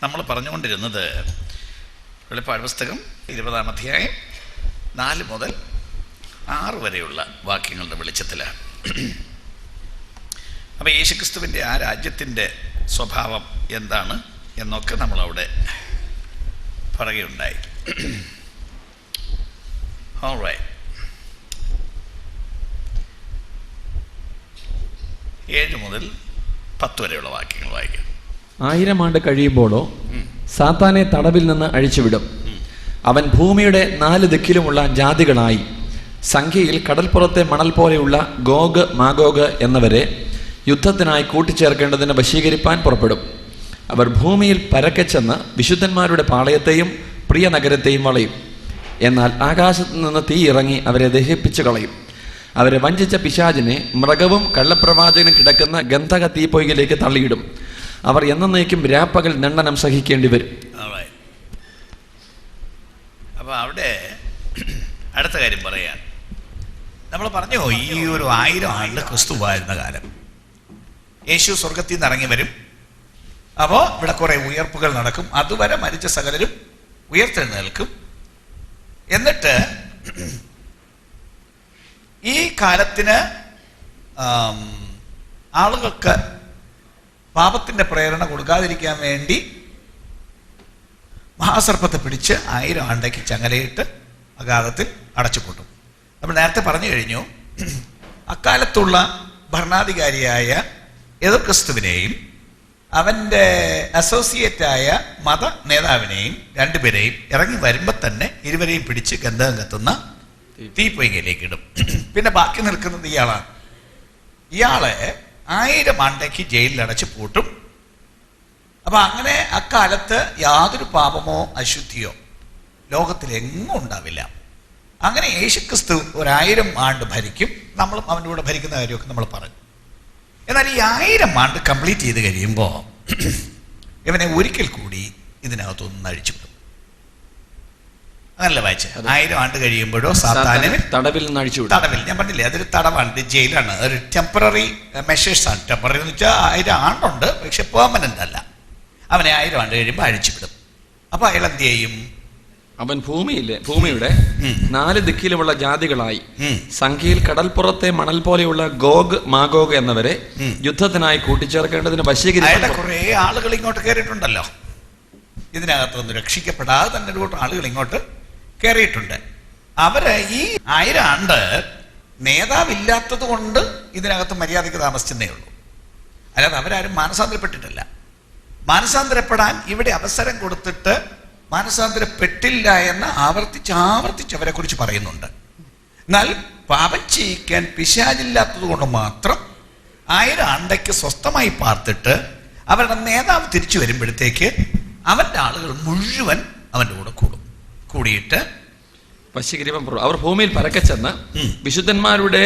നമ്മൾ പറഞ്ഞുകൊണ്ടിരുന്നത് വെളിപ്പാട് പുസ്തകം 20-ാം അധ്യായം 4 മുതൽ 6 വരെയുള്ള വാക്യങ്ങളുടെ വെളിച്ചത്തിലാണ്. അപ്പോൾ യേശുക്രിസ്തുവിൻ്റെ ആ രാജ്യത്തിൻ്റെ സ്വഭാവം എന്താണ് എന്നൊക്കെ നമ്മളവിടെ പറയുകയുണ്ടായി. ഓൾറൈറ്റ്, 7 മുതൽ 10 വരെയുള്ള വാക്യങ്ങൾ വായിക്കാം. 1000 ആണ്ട് കഴിയുമ്പോഴോ സാത്താനെ തടവിൽ നിന്ന് അഴിച്ചുവിടും. അവൻ ഭൂമിയുടെ 4 ദിക്കിലുമുള്ള ജാതികളായി സംഖ്യയിൽ കടൽപ്പുറത്തെ മണൽ പോലെയുള്ള ഗോഗ് മാഗോഗ് എന്നവരെ യുദ്ധത്തിനായി കൂട്ടിച്ചേർക്കേണ്ടതിന് വശീകരിപ്പാൻ പുറപ്പെടും. അവർ ഭൂമിയിൽ പരക്കെ ചെന്ന് വിശുദ്ധന്മാരുടെ പാളയത്തെയും പ്രിയ നഗരത്തെയും വളയും. എന്നാൽ ആകാശത്ത് നിന്ന് തീ ഇറങ്ങി അവരെ ദഹിപ്പിച്ചു കളയും. അവരെ വഞ്ചിച്ച പിശാചിനെ മൃഗവും കള്ളപ്രവാചകനും കിടക്കുന്ന ഗന്ധക തീപ്പൊയ്കയിലേക്ക് തള്ളിയിടും. അവർ എന്നേക്കും രാപ്പകൽ ദണ്ഡനം സഹിക്കേണ്ടി വരും. അപ്പോൾ അവിടെ അടുത്ത കാര്യം പറയാൻ നമ്മൾ പറഞ്ഞു, ഈ ഒരു 1000 ആണ്ട് ക്രിസ്തു വാഴുന്ന കാലം, യേശു സ്വർഗത്തിൽ നിന്ന് ഇറങ്ങി വരും. അപ്പോൾ ഇവിടെ കുറെ ഉയർപ്പുകൾ നടക്കും. അതുവരെ മരിച്ച സകലരും ഉയർത്തെഴുന്നേൽക്കും. എന്നിട്ട് ഈ കാലത്തിന് ആളുകൾക്ക് പാപത്തിന്റെ പ്രേരണ കൊടുക്കാതിരിക്കാൻ വേണ്ടി മഹാസർപ്പത്തെ പിടിച്ച് 1000 ആണ്ടേക്ക് ചങ്ങലയിട്ട് അഗാധത്തിൽ അടച്ചുപൂട്ടും. നമ്മൾ നേരത്തെ പറഞ്ഞു കഴിഞ്ഞു, അക്കാലത്തുള്ള ഭരണാധികാരിയായ എതിർക്രിസ്തുവിനെയും അവൻ്റെ അസോസിയേറ്റായ മത നേതാവിനെയും രണ്ടുപേരെയും ഇറങ്ങി വരുമ്പോൾ തന്നെ ഇരുവരെയും പിടിച്ച് ഗന്ധകം കത്തുന്ന തീപ്പൊയ്കയിലേക്ക് ഇടും. പിന്നെ ബാക്കി നിൽക്കുന്നത് ഇയാളാണ്. ഇയാളെ 1000 ആണ്ടേക്ക് ജയിലിൽ അടച്ച് പൂട്ടും. അപ്പൊ അങ്ങനെ അക്കാലത്ത് യാതൊരു പാപമോ അശുദ്ധിയോ ലോകത്തിലെങ്ങും ഉണ്ടാവില്ല. അങ്ങനെ യേശുക്രിസ്തു 1000 ആണ്ട് ഭരിക്കും. നമ്മളും അവൻ്റെ കൂടെ ഭരിക്കുന്ന കാര്യമൊക്കെ നമ്മൾ പറഞ്ഞു. എന്നാൽ ഈ 1000 ആണ്ട് കംപ്ലീറ്റ് ചെയ്ത് കഴിയുമ്പോൾ ഇവനെ ഒരിക്കൽ കൂടി ഇതിനകത്തൊന്ന് അഴിച്ചുവിടും. അതല്ല വായിച്ചേ, 1000 ആണ്ട് കഴിയുമ്പോഴോ സാത്താനെ തടവിൽ നിന്ന് അഴിച്ചുവിടും. തടവിൽ, ഞാൻ പറഞ്ഞില്ലേ, അതൊരു തടവാണ്, ജയിലാണ്, ഒരു ടെമ്പററി മെഷേഴ്സ് ആണ്. ടെമ്പററി എന്ന് വെച്ചാൽ 1000 ആണ്ടുണ്ട്, പക്ഷെ പെർമനന്റ് അല്ല. അവനെ 1000 ആണ്ട് കഴിയുമ്പോൾ അഴിച്ചുവിടും. അപ്പൊ അയാൾ എന്ത് ചെയ്യും? അവൻ ഭൂമിയുടെ 4 ദിക്കിലുമുള്ള ജാതികളായി സംഖ്യയിൽ കടൽപ്പുറത്തെ മണൽ പോലെയുള്ള ഗോഗ് മാഗോഗ് എന്നവരെ യുദ്ധത്തിനായി കൂട്ടിച്ചേർക്കേണ്ടതിന് വശീകരിക്കും. കുറെ ആളുകൾ ഇങ്ങോട്ട് കയറിയിട്ടുണ്ടല്ലോ. ഇതിനകത്തൊന്നും രക്ഷിക്കപ്പെടാതെ തന്നെ ഒരു കൂട്ടം ആളുകൾ ഇങ്ങോട്ട് കയറിയിട്ടുണ്ട്. അവര് ഈ 1000 ആണ്ട് നേതാവില്ലാത്തത് കൊണ്ട് ഇതിനകത്ത് മര്യാദയ്ക്ക് താമസിച്ചെന്നേ ഉള്ളൂ. അല്ലാതെ അവരാരും മാനസാന്തരപ്പെട്ടിട്ടില്ല. മാനസാന്തരപ്പെടാൻ ഇവിടെ അവസരം കൊടുത്തിട്ട് മാനസാന്തരപ്പെട്ടില്ല എന്ന് ആവർത്തിച്ച് അവരെ കുറിച്ച് പറയുന്നുണ്ട്. എന്നാൽ പാപം ചെയ്യിക്കാൻ പിശാചില്ലാത്തത് കൊണ്ട് മാത്രം 1000 ആണ്ടയ്ക്ക് സ്വസ്ഥമായി പാർത്തിട്ട് അവരുടെ നേതാവ് തിരിച്ചു വരുമ്പോഴത്തേക്ക് അവന്റെ ആളുകൾ മുഴുവൻ അവന്റെ കൂടെ കൂടിയിട്ട് വശീകരിപ്പം അവർ ഭൂമിയിൽ പരക്കെ ചെന്ന് വിശുദ്ധന്മാരുടെ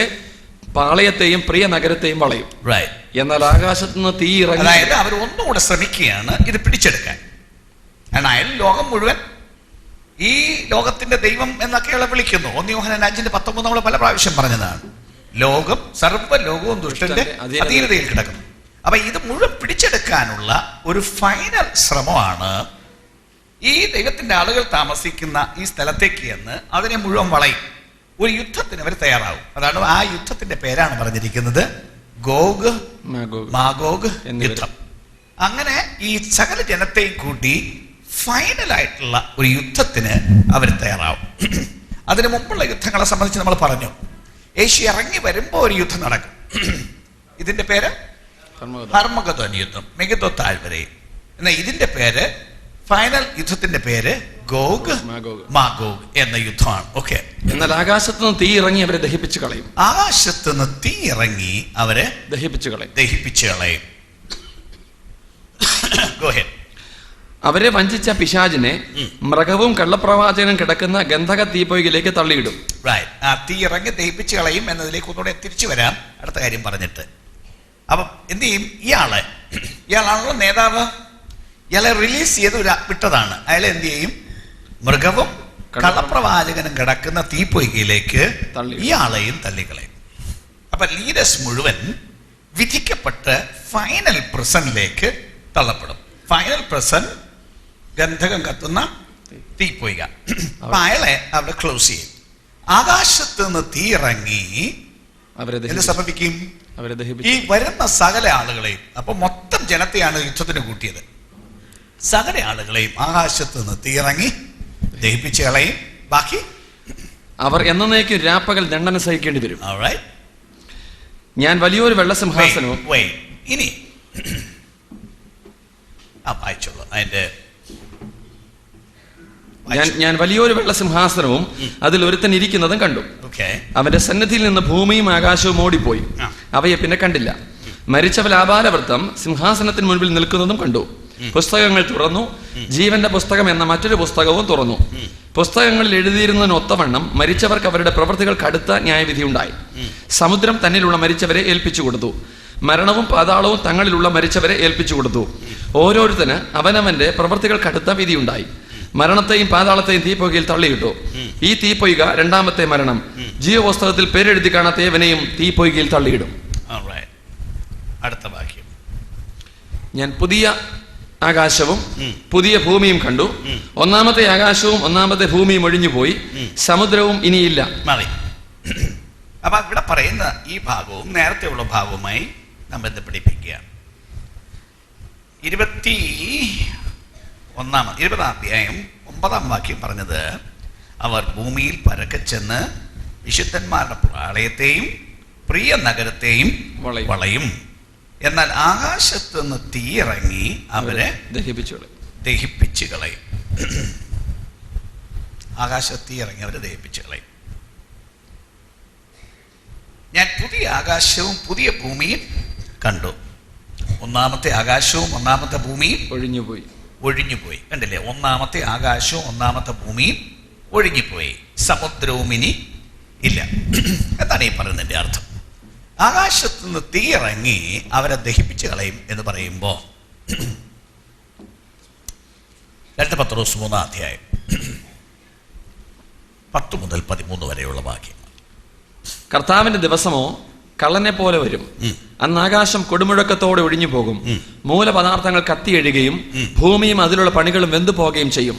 പാളയത്തെയും പ്രിയ നഗരത്തെയും വളയും. എന്നാൽ ആകാശത്ത് നിന്ന് തീ ഇറങ്ങി, അതായത് അവർ ഒന്നുകൂടെ ശ്രമിക്കുകയാണ് ഇത് പിടിച്ചെടുക്കാൻ. കാരണം അയാൾ ലോകം മുഴുവൻ ഈ ലോകത്തിന്റെ ദൈവം എന്നൊക്കെയുള്ള വിളിക്കുന്നു. 1 യോഹന്നാൻ 5:19 നമ്മൾ പല പ്രാവശ്യം പറഞ്ഞതാണ്. ലോകം, സർവ്വ ലോകവും ദുഷ്ടന്റെ അധീനതയിൽ കിടക്കുന്നു. അപ്പൊ ഇത് മുഴുവൻ പിടിച്ചെടുക്കാനുള്ള ഒരു ഫൈനൽ ശ്രമമാണ് ഈ ദൈവത്തിന്റെ ആളുകൾ താമസിക്കുന്ന ഈ സ്ഥലത്തേക്ക് എന്ന് അതിനെ മുഴുവൻ വളയും. ഒരു യുദ്ധത്തിന് അവർ തയ്യാറാവും. അതാണ് ആ യുദ്ധത്തിന്റെ പേരാണ് പറഞ്ഞിരിക്കുന്നത് ഗോഗ് മാഗോഗ് യുദ്ധം. അങ്ങനെ ഈ സകല ജനത്തെയും കൂട്ടി ഫൈനലായിട്ടുള്ള ഒരു യുദ്ധത്തിന് അവർ തയ്യാറാവും. അതിനു മുമ്പുള്ള യുദ്ധങ്ങളെ സംബന്ധിച്ച് നമ്മൾ പറഞ്ഞു. യേശു ഇറങ്ങി വരുമ്പോൾ ഒരു യുദ്ധം നടക്കും. ഇതിന്റെ പേര് ഹർമഗദോൻ യുദ്ധം, മെഗിദ്ദോ താഴ്വരയിൽ. എന്നാൽ ഇതിന്റെ പേര്, ഫൈനൽ യുദ്ധത്തിന്റെ പേര് ഗോഗ് മാഗോഗ് എന്ന യുദ്ധമാണ്. ഓക്കെ. എന്നാൽ ആകാശത്ത് നിന്ന് തീ ഇറങ്ങി അവരെ ദഹിപ്പിച്ചു കളയും. ആകാശത്ത് നിന്ന് തീ ഇറങ്ങി അവരെ ദഹിപ്പിച്ചു കളയും. Go ahead. അവരെ വഞ്ചിച്ച പിശാചിനെ മൃഗവും കള്ളപ്രവാചകനും കിടക്കുന്ന ഗന്ധക തീപ്പൊയ്കയിലേക്ക് തള്ളിയിടും. ആ തീ ഇറങ്ങി ദഹിപ്പിച്ചു കളയും എന്നതിലേക്ക് ഒന്നുകൂടെ തിരിച്ചു വരാം അടുത്ത കാര്യം പറഞ്ഞിട്ട്. അപ്പം എന്ത് ചെയ്യും? ഇയാളാണല്ലോ നേതാവ്. ഇയാളെ റിലീസ് ചെയ്ത് വിട്ടതാണ്. അയാളെ എന്ത് ചെയ്യും? മൃഗവും കള്ളപ്രവാചകനും കിടക്കുന്ന തീപ്പൊയ്കയിലേക്ക് ഇയാളെയും തള്ളിക്കളയും. അപ്പൊ ലീഡേഴ്സ് മുഴുവൻ വിധിക്കപ്പെട്ട് ഫൈനൽ പ്രസന്റിലേക്ക് തള്ളപ്പെടും. ഫൈനൽ പ്രസന്റ് ഗന്ധകം കത്തുന്ന തീപ്പൊയ്ക. അപ്പൊ അയാളെ അവിടെ ക്ലോസ് ചെയ്യും. ആകാശത്ത് നിന്ന് തീ ഇറങ്ങി എന്ത് സംഭവിക്കും? ഈ വരുന്ന സകല ആളുകളെയും, അപ്പൊ മൊത്തം ജനത്തെയാണ് യുദ്ധത്തിന് കൂട്ടിയത്, സകല ആളുകളെയും ആകാശത്ത് നിന്ന് തീ ഇറങ്ങി ദഹിപ്പിച്ച് കളയും. ബാക്കി അവർ എന്നേക്കും രാപ്പകൽ ദണ്ഡന സഹിക്കേണ്ടി വരും. Alright. ഞാൻ വലിയൊരു വെള്ളസിംഹാസനവും ഇനി വായിച്ചോളൂ അതിന്റെ ഞാൻ വലിയൊരു വെള്ളസിംഹാസനവും അതിൽ ഒരുത്തൻ ഇരിക്കുന്നതും കണ്ടു. അവന്റെ സന്നിധിയിൽ നിന്ന് ഭൂമിയും ആകാശവും ഓടിപ്പോയി, അവയെ പിന്നെ കണ്ടില്ല. മരിച്ചവൽ ആബാലവൃത്തം സിംഹാസനത്തിന് മുൻപിൽ നിൽക്കുന്നതും കണ്ടു. പുസ്തകങ്ങൾ തുറന്നു, ജീവന്റെ പുസ്തകം എന്ന മറ്റൊരു പുസ്തകവും തുറന്നു. പുസ്തകങ്ങളിൽ എഴുതിയിരുന്നതിന് ഒത്തവണ്ണം മരിച്ചവർക്ക് അവരുടെ പ്രവൃത്തികൾക്ക് അടുത്ത ന്യായവിധി ഉണ്ടായി. സമുദ്രം തന്നിലുള്ള മരിച്ചവരെ ഏൽപ്പിച്ചു കൊടുത്തു, മരണവും പാതാളവും തങ്ങളിലുള്ള മരിച്ചവരെ ഏൽപ്പിച്ചു കൊടുത്തു. ഓരോരുത്തന് അവനവന്റെ പ്രവൃത്തികൾക്ക് അടുത്ത വിധിയുണ്ടായി. മരണത്തെയും പാതാളത്തെയും തീപ്പൊയ്കയിൽ തള്ളിയിട്ടു. ഈ തീപ്പൊയ്ക രണ്ടാമത്തെ മരണം. ജീവപുസ്തകത്തിൽ പേരെഴുതി കാണാത്ത ഏവനെയും തീപ്പൊയ്കയിൽ തള്ളിയിടും. അടുത്ത വാക്യം. ഞാൻ പുതിയ ആകാശവും പുതിയ ഭൂമിയും കണ്ടു. ഒന്നാമത്തെ ആകാശവും ഒന്നാമത്തെ ഭൂമിയും ഒഴിഞ്ഞുപോയി, സമുദ്രവും ഇനിയില്ല. മതി. അപ്പൊ ഇവിടെ പറയുന്ന ഈ ഭാഗവും നേരത്തെ ഉള്ള ഭാഗവുമായി നാം ബന്ധപ്പെടിപ്പിക്കുകയാണ്. 20-ാം അധ്യായം 9-ാം വാക്യം പറഞ്ഞത്, അവർ ഭൂമിയിൽ പരക്കെ ചെന്ന് വിശുദ്ധന്മാരുടെ ആലയത്തെയും പ്രിയ നഗരത്തെയും വളയും. എന്നാൽ ആകാശത്ത് നിന്ന് തീയിറങ്ങി അവരെ ദഹിപ്പിച്ചു കളയും. ആകാശത്ത് തീയിറങ്ങി അവരെ ദഹിപ്പിച്ചു കളയും. ഞാൻ പുതിയ ആകാശവും പുതിയ ഭൂമിയും കണ്ടു. ഒന്നാമത്തെ ആകാശവും ഒന്നാമത്തെ ഭൂമിയും ഒഴിഞ്ഞുപോയി. കണ്ടില്ലേ? ഒന്നാമത്തെ ആകാശവും ഒന്നാമത്തെ ഭൂമിയും ഒഴിഞ്ഞുപോയി, സമുദ്രവും ഇനി ഇല്ല. എന്താണ് ഈ പറയുന്നതിന്റെ അർത്ഥം? ആകാശത്ത് നിന്ന് തീയിറങ്ങി അവരെ ദഹിപ്പിച്ചു കളയും എന്ന് പറയുമ്പോ 2 പത്രോസ് 3-ാം അധ്യായം 10 മുതൽ 13 വരെയുള്ള വാക്യങ്ങൾ. കർത്താവിന്റെ ദിവസമോ കള്ളനെ പോലെ വരും. അന്ന് ആകാശം കൊടുമുഴക്കത്തോടെ ഒഴിഞ്ഞു പോകും, മൂലപദാർത്ഥങ്ങൾ കത്തിയെഴുകയും ഭൂമിയും അതിലുള്ള പണികളും വെന്തു പോകുകയും ചെയ്യും.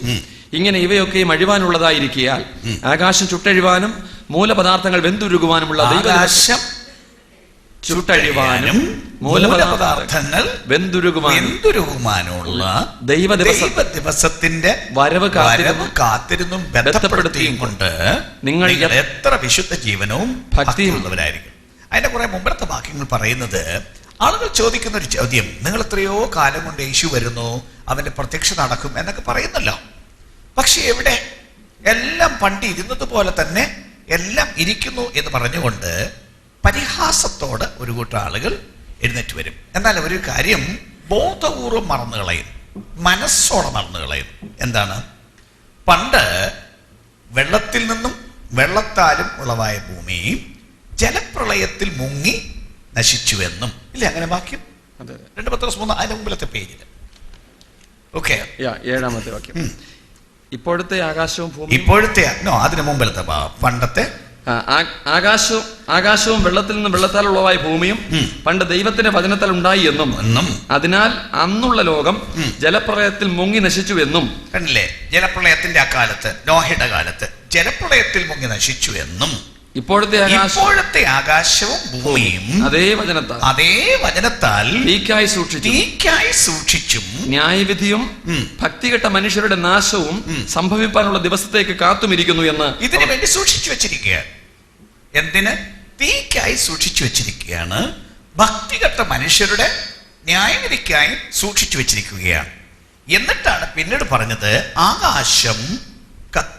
ഇങ്ങനെ ഇവയൊക്കെയും അഴിവാനുള്ളതായിരിക്കയാൽ ആകാശം ചുട്ടഴിവാനും മൂലപദാർത്ഥങ്ങൾ വെന്തുരുകുവാനുമുള്ള ചുട്ടഴിവാനും മൂലപദാർത്ഥങ്ങൾ വെന്തുരുകുവാനുള്ള ദൈവദിവസത്തിന്റെ വരവ് കാത്തിരുന്നും ബന്ധപ്പെടുത്തിയും കൊണ്ട് നിങ്ങൾ എത്ര വിശുദ്ധ ജീവനവും ഭക്തിയുള്ളവരായിരിക്കും. അതിന്റെ കുറെ മുമ്പത്തെ വാക്യങ്ങൾ പറയുന്നത്, ആളുകൾ ചോദിക്കുന്ന ഒരു ചോദ്യം, നിങ്ങൾ എത്രയോ കാലം കൊണ്ട് യേശു വരുന്നു, അവന്റെ പ്രത്യക്ഷ നടക്കും എന്നൊക്കെ പറയുന്നല്ലോ. പക്ഷെ എവിടെ? എല്ലാം പണ്ട് ഇരുന്നത് പോലെ തന്നെ എല്ലാം ഇരിക്കുന്നു എന്ന് പറഞ്ഞുകൊണ്ട് പരിഹാസത്തോടെ ഒരു കൂട്ടം ആളുകൾ എഴുന്നേറ്റ് വരും. എന്നാൽ ഒരു കാര്യം ബോധപൂർവം മറന്നു കളയും, മനസ്സോടെ മറന്നു കളയും. എന്താണ്? പണ്ട് വെള്ളത്തിൽ നിന്നും വെള്ളത്താലും ഉളവായ ഭൂമി ജലപ്രളയത്തിൽ മുങ്ങി നശിച്ചുവെന്നും ഇല്ലേ അങ്ങനെ വാക്യം? 2 പത്രോസ് 3 അതിന്റെ മുമ്പിലത്തെ പേജിൽ. ഓക്കെ, 7-ാമത്തെ വാക്യം. ഇപ്പോഴത്തെ ആകാശവും അതിന് മുമ്പിലത്തെ പണ്ടത്തെ ആകാശവും വെള്ളത്തിൽ നിന്ന് വെള്ളത്താൽ ഉളവായ ഭൂമിയും പണ്ട് ദൈവത്തിന്റെ വചനത്താൽ ഉണ്ടായി എന്നും അതിനാൽ അന്നുള്ള ലോകം ജലപ്രളയത്തിൽ മുങ്ങി നശിച്ചു എന്നും. കണ്ടില്ലേ? ജലപ്രളയത്തിന്റെ ആ കാലത്ത്, നോഹയുടെ കാലത്ത് ജലപ്രളയത്തിൽ മുങ്ങി നശിച്ചു എന്നും ഇപ്പോഴത്തെ ആകാശവും ഭൂമിയും അതേ വചനത്താൽ തീക്കായി സൂക്ഷിച്ചും ന്യായവിധിയും ഭക്തികെട്ട മനുഷ്യരുടെ നാശവും സംഭവിക്കാനുള്ള ദിവസത്തേക്ക് കാത്തുമിരിക്കുന്നു എന്ന് ഇതിനു വേണ്ടി സൂക്ഷിച്ചു വെച്ചിരിക്കുകയാണ്. എന്തിന്? തീക്കായി സൂക്ഷിച്ചു വെച്ചിരിക്കുകയാണ്. ഭക്തികെട്ട മനുഷ്യരുടെ ന്യായവിധിക്കായി സൂക്ഷിച്ചു വെച്ചിരിക്കുകയാണ്. എന്നിട്ടാണ് പിന്നീട് പറഞ്ഞത്, ആകാശം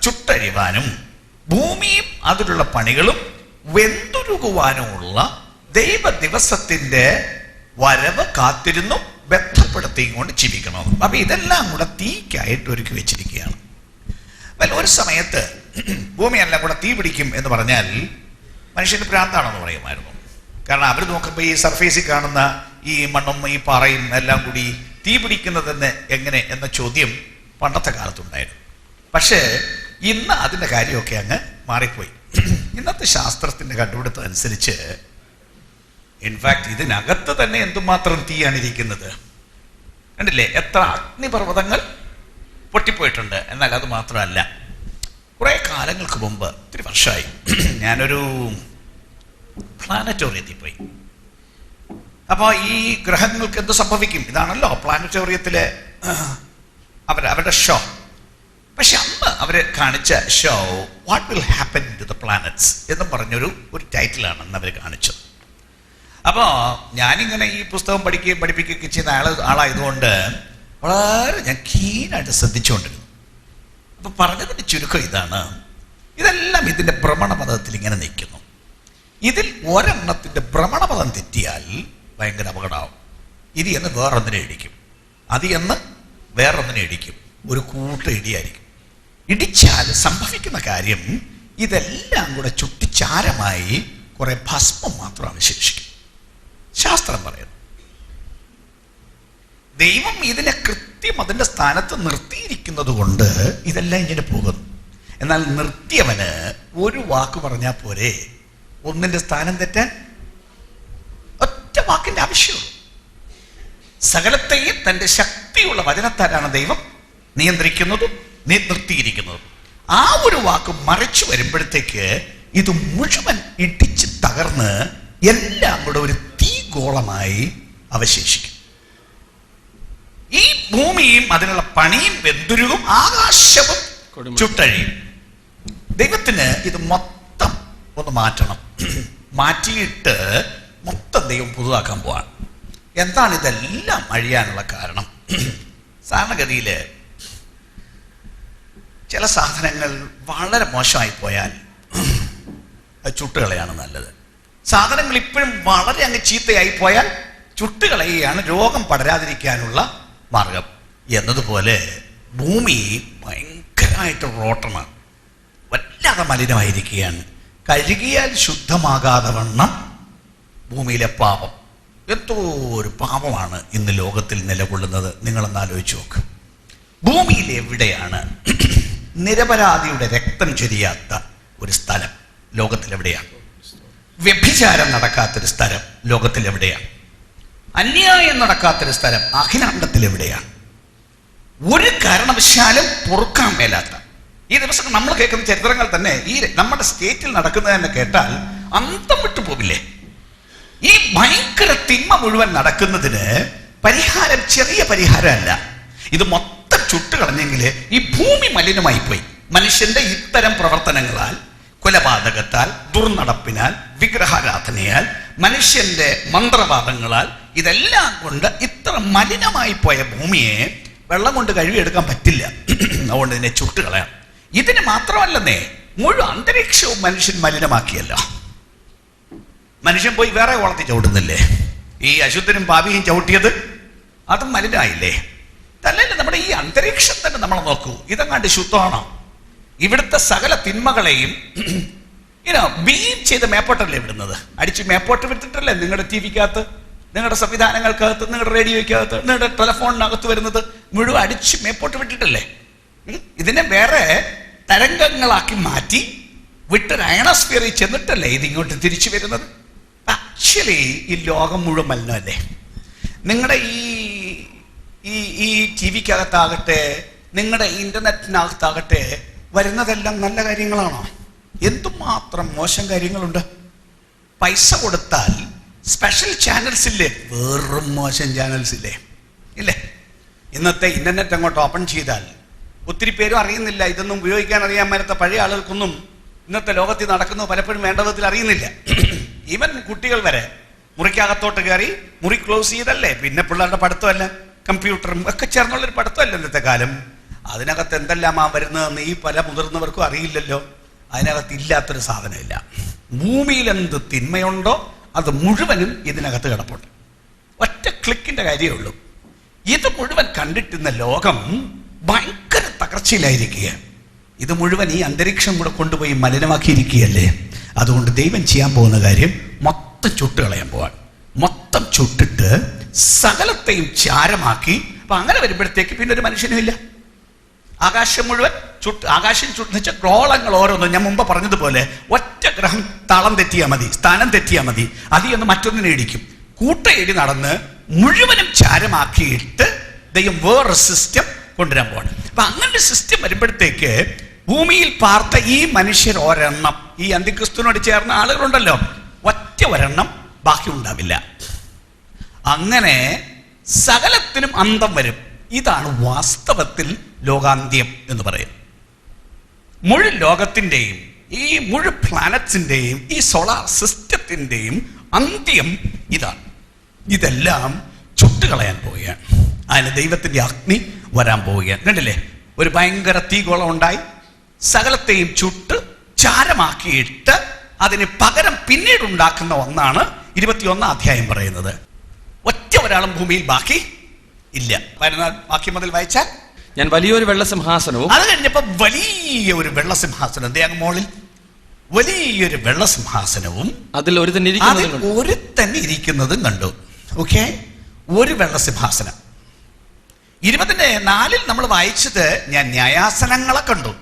ചുട്ടഴിവാനും ഭൂമിയും അതിലുള്ള പണികളും വെന്തുരുകുവാനുമുള്ള ദൈവ ദിവസത്തിന്റെ വരവ് കാത്തിരുന്നും ബന്ധപ്പെടുത്തിയും കൊണ്ട് ജീവിക്കണം. അപ്പൊ ഇതെല്ലാം കൂടെ തീക്കായിട്ട് ഒരുക്കി വെച്ചിരിക്കുകയാണ്. ഒരു സമയത്ത് ഭൂമിയെല്ലാം കൂടെ തീ പിടിക്കും എന്ന് പറഞ്ഞാൽ മനുഷ്യന് ഭ്രാന്താണെന്ന് പറയുമായിരുന്നു. കാരണം അവർ നോക്കുമ്പോൾ ഈ സർഫേസിൽ കാണുന്ന ഈ മണ്ണും ഈ പാറയും എല്ലാം കൂടി തീ പിടിക്കുന്നതെന്ന് എങ്ങനെ എന്ന ചോദ്യം പണ്ടത്തെ കാലത്തുണ്ടായിരുന്നു. പക്ഷേ ഇന്ന് അതിൻ്റെ കാര്യമൊക്കെ അങ്ങ് മാറിപ്പോയി. ഇന്നത്തെ ശാസ്ത്രത്തിൻ്റെ കണ്ടുപിടുത്തം അനുസരിച്ച് ഇൻഫാക്ട് ഇതിനകത്ത് തന്നെ എന്തുമാത്രം തീയാണ് ഇരിക്കുന്നത്. കണ്ടില്ലേ? എത്ര അഗ്നിപർവ്വതങ്ങൾ എന്നാൽ അത് മാത്രമല്ല, കുറേ കാലങ്ങൾക്ക് മുമ്പ്, ഒത്തിരി വർഷമായി, ഞാനൊരു പ്ലാനറ്റോറിയത്തിൽ പോയി. അപ്പോൾ ഈ ഗ്രഹങ്ങൾക്ക് എന്ത് സംഭവിക്കും, ഇതാണല്ലോ പ്ലാനറ്റോറിയത്തിലെ അവരുടെ ഷോ. പക്ഷെ അന്ന് അവർ കാണിച്ച show what will happen to the planets എന്ന് പറഞ്ഞൊരു ടൈറ്റിലാണ് അന്ന് അവർ കാണിച്ചത്. അപ്പോൾ ഞാനിങ്ങനെ ഈ പുസ്തകം പഠിപ്പിക്കുകയൊക്കെ ചെയ്യുന്ന ആളായതുകൊണ്ട് വളരെ ഞാൻ കീനായിട്ട് ശ്രദ്ധിച്ചുകൊണ്ടിരുന്നു. അപ്പൊ പറഞ്ഞതിന്റെ ചുരുക്കം ഇതാണ്, ഇതെല്ലാം ഇതിന്റെ ഭ്രമണപഥത്തിൽ ഇങ്ങനെ നിൽക്കുന്നു. ഇതിൽ ഒരെണ്ണത്തിന്റെ ഭ്രമണപഥം തെറ്റിയാൽ ഭയങ്കര അപകടമാവും. ഇത് എന്ന് വേറൊന്നിനെ ഇടിക്കും, അത് എന്ന് വേറൊന്നിനെ ഇടിക്കും, ഒരു കൂട്ട ഇടിയായിരിക്കും. ഇടിച്ചാൽ സംഭവിക്കുന്ന കാര്യം ഇതെല്ലാം കൂടെ ചുട്ടിച്ചാരമായി കുറെ ഭസ്മം മാത്രം അവശേഷിക്കും. ശാസ്ത്രം പറയുന്നു ദൈവം ഇതിനെ കൃത്യം അതിന്റെ സ്ഥാനത്ത് നിർത്തിയിരിക്കുന്നത് കൊണ്ട് ഇതെല്ലാം ഇങ്ങനെ പോകുന്നു. എന്നാൽ നിർത്തിയവന് ഒരു വാക്ക് പറഞ്ഞാൽ പോരെ ഒന്നിന്റെ സ്ഥാനം തെറ്റാൻ? ഒറ്റ വാക്കിന്റെ ആവശ്യമുള്ളൂ. സകലത്തെയും തന്റെ ശക്തിയുള്ള വചനത്താലാണ് ദൈവം നിയന്ത്രിക്കുന്നതും നിർത്തിയിരിക്കുന്നതും. ആ ഒരു വാക്ക് മറിച്ചു വരുമ്പോഴത്തേക്ക് ഇത് മുഴുവൻ ഇടിച്ച് തകർന്ന് എല്ലാം കൂടെ ഒരു തീഗോളമായി അവശേഷിക്കും. ഈ ഭൂമിയും അതിനുള്ള പണിയും വെന്തുരുകും, ആകാശവും ചുട്ടഴിയും. ദൈവത്തിന് ഇത് മൊത്തം ഒന്ന് മാറ്റണം. മാറ്റിയിട്ട് മൊത്തം ദൈവം പുതുതാക്കാൻ പോവാണ്. എന്താണ് ഇതെല്ലാം അഴിയാനുള്ള കാരണം? സാധാരണഗതിയിൽ ചില സാധനങ്ങൾ വളരെ മോശമായി പോയാൽ ചുട്ടുകളയാണ് നല്ലത്. സാധനങ്ങൾ ഇപ്പോഴും വളരെ അങ്ങ് ചീത്തയായി പോയാൽ ചുട്ടുകളയാണ് രോഗം പടരാതിരിക്കാനുള്ള മാർഗം. എന്നതുപോലെ ഭൂമി ഭയങ്കരമായിട്ട് റോട്ടമാണ്, വല്ലാതെ മലിനമായിരിക്കുകയാണ്. കഴുകിയാൽ ശുദ്ധമാകാതെ വണ്ണം ഭൂമിയിലെ പാപം, എന്തോ ഒരു പാപമാണ് ഇന്ന് ലോകത്തിൽ നിലകൊള്ളുന്നത്. നിങ്ങളൊന്ന് ആലോചിച്ച് നോക്ക്. ഭൂമിയിൽ എവിടെയാണ് നിരപരാധിയുടെ രക്തം ചൊരിയാത്ത ഒരു സ്ഥലം? ലോകത്തിൽ എവിടെയാണ്? വ്യഭിചാരം നടക്കാത്തൊരു സ്ഥലം ലോകത്തിൽ എവിടെയാണ്? അന്യായം നടക്കാത്തൊരു സ്ഥലം അഖിലാണ്ടത്തിൽ എവിടെയാണ്? ഒരു കാരണവശാലും പൊറുക്കാൻ മേലാത്ത, ഈ ദിവസം നമ്മൾ കേൾക്കുന്ന ചരിത്രങ്ങൾ തന്നെ ഈ നമ്മുടെ സ്റ്റേറ്റിൽ നടക്കുന്നത് തന്നെ കേട്ടാൽ അന്തം വിട്ടു പോകില്ലേ? ഈ ഭയങ്കര തിന്മ മുഴുവൻ നടക്കുന്നതിന് പരിഹാരം ചെറിയ പരിഹാരമല്ല. ഇത് മൊത്തം ചുട്ടുകളഞ്ഞെങ്കിൽ ഈ ഭൂമി മലിനമായി പോയി. മനുഷ്യന്റെ ഇത്തരം പ്രവർത്തനങ്ങളാൽ, കൊലപാതകത്താൽ, ദുർനടപ്പിനാൽ, വിഗ്രഹാരാധനയാൽ, മനുഷ്യന്റെ മന്ത്രവാദങ്ങളാൽ, ഇതെല്ലാം കൊണ്ട് ഇത്ര മലിനമായി പോയ ഭൂമിയെ വെള്ളം കൊണ്ട് കഴുകിയെടുക്കാൻ പറ്റില്ല. അതുകൊണ്ട് ഇതിനെ ചുട്ടുകളയാം. ഇതിന് മാത്രമല്ലെന്നേ, മുഴുവൻ അന്തരീക്ഷവും മനുഷ്യൻ മലിനമാക്കിയല്ലോ. മനുഷ്യൻ പോയി വേറെ കുളത്തിൽ ചവിട്ടുന്നില്ലേ? ഈ അശുദ്ധനും പാപിയും ചവിട്ടിയത് അതും മലിനായില്ലേ? തല്ലെങ്കിൽ നമ്മുടെ ഈ അന്തരീക്ഷം തന്നെ നമ്മൾ നോക്കൂ, ഇതെങ്ങാണ്ട് ശുദ്ധമാണോ? ഇവിടുത്തെ സകല തിന്മകളെയും ബീം ചെയ്ത് മേപ്പോട്ടല്ലേ വിടുന്നത്? അടിച്ച് മേപ്പോട്ട് വിട്ടിട്ടല്ലേ നിങ്ങളുടെ ടി വിക്കകത്ത്, നിങ്ങളുടെ സംവിധാനങ്ങൾക്കകത്ത്, നിങ്ങളുടെ റേഡിയോയ്ക്കകത്ത്, നിങ്ങളുടെ ടെലിഫോണിനകത്ത് വരുന്നത് മുഴുവൻ അടിച്ച് മേപ്പോട്ട് വിട്ടിട്ടല്ലേ? ഇതിനെ വേറെ തരംഗങ്ങളാക്കി മാറ്റി വിട്ടൊരു അയണോസ്ഫിയറിൽ ചെന്നിട്ടല്ലേ ഇതിങ്ങോട്ട് തിരിച്ചു വരുന്നത്? ആക്ച്വലി ഈ ലോകം മുഴുവൻ മലിനമല്ലേ? നിങ്ങളുടെ ഈ ടി വിക്കകത്താകട്ടെ, നിങ്ങളുടെ ഇന്റർനെറ്റിനകത്താകട്ടെ വരുന്നതെല്ലാം നല്ല കാര്യങ്ങളാണോ? എന്തുമാത്രം മോശം കാര്യങ്ങളുണ്ട്. പൈസ കൊടുത്താൽ സ്പെഷ്യൽ ചാനൽസ് ഇല്ലേ? വെറും മോശം ചാനൽസ് ഇല്ലേ? ഇല്ലേ? ഇന്നത്തെ ഇന്റർനെറ്റ് അങ്ങോട്ട് ഓപ്പൺ ചെയ്താൽ ഒത്തിരി പേരും അറിയുന്നില്ല. ഇതൊന്നും ഉപയോഗിക്കാൻ അറിയാൻ മേലാത്ത പഴയ ആളുകൾക്കൊന്നും ഇന്നത്തെ ലോകത്തിൽ നടക്കുന്നത് പലപ്പോഴും വേണ്ട വിധത്തിൽ അറിയുന്നില്ല. ഈവൻ കുട്ടികൾ വരെ മുറിക്കകത്തോട്ട് കയറി മുറി ക്ലോസ് ചെയ്തല്ലേ. പിന്നെ പിള്ളേരുടെ പഠിത്തമല്ല, കമ്പ്യൂട്ടറും ഒക്കെ ചേർന്നുള്ളൊരു പഠിത്തമല്ല ഇന്നത്തെ കാലം. അതിനകത്ത് എന്തെല്ലാമാ വരുന്നതെന്ന് ഈ പല മുതിർന്നവർക്കും അറിയില്ലല്ലോ. അതിനകത്ത് ഇല്ലാത്തൊരു സാധനമില്ല. ഭൂമിയിൽ എന്ത് തിന്മയുണ്ടോ അത് മുഴുവനും ഇതിനകത്ത് കിടപ്പുണ്ട്. ഒറ്റ ക്ലിക്കിന്റെ കാര്യമേ ഉള്ളൂ. ഇത് മുഴുവൻ കണ്ടിട്ടുന്ന ലോകം ഭയങ്കര തകർച്ചയിലായിരിക്കുക. ഇത് മുഴുവൻ ഈ അന്തരീക്ഷം കൂടെ കൊണ്ടുപോയി മലിനമാക്കിയിരിക്കുകയല്ലേ. അതുകൊണ്ട് ദൈവം ചെയ്യാൻ പോകുന്ന കാര്യം മൊത്തം ചുട്ടുകളയാൻ പോവാൻ. മൊത്തം ചുട്ടിട്ട് സകലത്തെയും ചാരമാക്കി. അപ്പൊ അങ്ങനെ വരുമ്പോഴത്തേക്ക് പിന്നെ ഒരു മനുഷ്യനും ഇല്ല. ആകാശം മുഴുവൻ ആകാശം ചുട്ടിച്ച ഗോളങ്ങൾ ഓരോന്നും ഞാൻ മുമ്പ് പറഞ്ഞതുപോലെ ഒറ്റ ഗ്രഹം താളം തെറ്റിയാൽ മതി, സ്ഥാനം തെറ്റിയാൽ മതി, അതിയൊന്ന് മറ്റൊന്നിനെ ഇടിക്കും. കൂട്ടയിടി നടന്ന് മുഴുവനും ചാരമാക്കിയിട്ട് ദൈവം വേറൊരു സിസ്റ്റം കൊണ്ടുവരാൻ പോവാണ്. അപ്പൊ അങ്ങനെ സിസ്റ്റം വരുമ്പോഴത്തേക്ക് ഭൂമിയിൽ പാർത്ത ഈ മനുഷ്യർ ഒരെണ്ണം, ഈ അന്തിക്രിസ്തുവിനോട് ചേർന്ന ആളുകളുണ്ടല്ലോ, ഒറ്റ ഒരെണ്ണം ബാക്കി ഉണ്ടാവില്ല. അങ്ങനെ സകലത്തിനും അന്തം വരും. ഇതാണ് വാസ്തവത്തിൽ ലോകാന്ത്യം എന്ന് പറയും. മുഴുവൻ ലോകത്തിൻ്റെയും ഈ മുഴുവൻ പ്ലാനറ്റ്സിൻ്റെയും ഈ സോളാർ സിസ്റ്റത്തിൻ്റെയും അന്ത്യം ഇതാണ്. ഇതെല്ലാം ചുട്ടുകളയാൻ പോവുകയാണ്. അതിന് ദൈവത്തിൻ്റെ അഗ്നി വരാൻ പോവുകയാണ്. കണ്ടില്ലേ, ഒരു ഭയങ്കര തീഗോളം ഉണ്ടായി സകലത്തെയും ചുട്ട് ചാരമാക്കിയിട്ട് അതിന് പകരം പിന്നീട് ഉണ്ടാക്കുന്ന ഒന്നാണ് 21 അധ്യായം പറയുന്നത്. ഒറ്റ ഒരാളും ഭൂമിയിൽ ബാക്കി ഇല്ല. 14 വാക്യം മുതൽ വായിച്ചാൽ, ഞാൻ വലിയൊരു വെള്ളസിംഹാസനവും, അത് കഴിഞ്ഞപ്പോ വലിയ ഒരു വെള്ളസിംഹാസനം, ദേഹം മോളിൽ വലിയൊരു വെള്ളസിംഹാസനവും അതിൽ ഒരുത്തൻ ഇരിക്കുന്നതും കണ്ടു. ഓക്കെ, ഒരു വെള്ളസിംഹാസനം. 20:4 നമ്മൾ വായിച്ചത്, ഞാൻ ന്യായാസനങ്ങളെ കണ്ടു,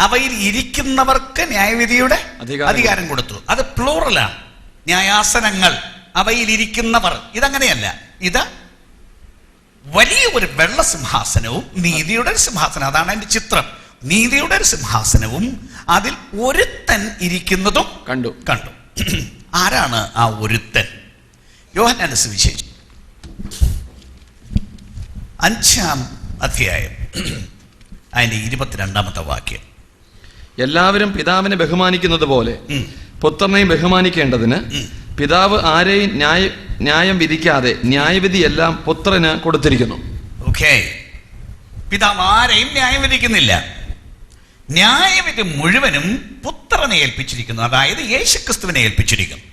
അവയിൽ ഇരിക്കുന്നവർക്ക് ന്യായവിധിയുടെ അധികാരം കൊടുത്തു. അത് പ്ലൂറലാണ്. ന്യായാസനങ്ങൾ, അവയിൽ ഇരിക്കുന്നവർ. ഇതങ്ങനെയല്ല. ഇത് വലിയ ഒരു വെള്ളസിംഹാസനവും നീതിയുടെ ഒരു സിംഹാസനം. അതാണ് അതിന്റെ ചിത്രം. നീതിയുടെ ഒരു സിംഹാസനവും അതിൽ ഒരുത്തൻ ഇരിക്കുന്നതും കണ്ടു. ആരാണ് ആ ഒരുത്തൻ? യോഹന്നാന്റെ സുവിശേഷം 5-ാം അധ്യായം അതിന്റെ 22-ാമത്തെ വാക്യം. എല്ലാവരും പിതാവിനെ ബഹുമാനിക്കുന്നത് പോലെ പുത്രനെയും ബഹുമാനിക്കേണ്ടതിന് പിതാവ് ആരെയും ന്യായം വിധിക്കാതെ ന്യായവിധി എല്ലാം പുത്രന് കൊടുത്തിരിക്കുന്നു. ഓക്കെ, പിതാവ് ആരെയും ന്യായം വിധിക്കുന്നില്ല. ന്യായവിധി മുഴുവനും പുത്രനെ ഏൽപ്പിച്ചിരിക്കുന്നു. അതായത് യേശുക്രിസ്തുവിനെ ഏൽപ്പിച്ചിരിക്കുന്നു.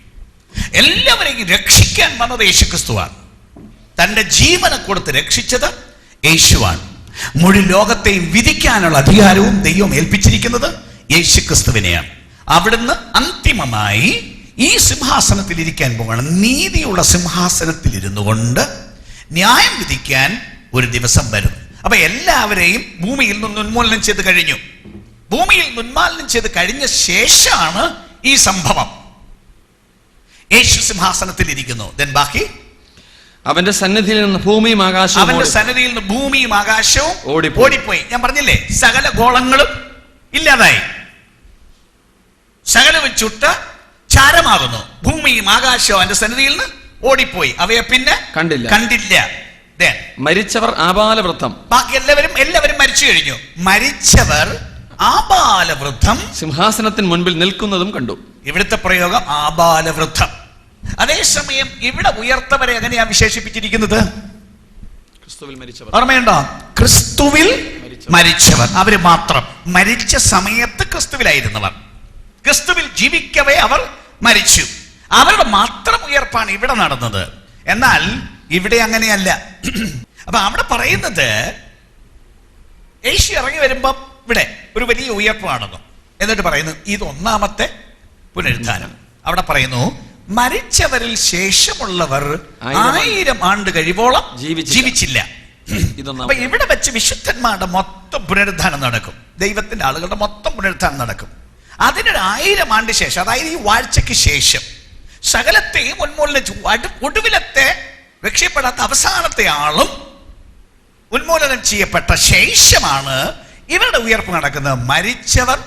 എല്ലാവരെയും രക്ഷിക്കാൻ വന്നത് യേശുക്രിസ്തുവാണ്. തന്റെ ജീവനെ കൊടുത്ത് രക്ഷിച്ചത് യേശുവാണ്. മുഴുവൻ ലോകത്തെയും വിധിക്കാനുള്ള അധികാരവും ദൈവം ഏൽപ്പിച്ചിരിക്കുന്നത് യേശുക്രിസ്തുവിനെയാണ്. അവിടുന്ന് അന്തിമമായി ഈ സിംഹാസനത്തിൽ ഇരിക്കാൻ പോകണം. നീതിയുള്ള സിംഹാസനത്തിൽ ഇരുന്നു കൊണ്ട് ന്യായം വിധിക്കാൻ ഒരു ദിവസം വരും. അപ്പൊ എല്ലാവരെയും ഭൂമിയിൽ നിന്ന് ഉന്മൂലനം ചെയ്ത് കഴിഞ്ഞു. ഭൂമിയിൽ ഉന്മൂലനം ചെയ്ത് കഴിഞ്ഞ ശേഷമാണ് ഈ സംഭവം. യേശു സിംഹാസനത്തിൽ ഇരിക്കുന്നു. ബാക്കി അവന്റെ സന്നിധിയിൽ നിന്ന് ഭൂമിയും ആകാശവും, അവന്റെ സന്നിധിയിൽ നിന്ന് ഭൂമിയും ആകാശവും ഓടിപ്പോയി. ഞാൻ പറഞ്ഞില്ലേ, സകല ഗോളങ്ങളും ഇല്ലാതായി, സകലവും ചുട്ട് ചാരമാകുന്നു. ഭൂമിയും ആകാശവും അവന്റെ സന്നിധിയിൽ നിന്ന് ഓടിപ്പോയി. അവയെ പിന്നെ കണ്ടില്ല. മരിച്ചവർ ആബാലവൃദ്ധം. ബാക്കി എല്ലാവരും മരിച്ചു കഴിഞ്ഞു. മരിച്ചവർ ആബാലവൃദ്ധം സിംഹാസനത്തിന് മുൻപിൽ നിൽക്കുന്നതും കണ്ടു. ഇവിടുത്തെ പ്രയോഗം ആബാലവൃദ്ധം. അതേസമയം ഇവിടെ ഉയർത്തവരെ എങ്ങനെയാ വിശേഷിപ്പിച്ചിരിക്കുന്നത്? ഓർമ്മയുണ്ടോ? ക്രിസ്തുവിൽ മരിച്ചവർ. അവര് മാത്രം. മരിച്ച സമയത്ത് ക്രിസ്തുവിലായിരുന്നവർ, ക്രിസ്തുവിൽ ജീവിക്കവേ അവർ മരിച്ചു. അവരുടെ മാത്രം ഉയർപ്പാണ് ഇവിടെ നടന്നത്. എന്നാൽ ഇവിടെ അങ്ങനെയല്ല. അപ്പൊ അവിടെ പറയുന്നത് യേശു ഇറങ്ങി വരുമ്പം ഇവിടെ ഒരു വലിയ ഉയർപ്പ് നടന്നു. എന്നിട്ട് പറയുന്നു ഇത് 1-ാമത്തെ പുനരുത്ഥാനം. അവിടെ പറയുന്നു മരിച്ചവരിൽ ശേഷമുള്ളവർ 1000 ആണ്ട് കഴിവോളം ജീവിച്ചില്ല. അപ്പൊ ഇവിടെ വെച്ച് വിശുദ്ധന്മാരുടെ മൊത്തം പുനരുത്ഥാനം നടക്കും. ദൈവത്തിന്റെ ആളുകളുടെ മൊത്തം പുനരുത്ഥാനം നടക്കും. അതിനൊരു 1000 ആണ്ട് ശേഷം, അതായത് ഈ വാഴ്ചയ്ക്ക് ശേഷം സകലത്തെയും ഉന്മൂലനം, ഒടുവിലത്തെ രക്ഷപ്പെടാത്ത അവസാനത്തെ ആളും ഉന്മൂലനം ചെയ്യപ്പെട്ട ശേഷമാണ് ഇവരുടെ ഉയർപ്പ് നടക്കുന്നത്. മരിച്ചവർ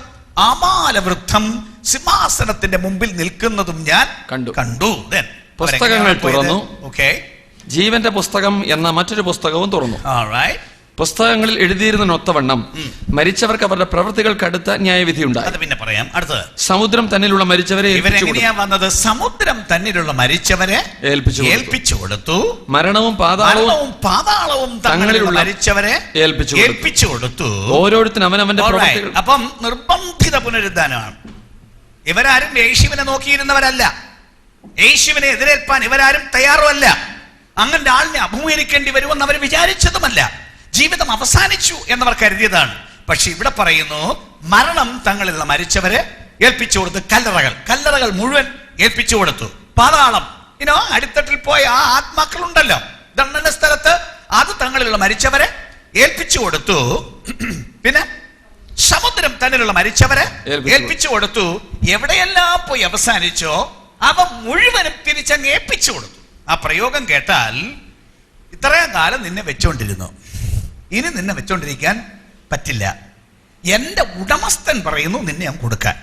ആബാലവൃദ്ധം സിംഹാസനത്തിന്റെ മുമ്പിൽ നിൽക്കുന്നതും ഞാൻ കണ്ടു. പുസ്തകങ്ങൾ തുറന്നു. ഓക്കെ, ജീവന്റെ പുസ്തകം എന്ന മറ്റൊരു പുസ്തകവും തുറന്നു. പുസ്തകങ്ങളിൽ എഴുതിയിരുന്നൊത്തവണ്ണം മരിച്ചവർക്ക് അവരുടെ പ്രവൃത്തികൾക്കടുത്ത ന്യായവിധി ഉണ്ടായി. അത് പിന്നെ പറയാം. അടുത്തത്, സമുദ്രം തന്നിലുള്ള മരിച്ചവരെ ഇവരെങ്ങനെയാ വന്നത്? സമുദ്രം തന്നിലുള്ള മരിച്ചവരെ ഏൽപ്പിച്ചു കൊടുത്തു. മരണവും പാതാളവും തങ്ങളിലുള്ള മരിച്ചവരെ ഏൽപ്പിച്ചു കൊടുത്തു. ഓരോരുത്തരും അവനവന്റെ പ്രവൃത്തികൾ. അപ്പം നിർബന്ധിത പുനരുദ്ധാനമാണ്. ഇവരാരും യേശുവിനെ നോക്കിയിരുന്നവരല്ല. യേശുവിനെ എതിരേൽപ്പാൻ ഇവരാരും തയ്യാറുമല്ല. അങ്ങനെ ആളിനെ അഭിമുഖീകരിക്കേണ്ടി വരുമെന്ന് അവർ വിചാരിച്ചതുമല്ല. ജീവിതം അവസാനിച്ചു എന്നവർ കരുതിയതാണ്. പക്ഷെ ഇവിടെ പറയുന്നു മരണം തങ്ങളിലുള്ള മരിച്ചവരെ ഏൽപ്പിച്ചു കൊടുത്തു. കല്ലറകൾ മുഴുവൻ ഏൽപ്പിച്ചു കൊടുത്തു. പാതാളം, അടിത്തട്ടിൽ പോയ ആ ആത്മാക്കളുണ്ടല്ലോ ദണ്ഡന സ്ഥലത്ത്, അത് തങ്ങളിലുള്ള മരിച്ചവരെ ഏൽപ്പിച്ചു കൊടുത്തു. പിന്നെ സമുദ്രം തന്നിലുള്ള മരിച്ചവരെ ഏൽപ്പിച്ചു കൊടുത്തു. എവിടെയെല്ലാം പോയി അവസാനിച്ചോ അവ മുഴുവനും തിരിച്ചങ്ങ് ഏൽപ്പിച്ചു കൊടുത്തു. ആ പ്രയോഗം കേട്ടാൽ ഇത്രയും കാലം നിന്നെ വെച്ചോണ്ടിരുന്നു, ഇനി നിന്നെ വെച്ചോണ്ടിരിക്കാൻ പറ്റില്ല. എൻ്റെ ഉടമസ്ഥൻ പറയുന്നു നിന്നെ ഞാൻ കൊടുക്കാൻ.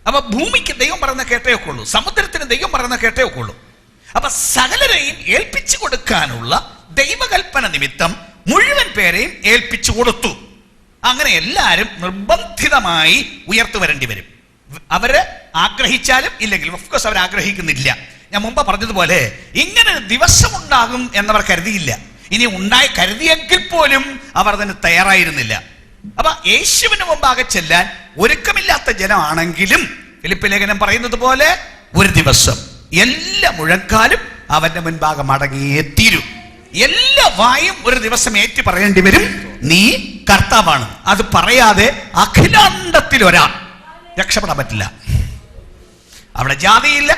അപ്പൊ ഭൂമിക്ക് ദൈവം പറയുന്ന കേട്ടേ ഒക്കെ ഉള്ളൂ, സമുദ്രത്തിന് ദൈവം പറയുന്ന കേട്ടേ ഒക്കെ ഉള്ളൂ. അപ്പൊ സകലരെയും ഏൽപ്പിച്ചു കൊടുക്കാനുള്ള ദൈവകൽപ്പന നിമിത്തം മുഴുവൻ പേരെയും ഏൽപ്പിച്ചു കൊടുത്തു. അങ്ങനെ എല്ലാവരും നിർബന്ധിതമായി ഉയർത്തു വരേണ്ടി വരും. അവര് ആഗ്രഹിച്ചാലും ഇല്ലെങ്കിലും. ഓഫ്കോഴ്സ് അവർ ആഗ്രഹിക്കുന്നില്ല. ഞാൻ മുമ്പ് പറഞ്ഞതുപോലെ ഇങ്ങനെ ഒരു ദിവസം ഉണ്ടാകും എന്നവർ കരുതിയില്ല. ഇനി ഉണ്ടായി കരുതിയെങ്കിൽ പോലും അവർ അതിന് തയ്യാറായിരുന്നില്ല. അപ്പൊ യേശുവിന് മുമ്പാകെ ചെല്ലാൻ ഒരുക്കമില്ലാത്ത ജനമാണെങ്കിലും ഫിലിപ്പ് ലേഖനം പറയുന്നത് പോലെ ഒരു ദിവസം എല്ലാ മുഴങ്കാലും അവന്റെ മുൻപാകെ മടങ്ങിയേ തീരൂ. എല്ലാ വായും ഒരു ദിവസം ഏറ്റു പറയേണ്ടി വരും, നീ കർത്താവാണ്. അത് പറയാതെ അഖിലാണ്ടത്തിൽ ഒരാൾ രക്ഷപ്പെടാൻ പറ്റില്ല. അവിടെ ജാതിയില്ല,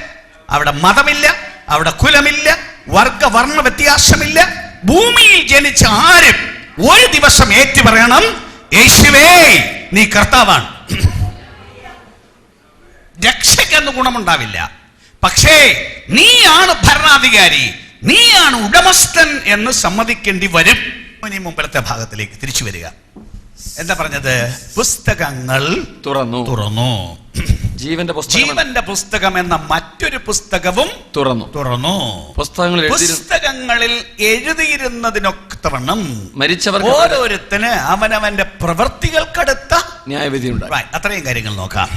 അവിടെ മതമില്ല, അവിടെ കുലമില്ല, വർഗവർണ്ണ വ്യത്യാസമില്ല. ഭൂമിയിൽ ജനിച്ച ആരും ഒരു ദിവസം ഏറ്റു പറയണം, യേശുവേ നീ കർത്താവാണ്. രക്ഷയ്ക്കെന്ന് ഗുണമുണ്ടാവില്ല, പക്ഷേ നീയാണ് ഭരണാധികാരി, നീയാണ് ഉടമസ്ഥൻ എന്ന് സമ്മതിക്കേണ്ടി വരും. ഇനി മുമ്പത്തെ ഭാഗത്തിലേക്ക് തിരിച്ചു വരിക. എന്താ പറഞ്ഞത്? പുസ്തകങ്ങൾ തുറന്നു. ജീവന്റെ പുസ്തകം എന്ന മറ്റൊരു പുസ്തകവും തുറന്നു. പുസ്തകങ്ങളിൽ എഴുതിയിരുന്നതിനൊത്തവണ്ണം മരിച്ചവർക്ക് ഓരോരുത്തന് അവനവന്റെ പ്രവൃത്തികൾക്കടുത്ത ന്യായവിധിയുണ്ട്. അത്രയും കാര്യങ്ങൾ നോക്കാം.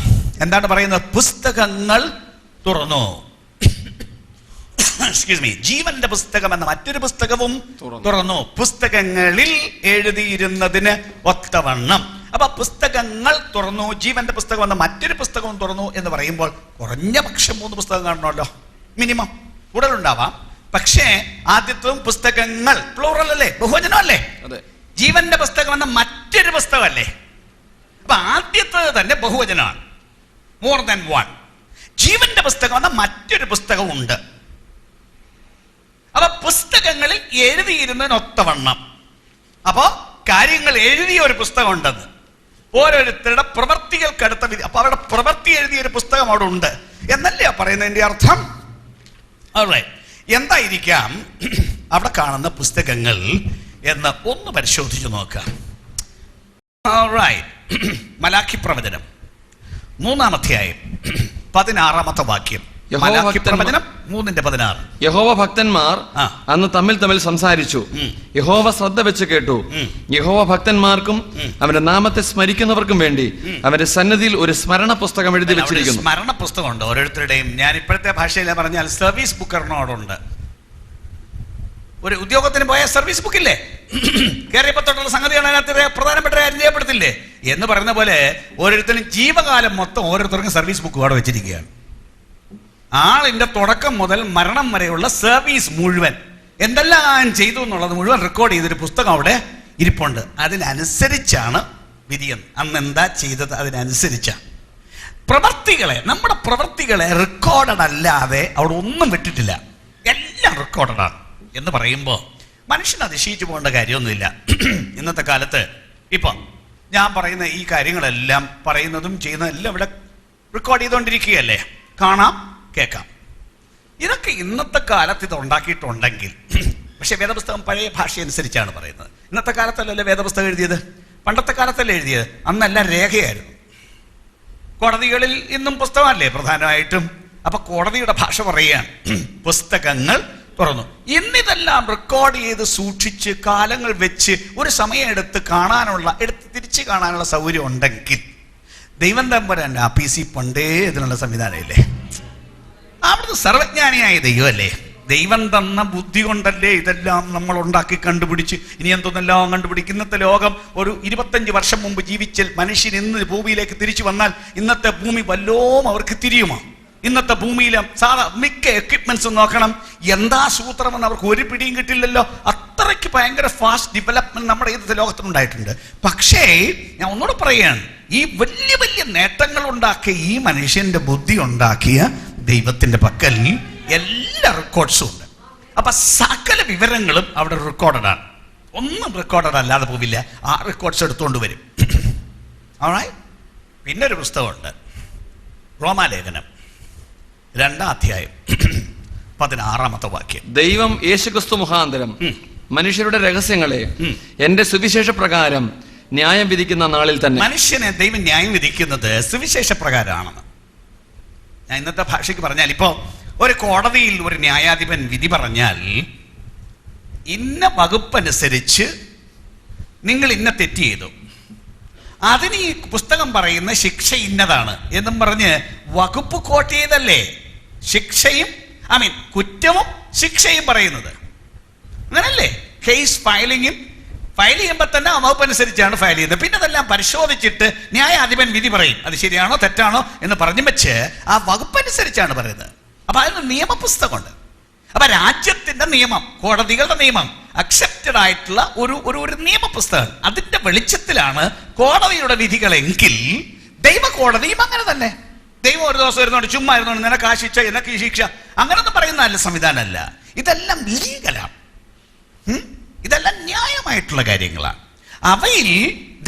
എന്താണ് പറയുന്നത്? പുസ്തകങ്ങൾ തുറന്നു. ജീവന്റെ പുസ്തകം എന്ന മറ്റൊരു പുസ്തകവും തുറന്നു, പുസ്തകങ്ങളിൽ എഴുതിയിരുന്നതിന് ഒത്തവണ്ണം. അപ്പൊ പുസ്തകങ്ങൾ തുറന്നു, ജീവന്റെ പുസ്തകം എന്ന മറ്റൊരു പുസ്തകവും തുറന്നു എന്ന് പറയുമ്പോൾ കുറഞ്ഞ പക്ഷം 3 പുസ്തകം കാണണമല്ലോ, മിനിമം. കൂടുതലുണ്ടാവാം, പക്ഷേ ആദ്യത്തെ പുസ്തകങ്ങൾ പ്ലൂറൽ അല്ലേ, ബഹുവചനമല്ലേ? ജീവന്റെ പുസ്തകം എന്ന മറ്റൊരു പുസ്തകമല്ലേ? അപ്പൊ ആദ്യത്തേത് തന്നെ ബഹുവചനമാണ്, മോർ ദാൻ വൺ. ജീവന്റെ പുസ്തകം എന്ന മറ്റൊരു പുസ്തകവും ഉണ്ട്. അപ്പൊ പുസ്തകങ്ങളിൽ എഴുതിയിരുന്നതിനൊത്തവണ്ണം. അപ്പോ കാര്യങ്ങൾ എഴുതിയ ഒരു പുസ്തകം ഉണ്ടെന്ന്, ഓരോരുത്തരുടെ പ്രവൃത്തികൾക്കടുത്ത വിധി. അപ്പൊ അവരുടെ പ്രവൃത്തി എഴുതിയ ഒരു പുസ്തകം അവിടെ ഉണ്ട് എന്നല്ലേ പറയുന്നതിന്റെ അർത്ഥം? എന്തായിരിക്കാം അവിടെ കാണുന്ന പുസ്തകങ്ങൾ എന്ന് ഒന്ന് പരിശോധിച്ചു നോക്കാം. മലാഖി പ്രവചനം 3-ാം അധ്യായം 16-ാമത്തെ വാക്യം. യഹോവ ഭക്തന്മാർ അന്ന് തമ്മിൽ സംസാരിച്ചു. യഹോവ ശ്രദ്ധ വെച്ച് കേട്ടു. യഹോവ ഭക്തന്മാർക്കും അവന്റെ നാമത്തെ സ്മരിക്കുന്നവർക്കും വേണ്ടി അവന്റെ സന്നിധിയിൽ ഒരു സ്മരണ പുസ്തകം എഴുതി വെച്ചിരിക്കുന്നു. സ്മരണ പുസ്തകമുണ്ട് ഓരോരുത്തരുടെയും. ഞാൻ ഇപ്പോഴത്തെ ഭാഷയിൽ പറഞ്ഞാൽ സർവീസ് ബുക്ക് ഒരെണ്ണോടുണ്ട്. ഒരു ഉദ്യോഗത്തിന് പോയ സർവീസ് ബുക്കില്ലേ, കയറിയപ്പോ തൊട്ടുള്ള സംഗതിയാണ് അതിനകത്ത് പ്രധാനപ്പെട്ട കാര്യം ചെയ്യപ്പെടുത്തില്ലേ എന്ന് പറയുന്ന പോലെ ഓരോരുത്തരും ജീവകാലം മൊത്തം ഓരോരുത്തർക്കും സർവീസ് ബുക്ക് അവിടെ വെച്ചിരിക്കുകയാണ്. ആളിന്റെ തുടക്കം മുതൽ മരണം വരെയുള്ള സർവീസ് മുഴുവൻ എന്തെല്ലാം ചെയ്തു എന്നുള്ളത് മുഴുവൻ റെക്കോർഡ് ചെയ്തൊരു പുസ്തകം അവിടെ ഇരിപ്പുണ്ട്. അതിനനുസരിച്ചാണ് വിധിയെന്ന്. അന്ന് എന്താ ചെയ്തത് അതിനനുസരിച്ചാണ്. പ്രവർത്തികളെ, നമ്മുടെ പ്രവർത്തികളെ റെക്കോർഡഡ് അല്ലാതെ അവിടെ ഒന്നും വിട്ടിട്ടില്ല, എല്ലാം റെക്കോർഡഡാണ് എന്ന് പറയുമ്പോൾ മനുഷ്യന് അതിശയിച്ചു പോകേണ്ട കാര്യമൊന്നുമില്ല. ഇന്നത്തെ കാലത്ത് ഇപ്പം ഞാൻ പറയുന്ന ഈ കാര്യങ്ങളെല്ലാം പറയുന്നതും ചെയ്യുന്നതും എല്ലാം ഇവിടെ റെക്കോർഡ് ചെയ്തുകൊണ്ടിരിക്കുകയല്ലേ, കാണാം കേൾക്കാം. ഇതൊക്കെ ഇന്നത്തെ കാലത്ത് ഇത് ഉണ്ടാക്കിയിട്ടുണ്ടെങ്കിൽ, പക്ഷെ വേദപുസ്തകം പഴയ ഭാഷ അനുസരിച്ചാണ് പറയുന്നത്. ഇന്നത്തെ കാലത്തല്ലല്ലോ വേദപുസ്തകം എഴുതിയത്, പണ്ടത്തെ കാലത്തല്ലേ എഴുതിയത്. അന്നെല്ലാം രേഖയായിരുന്നു. കോടതികളിൽ ഇന്നും പുസ്തകമല്ലേ പ്രധാനമായിട്ടും. അപ്പൊ കോടതിയുടെ ഭാഷ പറയുകയാണ്, പുസ്തകങ്ങൾ തുറന്നു. ഇന്നിതെല്ലാം റെക്കോർഡ് ചെയ്ത് സൂക്ഷിച്ച് കാലങ്ങൾ വെച്ച് ഒരു സമയം എടുത്ത് തിരിച്ച് കാണാനുള്ള സൗകര്യം ഉണ്ടെങ്കിൽ ദൈവം തമ്പുരാൻ ആ PC പണ്ടേ ഇതിനുള്ള സംവിധാനമില്ലേ? അവിടുത്തെ സർവജ്ഞാനിയായ ദൈവമല്ലേ? ദൈവം തന്ന ബുദ്ധി കൊണ്ടല്ലേ ഇതെല്ലാം നമ്മൾ ഉണ്ടാക്കി കണ്ടുപിടിച്ച് ഇനി എന്തൊന്നെല്ലാം കണ്ടുപിടിക്കും. ഇന്നത്തെ ലോകം ഒരു 25 വർഷം മുമ്പ് ജീവിച്ച മനുഷ്യൻ ഇന്ന് ഭൂമിയിലേക്ക് തിരിച്ചു വന്നാൽ ഇന്നത്തെ ഭൂമി വല്ലോം അവർക്ക് തിരിയുമോ? ഇന്നത്തെ ഭൂമിയിലെ മിക്ക എക്വിപ്മെന്റ്സും നോക്കണം, എന്താ സൂത്രമെന്ന് അവർക്ക് ഒരു പിടിയും കിട്ടില്ലല്ലോ. അത്രയ്ക്ക് ഭയങ്കര ഫാസ്റ്റ് ഡെവലപ്മെന്റ് നമ്മുടെ ഇന്നത്തെ ലോകത്തിനുണ്ടായിട്ടുണ്ട്. പക്ഷേ ഞാൻ ഒന്നുകൂടെ പറയുകയാണ്, ഈ വലിയ വലിയ നേട്ടങ്ങൾ ഉണ്ടാക്കിയ ഈ മനുഷ്യന്റെ ബുദ്ധി ഉണ്ടാക്കിയ ദൈവത്തിന്റെ പക്കൽ എല്ലാ റെക്കോർഡ്സും ഉണ്ട്. അപ്പൊ സകല വിവരങ്ങളും അവിടെ റെക്കോർഡഡാണ്. ഒന്നും റെക്കോർഡഡ് അല്ലാതെ പോവില്ല. ആ റെക്കോർഡ്സ് എടുത്തുകൊണ്ട് വരും. പിന്നെ ഒരു പുസ്തകമുണ്ട്, റോമാലേഖനം 2-ാം അധ്യായം 16-ാമത്തെ വാക്യം. ദൈവം യേശുക്രിസ്തു മുഖാന്തരം മനുഷ്യരുടെ രഹസ്യങ്ങളെ എന്റെ സുവിശേഷ പ്രകാരം ന്യായം വിധിക്കുന്ന നാളിൽ തന്നെ. മനുഷ്യനെ ദൈവം ന്യായം വിധിക്കുന്നത് സുവിശേഷ പ്രകാരമാണെന്ന് ഞാൻ ഇന്നത്തെ ഭാഷയ്ക്ക് പറഞ്ഞാൽ, ഇപ്പോ ഒരു കോടതിയിൽ ഒരു ന്യായാധിപൻ വിധി പറഞ്ഞാൽ ഇന്ന വകുപ്പനുസരിച്ച് നിങ്ങൾ ഇന്ന തെറ്റ് ചെയ്തു, അതിന് ഈ പുസ്തകം പറയുന്ന ശിക്ഷ ഇന്നതാണ് എന്നും പറഞ്ഞ് വകുപ്പ് കോട്ട് ചെയ്തല്ലേ ശിക്ഷയും കുറ്റവും ശിക്ഷയും പറയുന്നത്. അങ്ങനല്ലേ? കേസ് ഫയൽ ചെയ്യുമ്പോൾ തന്നെ ആ വകുപ്പ് അനുസരിച്ചാണ് ഫയൽ ചെയ്യുന്നത്. പിന്നെ അതെല്ലാം പരിശോധിച്ചിട്ട് ന്യായാധിപൻ വിധി പറയും, അത് ശരിയാണോ തെറ്റാണോ എന്ന് പറഞ്ഞു വെച്ച് ആ വകുപ്പ് അനുസരിച്ചാണ് പറയുന്നത്. അപ്പൊ അതിന് നിയമപുസ്തകമുണ്ട്. അപ്പൊ രാജ്യത്തിന്റെ നിയമം, കോടതികളുടെ നിയമം, അക്സെപ്റ്റഡ് ആയിട്ടുള്ള ഒരു നിയമപുസ്തകം. അതിന്റെ വെളിച്ചത്തിലാണ് കോടതിയുടെ വിധികളെങ്കിൽ ദൈവകോടതിയും അങ്ങനെ തന്നെ. ദൈവം ഒരു ദിവസം ഇരുന്നോണ്ട് ചുമ്മാ ഇരുന്നോണ്ട് നിനക്ക് ആ ശിക്ഷ എനക്ക് ഈ ശിക്ഷ അങ്ങനൊന്നും പറയുന്നതല്ല, സംവിധാനമല്ല. ഇതെല്ലാം ലീഗലാണ്, ഇതെല്ലാം ന്യായമായിട്ടുള്ള കാര്യങ്ങളാണ്. അവയിൽ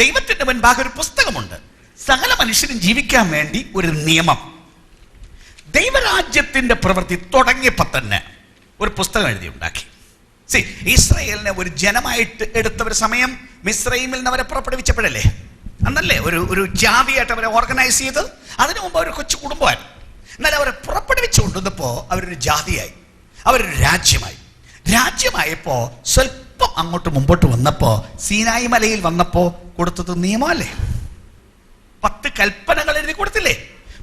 ദൈവത്തിന്റെ മുൻപാകെ ഒരു പുസ്തകമുണ്ട്, സകല മനുഷ്യരും ജീവിക്കാൻ വേണ്ടി ഒരു നിയമം. ദൈവരാജ്യത്തിന്റെ പ്രവൃത്തി തുടങ്ങിയപ്പോ തന്നെ ഒരു പുസ്തകം എഴുതി ഉണ്ടാക്കി. ഇസ്രായേലിനെ ഒരു ജനമായിട്ട് എടുത്ത ഒരു സമയം മിസ്രൈമിൽ നിന്ന് അവരെ പുറപ്പെടുവിച്ചപ്പോഴല്ലേ, അന്നല്ലേ ഒരു ജാതിയായിട്ട് അവരെ ഓർഗനൈസ് ചെയ്തത്. അതിനു മുമ്പ് അവർ കൊച്ചു കുടുംബമായിരുന്നു. എന്നാൽ അവരെ പുറപ്പെടുവിച്ചു കൊണ്ടുവന്നപ്പോ അവരൊരു ജാതിയായി, അവരൊരു രാജ്യമായപ്പോ സ്വല്പം അങ്ങോട്ട് മുമ്പോട്ട് വന്നപ്പോ സീനായി മലയിൽ വന്നപ്പോ കൊടുത്തത് നിയമമല്ലേ? 10 കൽപ്പനകൾ എഴുതി കൊടുത്തില്ലേ?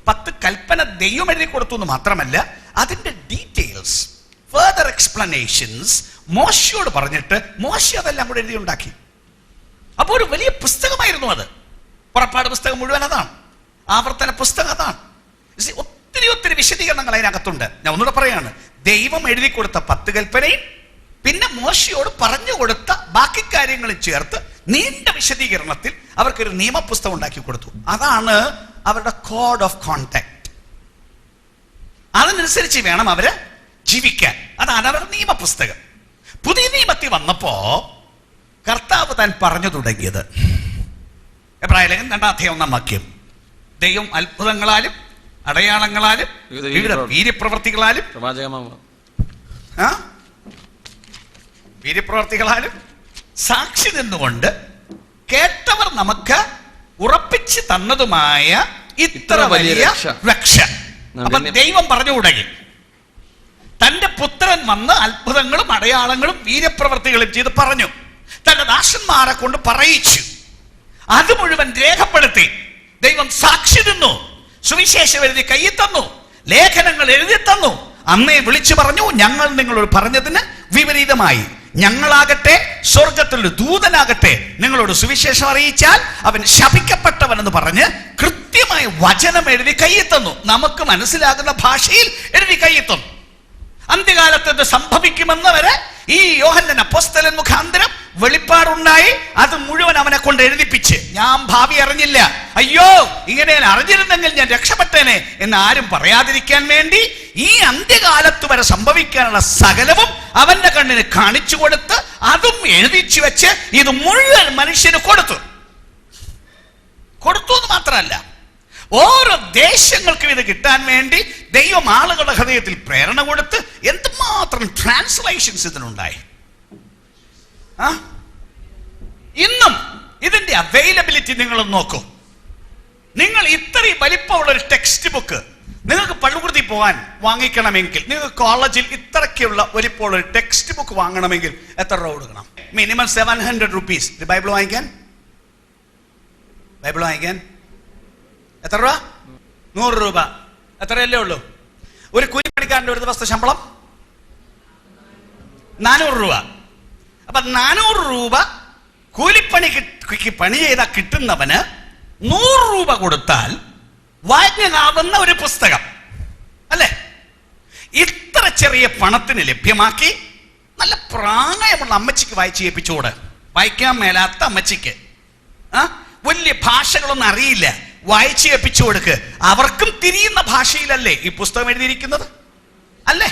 10 കൽപ്പന ദൈവം എഴുതി കൊടുത്തു എന്ന് മാത്രമല്ല, അതിന്റെ ഡീറ്റെയിൽസ്, ഫർദർ എക്സ്പ്ലനേഷൻസ് മോശയോട് പറഞ്ഞിട്ട് മോശ അതെല്ലാം കൂടെ എഴുതി ഉണ്ടാക്കി. അപ്പൊ ഒരു വലിയ പുസ്തകമായിരുന്നു അത്. പുറപ്പാട് പുസ്തകം മുഴുവൻ അതാണ്, ആവർത്തന പുസ്തകം അതാണ്. ഒത്തിരി വിശദീകരണങ്ങൾ അതിനകത്തുണ്ട്. ഞാൻ ഒന്നുകൂടെ പറയാണ്, ദൈവം എഴുതി കൊടുത്ത 10 കൽപ്പനയും പിന്നെ മോശയോട് പറഞ്ഞു കൊടുത്ത ബാക്കി കാര്യങ്ങളും ചേർത്ത് നീണ്ട വിശദീകരണത്തിൽ അവർക്കൊരു നിയമപുസ്തകം ഉണ്ടാക്കി കൊടുത്തു. അതാണ് അവരുടെ കോഡ് ഓഫ് കോണ്ടാക്ട്. അതിനനുസരിച്ച് വേണം അവര് ജീവിക്കാൻ. അതാണ് അവരുടെ നിയമപുസ്തകം. പുതിയ നിയമത്തിൽ വന്നപ്പോ കർത്താവ് താൻ പറഞ്ഞു തുടങ്ങിയത്, എബ്രായലേഖൻ 2-1 വാക്യം, ദൈവം അത്ഭുതങ്ങളാലും അടയാളങ്ങളാലും വിവിധ വീര്യപ്രവർത്തികളാലും സാക്ഷി നിന്നുകൊണ്ട് കേട്ടവർ നമുക്ക് ഉറപ്പിച്ച് തന്നതുമായ ഇത്ര വലിയ രക്ഷ. അപ്പൊ ദൈവം പറഞ്ഞു തുടങ്ങി, തന്റെ പുത്രൻ വന്ന് അത്ഭുതങ്ങളും അടയാളങ്ങളും വീര്യപ്രവർത്തികളും ചെയ്ത് പറഞ്ഞു, തന്റെ ദാസന്മാരെ കൊണ്ട് പറയിച്ചു, അത് മുഴുവൻ രേഖപ്പെടുത്തി. ദൈവം സാക്ഷി നിന്നു, സുവിശേഷം എഴുതി കയ്യിൽ തന്നു, ലേഖനങ്ങൾ എഴുതി തന്നു. അന്നേ വിളിച്ചു പറഞ്ഞു, ഞങ്ങൾ നിങ്ങളോട് പറഞ്ഞതിന് വിപരീതമായി ഞങ്ങളാകട്ടെ സ്വർഗത്തിലൊരു ദൂതനാകട്ടെ നിങ്ങളോട് സുവിശേഷം അറിയിച്ചാൽ അവൻ ശപിക്കപ്പെട്ടവൻ എന്ന് പറഞ്ഞ് കൃത്യമായ വചനം എഴുതി കയ്യിൽ തന്നു. നമുക്ക് മനസ്സിലാകുന്ന ഭാഷയിൽ എഴുതി കയ്യിൽ തന്നു. അന്ത്യകാലത്ത് ഇത് സംഭവിക്കുമെന്ന് വരെ ഈ യോഹന്നാൻ അപ്പോസ്തലൻ മുഖാന്തരം വെളിപ്പാടുണ്ടായി. അത് മുഴുവൻ അവനെ കൊണ്ട് എഴുതിപ്പിച്ച്, ഞാൻ ഭാവി അറിഞ്ഞില്ല, അയ്യോ ഇങ്ങനെ അറിഞ്ഞിരുന്നെങ്കിൽ ഞാൻ രക്ഷപ്പെട്ടേനെ എന്ന് ആരും പറയാതിരിക്കാൻ വേണ്ടി ഈ അന്ത്യകാലത്ത് വരെ സംഭവിക്കാനുള്ള സകലവും അവന്റെ കണ്ണിന് കാണിച്ചു കൊടുത്ത് അതും എഴുതിച്ചു വെച്ച് ഇത് മുഴുവൻ മനുഷ്യന് കൊടുത്തു എന്ന് മാത്രമല്ല, ഓരോ ദേശങ്ങൾക്കും ഇത് കിട്ടാൻ വേണ്ടി ദൈവം ആളുകളുടെ ഹൃദയത്തിൽ പ്രേരണ കൊടുത്ത് എന്തുമാത്രം ട്രാൻസ്ലേഷൻസ് ഇതിനുണ്ടായി. ഇന്നും ഇതിന്റെ അവൈലബിലിറ്റി നിങ്ങൾ നോക്കൂ. നിങ്ങൾ ഇത്രയും വലിപ്പമുള്ള ഒരു ടെക്സ്റ്റ് ബുക്ക് നിങ്ങൾക്ക് പള്ളുകുടുത്തി പോകാൻ വാങ്ങിക്കണമെങ്കിൽ, നിങ്ങൾക്ക് കോളേജിൽ ഇത്രയ്ക്കുള്ള വലിപ്പമുള്ള ഒരു ടെക്സ്റ്റ് ബുക്ക് വാങ്ങണമെങ്കിൽ എത്ര രൂപ കൊടുക്കണം? Minimum 700 rupees. ബൈബിൾ വാങ്ങിക്കാൻ എത്ര രൂപ? 100 രൂപ. എത്രയല്ലേ ഉള്ളൂ? ഒരു കൂലിപ്പണിക്കാരൻ്റെ ഒരു ദിവസത്തെ ശമ്പളം 400 രൂപ. അപ്പൊ 400 രൂപ കൂലിപ്പണിക്ക് പണി ചെയ്താൽ കിട്ടുന്നവന് 100 രൂപ കൊടുത്താൽ വാങ്ങാവുന്ന ഒരു പുസ്തകം അല്ലേ? ഇത്ര ചെറിയ പണത്തിന് ലഭ്യമാക്കി നല്ല പ്രായമുള്ള അമ്മച്ചിക്ക് വായിച്ച് ഏൽപ്പിച്ചുകൂടെ? വായിക്കാൻ മേലാത്ത അമ്മച്ചിക്ക്, വലിയ ഭാഷകളൊന്നും അറിയില്ല, വായിച്ച് ഏൽപ്പിച്ചു കൊടുക്ക്. അവർക്കും തിരിയുന്ന ഭാഷയിലല്ലേ ഈ പുസ്തകം എഴുതിയിരിക്കുന്നത് അല്ലേ?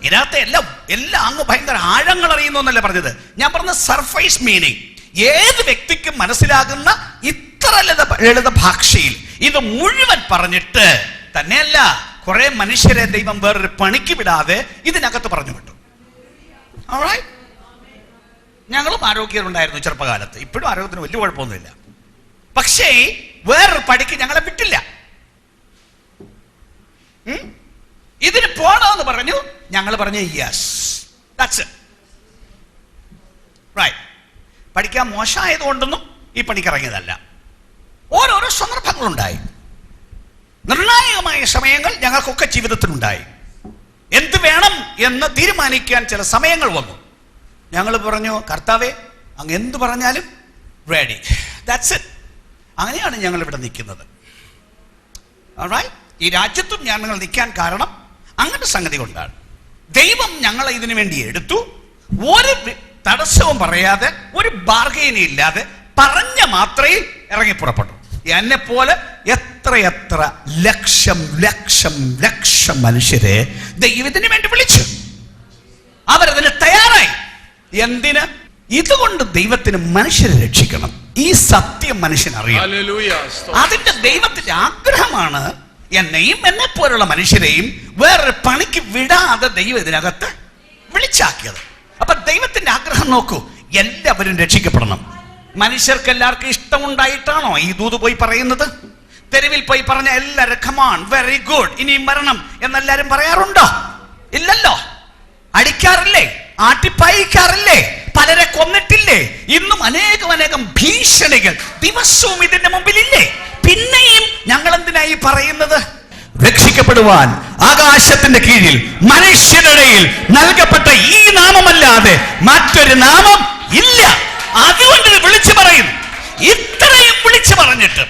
ഇതിനകത്ത് എല്ലാം അങ്ങ് ഭയങ്കര ആഴങ്ങൾ അറിയുന്നു എന്നല്ലേ പറഞ്ഞത്. ഞാൻ പറഞ്ഞ സർഫേസ് മീനിങ്, ഏത് വ്യക്തിക്കും മനസ്സിലാകുന്ന ഇത്ര ലളിത ഭാഷയിൽ ഇത് മുഴുവൻ പറഞ്ഞിട്ട് തന്നെയല്ല, കുറെ മനുഷ്യരെ ദൈവം വേറൊരു പണിക്ക് വിടാതെ ഇതിനകത്ത് പറഞ്ഞു വിട്ടു. ഞങ്ങളും ആരോഗ്യമുണ്ടായിരുന്നു ചെറുപ്പകാലത്ത്. ഇപ്പോഴും ആരോഗ്യത്തിന് വലിയ കുഴപ്പമൊന്നുമില്ല. പക്ഷേ വേറൊരു പടിക്ക് ഞങ്ങളെ വിട്ടില്ല. ഇതിന് പോണമെന്ന് പറഞ്ഞു. ഞങ്ങൾ പറഞ്ഞു യെസ്, ദാറ്റ്സ് ഇറ്റ്, റൈറ്റ്. പഠിക്കാൻ മോശമായതുകൊണ്ടൊന്നും ഈ പണിക്കിറങ്ങിയതല്ല. ഓരോരോ സന്ദർഭങ്ങളുണ്ടായി. നിർണായകമായ സമയങ്ങൾ ഞങ്ങൾക്കൊക്കെ ജീവിതത്തിലുണ്ടായി. എന്ത് വേണം എന്ന് തീരുമാനിക്കാൻ ചില സമയങ്ങൾ വന്നു. ഞങ്ങൾ പറഞ്ഞു, കർത്താവേ അങ്ങ് എന്ത് പറഞ്ഞാലും റെഡി, ദാറ്റ്സ് ഇറ്റ്. അങ്ങനെയാണ് ഞങ്ങൾ ഇവിടെ നിൽക്കുന്നത്. ഈ രാജ്യത്തും ഞങ്ങൾ നിൽക്കാൻ കാരണം അങ്ങനത്തെ സംഗതി കൊണ്ടാണ്. ദൈവം ഞങ്ങളെ ഇതിനു വേണ്ടി എടുത്തു. ഒരു തടസ്സവും പറയാതെ, ഒരു ബാർഗൈനും ഇല്ലാതെ പറഞ്ഞ മാത്രയിൽ ഇറങ്ങി പുറപ്പെട്ടു. എന്നെ പോലെ എത്രയെത്ര ലക്ഷം ലക്ഷം ലക്ഷം മനുഷ്യരെ ദൈവത്തിന് വേണ്ടി വിളിച്ചു. അവരതിന് തയ്യാറായി. എന്തിന്? ഇതുകൊണ്ട് ദൈവത്തിന് മനുഷ്യരെ രക്ഷിക്കണം. ഈ സത്യം മനുഷ്യനറിയാം. അതിന്റെ ദൈവത്തിന്റെ ആഗ്രഹമാണ് എന്നെയും എന്നെ പോലുള്ള മനുഷ്യരെയും വേറൊരു പണിക്ക് വിടാതെ ദൈവം ഇതിനകത്ത് വിളിച്ചാക്കിയത്. അപ്പൊ ദൈവത്തിന്റെ ആഗ്രഹം നോക്കൂ, എല്ലാവരും രക്ഷിക്കപ്പെടണം. മനുഷ്യർക്ക് എല്ലാവർക്കും ഇഷ്ടമുണ്ടായിട്ടാണോ ഈ ദൂത് പോയി പറയുന്നത്? തെരുവിൽ പോയി പറഞ്ഞ എല്ലാവരും കമാൺ, വെരി ഗുഡ്, ഇനിയും വരണം എന്നെല്ലാരും പറയാറുണ്ടോ? ഇല്ലല്ലോ. അടിക്കാറില്ലേ? ആട്ടിപ്പായിക്കാറില്ലേ? പലരെ കൊന്നിട്ടില്ലേ? ഇന്നും അനേകം ഭീഷണികൾ ദിവസവും ഇതിന്റെ മുമ്പിലില്ലേ? പിന്നെയും ഞങ്ങൾ എന്തിനായി പറയുന്നത്? രക്ഷിക്കപ്പെടുവാൻ ആകാശത്തിന്റെ കീഴിൽ മനുഷ്യരുടെയിൽ നൽകപ്പെട്ട ഈ നാമമല്ലാതെ മറ്റൊരു നാമം ഇല്ല. അതുകൊണ്ട് ഇത് വിളിച്ചു പറയും. ഇത്രയും വിളിച്ചു പറഞ്ഞിട്ട്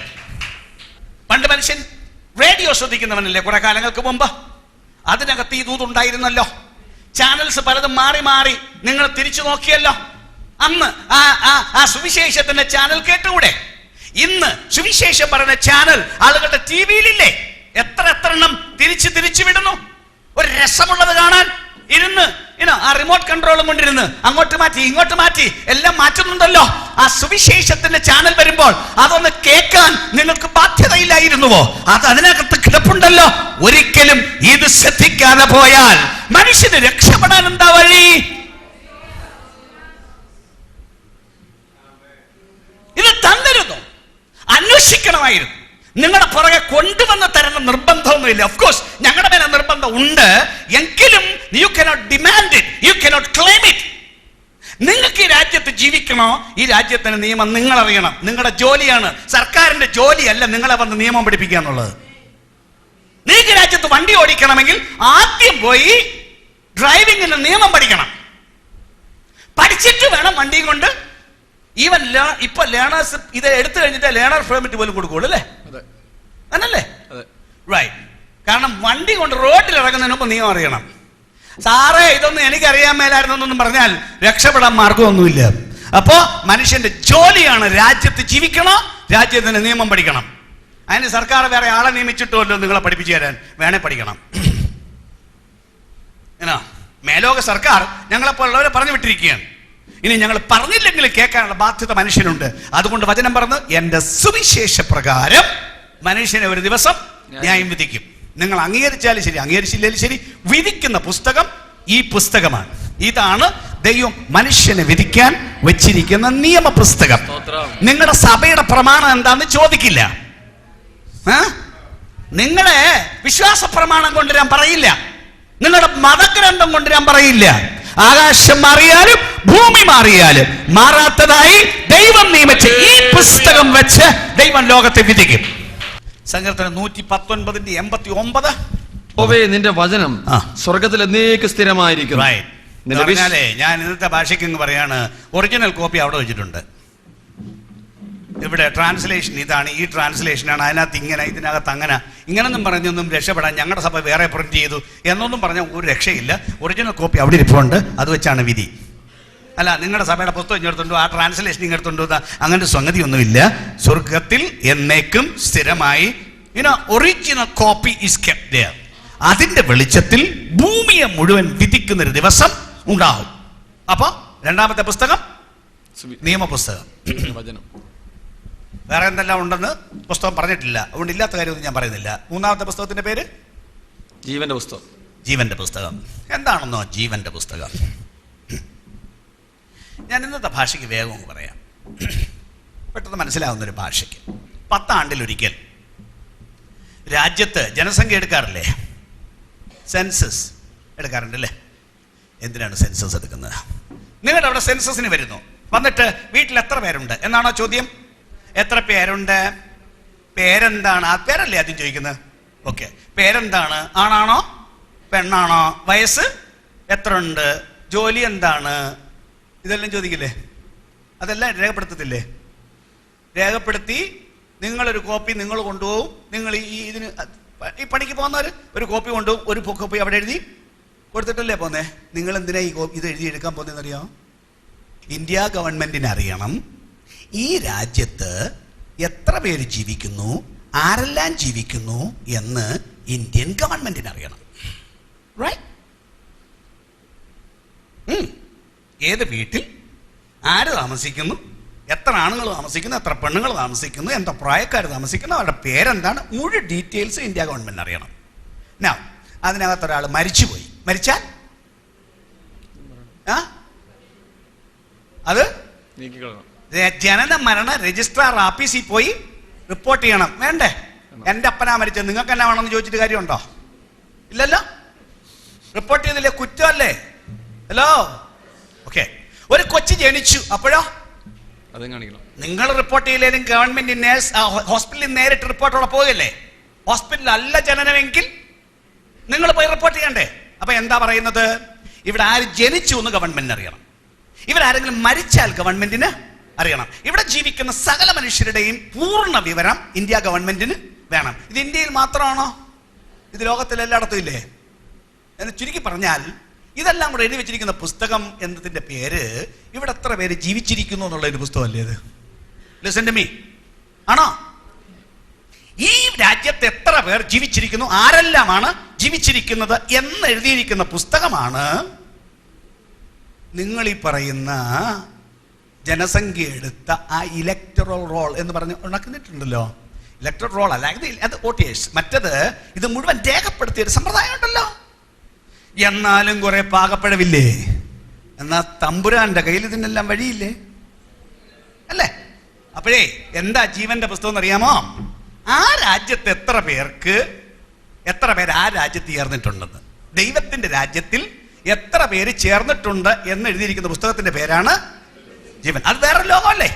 പണ്ട് മനുഷ്യൻ റേഡിയോ ശ്രദ്ധിക്കുന്നവനല്ലേ കുറെ കാലങ്ങൾക്ക് മുമ്പ്? അതിനകത്ത് ഈ ദൂതുണ്ടായിരുന്നല്ലോ. ചാനൽസ് പലതും മാറി മാറി നിങ്ങൾ തിരിച്ചു നോക്കിയല്ലോ. അന്ന് ആ സുവിശേഷത്തിന്റെ ചാനൽ കേട്ടുകൂടെ? ഇന്ന് സുവിശേഷം പറയുന്ന ചാനൽ ആളുകളുടെ ടി വിയിലില്ലേ? എത്ര എണ്ണം തിരിച്ചു വിടുന്നു. ഒരു രസമുള്ളത് കാണാൻ ഇരുന്ന് ആ റിമോട്ട് കൺട്രോളും കൊണ്ടിരുന്ന് അങ്ങോട്ട് മാറ്റി ഇങ്ങോട്ട് മാറ്റി എല്ലാം മാറ്റുന്നുണ്ടല്ലോ. ആ സുവിശേഷത്തിന്റെ ചാനൽ വരുമ്പോൾ അതൊന്ന് കേൾക്കാൻ നിങ്ങൾക്ക് ബാധ്യതയില്ലായിരുന്നുവോ? അത് അതിനകത്ത് കിടപ്പുണ്ടല്ലോ. ഒരിക്കലും ഇത് ശ്രദ്ധിക്കാതെ പോയാൽ മനുഷ്യന് രക്ഷപ്പെടാൻ എന്താ വഴി? ഇത് തന്നിരുന്നു, അന്വേഷിക്കണമായിരുന്നു. നിങ്ങളുടെ പുറകെ കൊണ്ടുവന്ന് തരുന്ന നിർബന്ധമൊന്നുമില്ല. ഓഫ് കോഴ്സ് ഞങ്ങളുടെ മേലെ നിർബന്ധം ഉണ്ട്, എങ്കിലും you cannot demand it, you cannot claim it. നിങ്ങൾക്ക് ഈ രാജ്യത്ത് ജീവിക്കണോ? ഈ രാജ്യത്തിന് നിയമം നിങ്ങൾ അറിയണം. നിങ്ങളുടെ ജോലിയാണ്, സർക്കാരിന്റെ ജോലിയല്ല നിങ്ങളെ വന്ന് നിയമം പഠിപ്പിക്കുക എന്നുള്ളത്. നിങ്ങൾക്ക് രാജ്യത്ത് വണ്ടി ഓടിക്കണമെങ്കിൽ ആദ്യം പോയി ഡ്രൈവിംഗിന്റെ നിയമം പഠിക്കണം. പഠിച്ചിട്ട് വേണം വണ്ടിയും കൊണ്ട്. ഈവൻ ഇപ്പൊ ലേണേഴ്സ് ഇത് എടുത്തു കഴിഞ്ഞിട്ട് ലേണർ പെർമിറ്റ് പോലും കൊടുക്കുള്ളൂ അല്ലേ? അതല്ലേ? റൈറ്റ്. കാരണം വണ്ടി കൊണ്ട് റോഡിൽ ഇറങ്ങുന്നതിന് മുമ്പ് നിയമം അറിയണം. സാറേ ഇതൊന്നും എനിക്കറിയാൻ മേലായിരുന്നൊന്നും പറഞ്ഞാൽ രക്ഷപ്പെടാൻ മാർഗമൊന്നുമില്ല. അപ്പോ മനുഷ്യന്റെ ജോലിയാണ് രാജ്യത്ത് ജീവിക്കണോ, രാജ്യത്തിന്റെ നിയമം പഠിക്കണം. അതിന് സർക്കാർ വേറെ ആളെ നിയമിച്ചിട്ടുമല്ലോ നിങ്ങളെ പഠിപ്പിച്ചു തരാൻ. വേണേ പഠിക്കണം. മേലോക സർക്കാർ ഞങ്ങളെപ്പോലുള്ളവരെ പറഞ്ഞു വിട്ടിരിക്കുകയാണ്. ഇനി ഞങ്ങൾ പറഞ്ഞില്ലെങ്കിൽ കേൾക്കാനുള്ള ബാധ്യത മനുഷ്യനുണ്ട്. അതുകൊണ്ട് വചനം പറഞ്ഞു, എന്റെ സുവിശേഷ പ്രകാരം മനുഷ്യനെ ഒരു ദിവസം ന്യായം വിധിക്കും. നിങ്ങൾ അംഗീകരിച്ചാലും ശരി അംഗീകരിച്ചില്ലെങ്കിലും ശരി, വിധിക്കുന്ന പുസ്തകം ഈ പുസ്തകമാണ്. ഇതാണ് ദൈവം മനുഷ്യനെ വിധിക്കാൻ വെച്ചിരിക്കുന്ന നിയമ പുസ്തകം. നിങ്ങളുടെ സഭയുടെ പ്രമാണം എന്താന്ന് ചോദിക്കില്ല. നിങ്ങളെ വിശ്വാസ പ്രമാണം കൊണ്ടുവരാൻ പറയില്ല. നിങ്ങളുടെ മതഗ്രന്ഥം കൊണ്ടുവരാൻ പറയില്ല. ആകാശം മാറിയാലും ഭൂമി മാറിയാലും മാറാത്തതായി ദൈവം നിയമിച്ച ഈ പുസ്തകം വെച്ച് ദൈവം ലോകത്തെ വിധിക്കും. സങ്കീർത്തനം 119:89. നിന്റെ വചനം സ്വർഗത്തിൽ എന്നേക്ക് സ്ഥിരമായിരിക്കും. ഞാൻ ഇന്നത്തെ ഭാഷയ്ക്ക് പറയാണ്, ഒറിജിനൽ കോപ്പി അവിടെ വെച്ചിട്ടുണ്ട്. ഇവിടെ ട്രാൻസ്ലേഷൻ ഇതാണ്, ഈ ട്രാൻസ്ലേഷനാണ്, അതിനകത്ത് ഇങ്ങനെ, ഇതിനകത്ത് അങ്ങനെ, ഇങ്ങനൊന്നും പറഞ്ഞൊന്നും രക്ഷപ്പെടാൻ ഞങ്ങളുടെ സഭ വേറെ പ്രിന്റ് ചെയ്തു എന്നൊന്നും പറഞ്ഞാൽ ഒരു രക്ഷയില്ല. ഒറിജിനൽ കോപ്പി അവിടെ ഇരിപ്പുണ്ട്, അത് വെച്ചാണ് വിധി. അല്ല നിങ്ങളുടെ സഭയുടെ പുസ്തകം ഇങ്ങെടുത്തുണ്ടോ, ആ ട്രാൻസ്ലേഷൻ ഇങ്ങെടുത്തുണ്ടോ, അങ്ങനത്തെ സംഗതിയൊന്നുമില്ല. സ്വർഗത്തിൽ എന്നേക്കും സ്ഥിരമായി original copy is kept there. അതിന്റെ വെളിച്ചത്തിൽ ഭൂമിയെ മുഴുവൻ വിധിക്കുന്നൊരു ദിവസം ഉണ്ടാകും. അപ്പൊ രണ്ടാമത്തെ പുസ്തകം നിയമപുസ്തകം. വേറെ എന്തെല്ലാം ഉണ്ടെന്ന് പുസ്തകം പറഞ്ഞിട്ടില്ല, അതുകൊണ്ട് ഇല്ലാത്ത കാര്യമൊന്നും ഞാൻ പറയുന്നില്ല. മൂന്നാമത്തെ പുസ്തകത്തിന്റെ പേര് ജീവന്റെ പുസ്തകം. ജീവന്റെ പുസ്തകം എന്താണെന്നോ? ജീവന്റെ പുസ്തകം ഞാൻ ഇന്നത്തെ ഭാഷയ്ക്ക് വേഗം പറയാം, പെട്ടെന്ന് മനസ്സിലാവുന്നൊരു ഭാഷയ്ക്ക്. 10 ആണ്ടിലൊരിക്കൽ രാജ്യത്ത് ജനസംഖ്യ എടുക്കാറില്ലേ? സെൻസസ് എടുക്കാറുണ്ടല്ലേ? എന്തിനാണ് സെൻസസ് എടുക്കുന്നത്? നിങ്ങളുടെ അവിടെ സെൻസസിന് വരുന്നു, വന്നിട്ട് വീട്ടിൽ എത്ര പേരുണ്ട് എന്നാണോ ചോദ്യം? എത്ര പേരുണ്ട്, പേരെന്താണ്, ആ പേരല്ലേ ആദ്യം ചോദിക്കുന്നത്. ഓക്കെ, പേരെന്താണ്, ആണാണോ പെണ്ണാണോ, വയസ്സ് എത്ര ഉണ്ട്, ജോലി എന്താണ്, ഇതെല്ലാം ചോദിക്കില്ലേ? അതെല്ലാം രേഖപ്പെടുത്തത്തില്ലേ? രേഖപ്പെടുത്തി നിങ്ങളൊരു കോപ്പി നിങ്ങൾ കൊണ്ടുപോകും. നിങ്ങൾ ഈ പണിക്ക് പോകുന്നവർ ഒരു കോപ്പി കൊണ്ടുപോകും, ഒരു കോപ്പി അവിടെ എഴുതി കൊടുത്തിട്ടല്ലേ പോന്നേ. നിങ്ങൾ എന്തിനാ ഇത് എഴുതിയെടുക്കാൻ പോകുന്നതെന്നറിയോ? ഇന്ത്യ ഗവൺമെന്റിന് അറിയണം ഈ രാജ്യത്ത് എത്ര പേര് ജീവിക്കുന്നു, ആരെല്ലാം ജീവിക്കുന്നു എന്ന് ഇന്ത്യൻ ഗവൺമെന്റിന് അറിയണം. റൈറ്റ്? ഏത് വീട്ടിൽ ആര് താമസിക്കുന്നു, എത്ര ആണുങ്ങൾ താമസിക്കുന്നു, എത്ര പെണ്ണുങ്ങൾ താമസിക്കുന്നു, എത്ര പ്രായക്കാർ താമസിക്കുന്നു, അവരുടെ പേരെന്താണ്, മുഴുവൻ ഡീറ്റെയിൽസ് ഇന്ത്യ ഗവൺമെന്റിന് അറിയണം. അതിനകത്ത് ഒരാൾ മരിച്ചുപോയി, മരിച്ചാൽ അത് ജനന മരണ രജിസ്ട്രാർ ഓഫീസിൽ പോയി റിപ്പോർട്ട് ചെയ്യണം. വേണ്ടേ? എന്റെ അപ്പനാ മരിച്ചത്, നിങ്ങൾക്ക് എന്നാ വേണമെന്ന് ചോദിച്ചിട്ട് കാര്യമുണ്ടോ? ഇല്ലല്ലോ. റിപ്പോർട്ട് ചെയ്തില്ലേ? കുറ്റമല്ലേ? ഹലോ. ഓക്കെ, ഒരു കൊച്ചു ജനിച്ചു, അപ്പോഴോ നിങ്ങൾ റിപ്പോർട്ട് ചെയ്യില്ലേലും ഗവൺമെന്റ് നേഴ്സ് ഹോസ്പിറ്റലിൽ നേരിട്ട് റിപ്പോർട്ടോടെ പോകല്ലേ? ഹോസ്പിറ്റലിൽ അല്ല ജനനമെങ്കിൽ നിങ്ങൾ പോയി റിപ്പോർട്ട് ചെയ്യണ്ടേ? അപ്പൊ എന്താ പറയുന്നത്? ഇവിടെ ആര് ജനിച്ചു എന്ന് ഗവൺമെന്റിന് അറിയണം, ഇവരാരെങ്കിലും മരിച്ചാൽ ഗവൺമെന്റിന് അറിയണം. ഇവിടെ ജീവിക്കുന്ന സകല മനുഷ്യരുടെയും പൂർണ്ണ വിവരം ഇന്ത്യ ഗവൺമെന്റിന് വേണം. ഇത് ഇന്ത്യയിൽ മാത്രമാണോ? ഇത് ലോകത്തിലെല്ലായിടത്തും ഇല്ലേ? എന്ന് ചുരുക്കി പറഞ്ഞാൽ ഇതെല്ലാം കൂടെ എഴുതി വെച്ചിരിക്കുന്ന പുസ്തകം എന്നതിന്റെ പേര് ഇവിടെ എത്ര പേര് ജീവിച്ചിരിക്കുന്നു എന്നുള്ള ഒരു പുസ്തകമല്ലേ ഇത്? Listen to me. ആണോ? ഈ രാജ്യത്ത് എത്ര പേർ ജീവിച്ചിരിക്കുന്നു, ആരെല്ലാമാണ് ജീവിച്ചിരിക്കുന്നത് എന്ന് എഴുതിയിരിക്കുന്ന പുസ്തകമാണ് നിങ്ങൾ ഈ പറയുന്ന ജനസംഖ്യ എടുത്ത ആ ഇലക്ടറൽ റോൾ എന്ന് പറഞ്ഞ് ഉണ്ടാക്കുന്നിട്ടുണ്ടല്ലോ. ഇലക്ടറൽ റോൾ അല്ല, അത് വോട്ടേഴ്സ്. മറ്റത് ഇത് മുഴുവൻ രേഖപ്പെടുത്തിയ ഒരു സമ്പ്രദായം ഉണ്ടല്ലോ. എന്നാലും കുറെ പാകപ്പഴവില്ലേ? എന്നാ തമ്പുരാന്റെ കയ്യിൽ ഇതിനെല്ലാം വഴിയില്ലേ? അല്ലേ? അപ്പോഴേ എന്താ ജീവന്റെ പുസ്തകം എന്നറിയാമോ? ആ രാജ്യത്ത് എത്ര പേര് ആ രാജ്യത്ത് ചേർന്നിട്ടുണ്ടെന്ന്, ദൈവത്തിന്റെ രാജ്യത്തിൽ എത്ര പേര് ചേർന്നിട്ടുണ്ട് എന്ന് എഴുതിയിരിക്കുന്ന പുസ്തകത്തിന്റെ പേരാണ് ജീവൻ. അത് വേറൊരു ലോകമല്ലേ?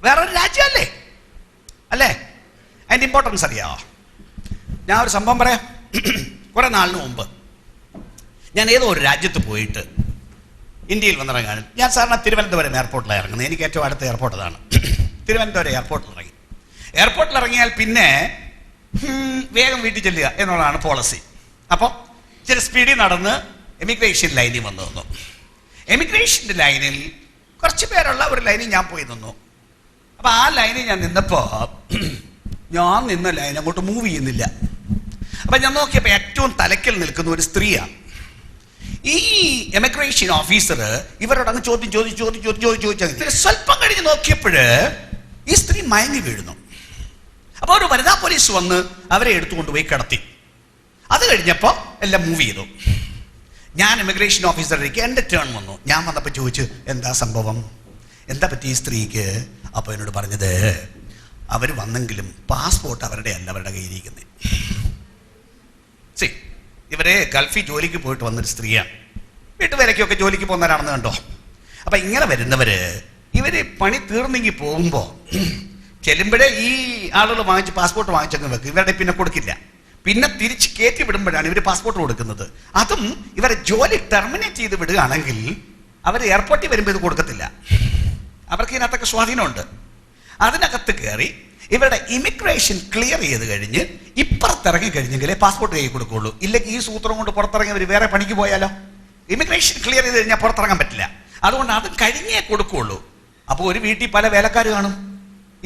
വേറൊരു രാജ്യമല്ലേ? അല്ലേ? അതിന്റെ ഇമ്പോർട്ടൻസ് അറിയാമോ? ഞാൻ ഒരു സംഭവം പറയാം. കുറെ നാളിന് മുമ്പ് ഞാൻ ഏതോ ഒരു രാജ്യത്ത് പോയിട്ട് ഇന്ത്യയിൽ വന്നിറങ്ങാൻ. ഞാൻ സാറിന് തിരുവനന്തപുരം എയർപോർട്ടിലാണ് ഇറങ്ങുന്നത്. എനിക്ക് ഏറ്റവും അടുത്ത എയർപോർട്ട് അതാണ്. തിരുവനന്തപുരം എയർപോർട്ടിൽ ഇറങ്ങി. എയർപോർട്ടിൽ ഇറങ്ങിയാൽ പിന്നെ വേഗം വീട്ടിൽ ചെല്ലുക എന്നുള്ളതാണ് പോളിസി. അപ്പോൾ ഇച്ചിരി സ്പീഡിൽ നടന്ന് എമിഗ്രേഷൻ ലൈനിൽ വന്നു നിന്നു. എമിഗ്രേഷൻ്റെ ലൈനിൽ കുറച്ച് പേരുള്ള ഒരു ലൈനിൽ ഞാൻ പോയി നിന്നു. അപ്പോൾ ആ ലൈനിൽ ഞാൻ നിന്നപ്പോൾ ഞാൻ നിന്ന ലൈൻ അങ്ങോട്ട് മൂവ് ചെയ്യുന്നില്ല. അപ്പം ഞാൻ നോക്കിയപ്പോൾ ഏറ്റവും തലയ്ക്കൽ നിൽക്കുന്ന ഒരു സ്ത്രീയാണ്. ഈ എമിഗ്രേഷൻ ഓഫീസർ ഇവരോട് അങ്ങ് ചോദിച്ചു സ്വല്പം കഴിഞ്ഞ് നോക്കിയപ്പോൾ ഈ സ്ത്രീ മയങ്ങി വീഴുന്നു. അപ്പോൾ ഒരു വനിതാ പോലീസ് വന്ന് അവരെ എടുത്തുകൊണ്ടുപോയി കിടത്തി. അത് കഴിഞ്ഞപ്പോൾ എല്ലാം മൂവ് ചെയ്തു. ഞാൻ ഇമിഗ്രേഷൻ ഓഫീസറിലേക്ക് എൻ്റെ ടേൺ വന്നു. ഞാൻ വന്നപ്പോൾ ചോദിച്ചു, എന്താ സംഭവം, എന്താ പറ്റി ഈ സ്ത്രീക്ക്? അപ്പോൾ എന്നോട് പറഞ്ഞത്, അവർ വന്നെങ്കിലും പാസ്പോർട്ട് അവരുടെ അല്ല, അവരുടെ കയ്യിലിരിക്കുന്നത്. ഇവരെ ഗൾഫിൽ ജോലിക്ക് പോയിട്ട് വന്നൊരു സ്ത്രീയാണ്. വീട്ടുപേരൊക്കെ ജോലിക്ക് പോകുന്നവരാണെന്ന് കണ്ടോ. അപ്പം ഇങ്ങനെ വരുന്നവര് ഇവര് പണി തീർന്നെങ്കിൽ പോകുമ്പോൾ ചെല്ലുമ്പോഴേ ഈ ആളുകൾ വാങ്ങിച്ച് പാസ്പോർട്ട് വാങ്ങിച്ചങ്ങ് വെക്കും. ഇവരുടെ പിന്നെ കൊടുക്കില്ല. പിന്നെ തിരിച്ച് കയറ്റി വിടുമ്പോഴാണ് ഇവർ പാസ്പോർട്ട് കൊടുക്കുന്നത്. അതും ഇവരെ ജോലി ടെർമിനേറ്റ് ചെയ്ത് വിടുകയാണെങ്കിൽ അവർ എയർപോർട്ടിൽ വരുമ്പോൾ ഇത് കൊടുക്കത്തില്ല. അവർക്ക് ഇതിനകത്തൊക്കെ സ്വാധീനമുണ്ട്. അതിനകത്ത് കയറി ഇവരുടെ ഇമിഗ്രേഷൻ ക്ലിയർ ചെയ്ത് കഴിഞ്ഞ് ഇപ്പുറത്തിറങ്ങി കഴിഞ്ഞെങ്കിലേ പാസ്പോർട്ട് കൈ കൊടുക്കുള്ളൂ. ഇല്ലെങ്കിൽ ഈ സൂത്രം കൊണ്ട് പുറത്തിറങ്ങിയവർ വേറെ പണിക്ക് പോയാലോ? ഇമിഗ്രേഷൻ ക്ലിയർ ചെയ്ത് കഴിഞ്ഞാൽ പുറത്തിറങ്ങാൻ പറ്റില്ല. അതുകൊണ്ട് അത് കഴിഞ്ഞേ കൊടുക്കുള്ളൂ. അപ്പോൾ ഒരു വീട്ടിൽ പല വേലക്കാർ കാണും.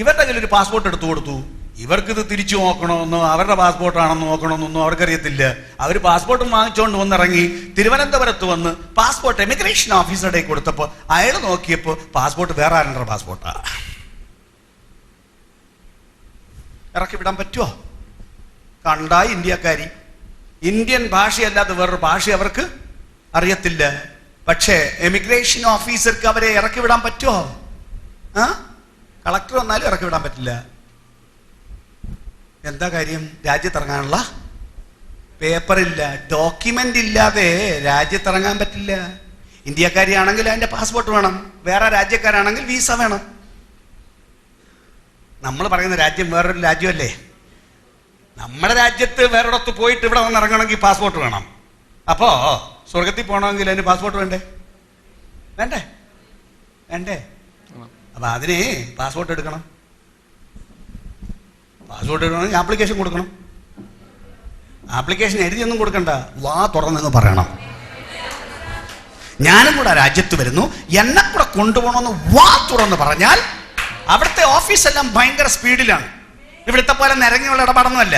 ഇവരുടെ കയ്യിൽ ഒരു പാസ്പോർട്ട് എടുത്തു കൊടുത്തു. ഇവർക്കിത് തിരിച്ചു നോക്കണമെന്നോ അവരുടെ പാസ്പോർട്ടാണെന്ന് നോക്കണമെന്നൊന്നും അവർക്കറിയത്തില്ല. അവർ പാസ്പോർട്ടും വാങ്ങിച്ചുകൊണ്ട് വന്നിറങ്ങി തിരുവനന്തപുരത്ത് വന്ന് പാസ്പോർട്ട് എമിഗ്രേഷൻ ഓഫീസറുടെ കൊടുത്തപ്പോൾ അയാൾ നോക്കിയപ്പോൾ പാസ്പോർട്ട് വേറെ ആരുടെ പാസ്പോർട്ടാ. ഇറക്കി വിടാൻ പറ്റുമോ? കണ്ടായി ഇന്ത്യക്കാരി. ഇന്ത്യൻ ഭാഷയല്ലാതെ വേറൊരു ഭാഷ അവർക്ക് അറിയത്തില്ല. പക്ഷേ എമിഗ്രേഷൻ ഓഫീസർക്ക് അവരെ ഇറക്കി വിടാൻ പറ്റുമോ? കളക്ടർ വന്നാലും ഇറക്കി വിടാൻ പറ്റില്ല. എന്താ കാര്യം? രാജ്യത്തിറങ്ങാനുള്ള പേപ്പറില്ല, ഡോക്യുമെന്റ് ഇല്ലാതെ രാജ്യത്തിറങ്ങാൻ പറ്റില്ല. ഇന്ത്യക്കാരിയാണെങ്കിൽ അതിന്റെ പാസ്പോർട്ട് വേണം, വേറെ രാജ്യക്കാരാണെങ്കിൽ വീസ വേണം. നമ്മൾ പറയുന്ന രാജ്യം വേറൊരു രാജ്യമല്ലേ? നമ്മുടെ രാജ്യത്ത് വേറൊരിടത്ത് പോയിട്ട് ഇവിടെ വന്ന് ഇറങ്ങണമെങ്കിൽ പാസ്പോർട്ട് വേണം. അപ്പോ സ്വർഗത്തിൽ പോകണമെങ്കിൽ അതിന് പാസ്പോർട്ട് വേണ്ടേ? വേണ്ടേ? അപ്പൊ അതിന് പാസ്പോർട്ട് എടുക്കണം. പാസ്പോർട്ട് എടുക്കണമെങ്കിൽ ആപ്ലിക്കേഷൻ കൊടുക്കണം. ആപ്ലിക്കേഷൻ എഴുതിയൊന്നും കൊടുക്കണ്ട, വാ തുറന്നെന്ന് പറയണം. ഞാനും കൂടെ രാജ്യത്ത് വരുന്നു, എന്നെ കൂടെ കൊണ്ടുപോകണമെന്ന് വാ തുറന്ന് പറഞ്ഞാൽ അവിടുത്തെ ഓഫീസെല്ലാം ഭയങ്കര സ്പീഡിലാണ്. ഇവിടുത്തെ പോലെ നിരങ്ങിയുള്ള ഇടപാടൊന്നുമല്ല,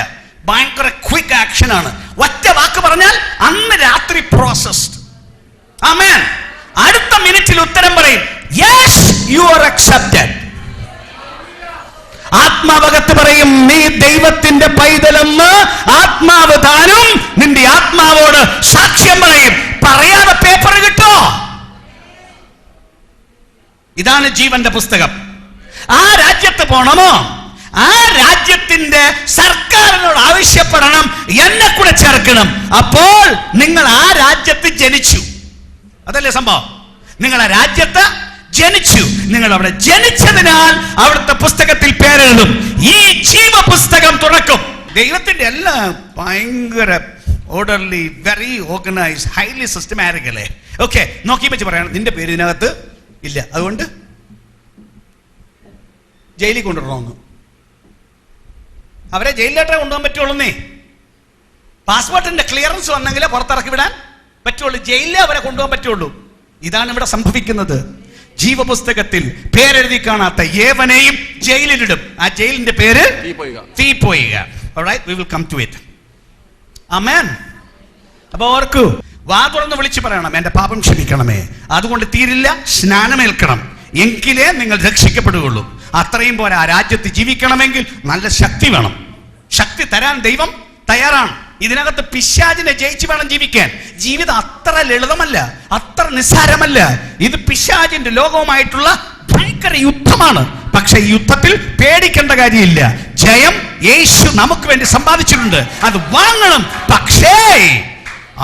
ഭയങ്കര ക്വിക്ക് ആക്ഷൻ ആണ്. ഒറ്റ വാക്ക് പറഞ്ഞാൽ അന്ന് രാത്രി പ്രോസസ്ഡ്. ആമേൻ. അടുത്ത മിനിറ്റിൽ ഉത്തരം പറയും, യെസ് യു ആർ അക്സെപ്റ്റഡ്. ആത്മാവകത്ത് പറയും, നീ ദൈവത്തിന്റെ പൈതലെന്ന് ആത്മാവ് താനും നിന്റെ ആത്മാവോട് സാക്ഷ്യം പറയും. പറയാതെ പേപ്പർ കിട്ടോ? ഇതാണ് ജീവന്റെ പുസ്തകം. ആ രാജ്യത്ത് പോണമോ? ആ രാജ്യത്തിന്റെ സർക്കാരിനോട് ആവശ്യപ്പെടണം, എന്നെ കൂടെ ചേർക്കണം. അപ്പോൾ നിങ്ങൾ ആ രാജ്യത്ത് ജനിച്ചു. അതല്ലേ സംഭവം? നിങ്ങൾ ആ രാജ്യത്ത് ജനിച്ചു. നിങ്ങൾ അവിടെ ജനിച്ചതിനാൽ അവിടുത്തെ പുസ്തകത്തിൽ പേരെഴുതും. ഈ ജീവപുസ്തകം തുറക്കും. ദൈവത്തിന്റെ എല്ലാം ഭയങ്കര orderly, very organise, highly systematic അല്ലേ? ഓക്കെ, നോക്കി വെച്ച് പറയണം, നിന്റെ പേര് ഇതിനകത്ത് ഇല്ല, അതുകൊണ്ട് ജയിലിൽ കൊണ്ടുവരണമെന്ന്. അവരെ ജയിലിലോട്ടേ കൊണ്ടുപോകാൻ പറ്റുള്ളൂന്നേ. പാസ്പോർട്ടിന്റെ ക്ലിയറൻസ് വന്നെങ്കിലേ പുറത്തിറക്കി വിടാൻ പറ്റുള്ളൂ, ജയിലിലേ അവരെ കൊണ്ടുപോകാൻ പറ്റുള്ളൂ. ഇതാണ് ഇവിടെ സംഭവിക്കുന്നത്. ജീവപുസ്തകത്തിൽ പേരെഴുതി കാണാത്ത ഏവനെയും ജയിലിലിടും. ആ ജയിലിന്റെ പേര് തീപ്പൊയ്ക. Alright, we will come to it. Amen. അപ്പൊ ഓർക്കൂ, വാ തുറന്ന് വിളിച്ചു പറയണം, എന്റെ പാപം ക്ഷമിക്കണമേ. അതുകൊണ്ട് തീരില്ല, സ്നാനമേൽക്കണം, എങ്കിലേ നിങ്ങൾ രക്ഷിക്കപ്പെടുകയുള്ളൂ. അത്രയും പോലെ ആ രാജ്യത്ത് ജീവിക്കണമെങ്കിൽ നല്ല ശക്തി വേണം. ശക്തി തരാൻ ദൈവം തയ്യാറാണ്. ഇതിനകത്ത് പിശാചിനെ ജയിച്ചു വേണം ജീവിക്കാൻ. ജീവിതം അത്ര ലളിതമല്ല, അത്ര നിസ്സാരമല്ല. ഇത് പിശാചിന്റെ ലോകവുമായിട്ടുള്ള ഭയങ്കര യുദ്ധമാണ്. പക്ഷെ ഈ യുദ്ധത്തിൽ പേടിക്കേണ്ട കാര്യമില്ല. ജയം യേശു നമുക്ക് വേണ്ടി സമ്പാദിച്ചിട്ടുണ്ട്. അത് വാങ്ങണം. പക്ഷേ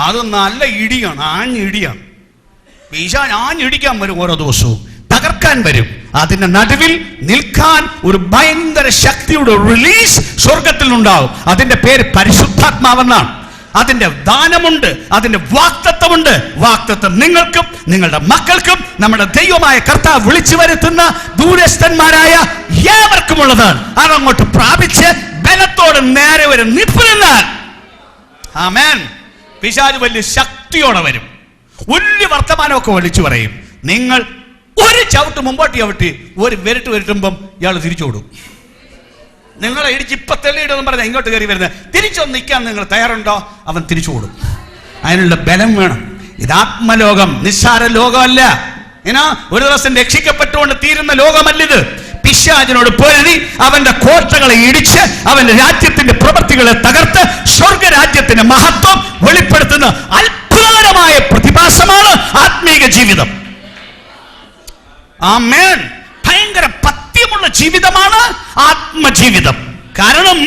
അത് നല്ല ഇടിയാണ്, ആഞ്ഞിടിയാണ്. പിശാച് ആഞ്ഞിടിക്കാൻ വരും, ഓരോ ദിവസവും തകർക്കാൻ വരും. അതിന്റെ നടുവിൽ നിൽക്കാൻ ഒരു ഭയങ്കര ശക്തിയുടെ റിലീസ് സ്വർഗത്തിൽ ഉണ്ടാവും. അതിന്റെ പേര് പരിശുദ്ധാത്മാവെന്നാണ്. അതിന്റെ ദാനമുണ്ട്, അതിന്റെ വാഗ്ദത്തമുണ്ട്. വാഗ്ദത്തം നിങ്ങൾക്കും നിങ്ങളുടെ മക്കൾക്കും നമ്മുടെ ദൈവമായ കർത്താവ് വിളിച്ചു വരുത്തുന്ന ദൂരസ്ഥന്മാരായ ഏവർക്കുമുള്ളതാണ്. അതങ്ങോട്ട് പ്രാപിച്ച് ബലത്തോട് നേരെ വരും നിൽപ്പിനാൽ. ആമേൻ. പിശാച് വലിയ ശക്തിയോടെ വരും, വലിയ വർത്തമാനമൊക്കെ വലിച്ചു പറയും. നിങ്ങൾ ഒരു ചവിട്ട് മുമ്പോട്ട് ചവിട്ടി ഒരു വിരട്ട് വരുത്തുമ്പം ഇയാൾ തിരിച്ചോടും. നിങ്ങളെ ഇടിച്ച് ഇപ്പൊ തെളിയിടുമെന്ന് പറഞ്ഞാൽ ഇങ്ങോട്ട് കയറി വരുന്നത്, തിരിച്ചൊന്ന് നിൽക്കാൻ നിങ്ങൾ തയ്യാറുണ്ടോ? അവൻ തിരിച്ചോടും. അതിനുള്ള ബലം വേണം. ഇത് ആത്മലോകം, നിസ്സാര ലോകമല്ല. ഒരു ദിവസം രക്ഷിക്കപ്പെട്ടുകൊണ്ട് തീരുന്ന ലോകമല്ലിത്. പിശാചിനോട് പൊരുതി അവന്റെ കോട്ടകളെ ഇടിച്ച് അവന്റെ രാജ്യത്തിന്റെ പ്രവൃത്തികളെ തകർത്ത് സ്വർഗരാജ്യത്തിന്റെ മഹത്വം വെളിപ്പെടുത്തുന്ന അത്ഭുതകരമായ പ്രതിഭാസമാണ് ആത്മീക ജീവിതം. ആമേൻ. ഭയങ്കര പത്യമുള്ള ജീവിതമാണ് ആത്മജീവിതം. കാരണം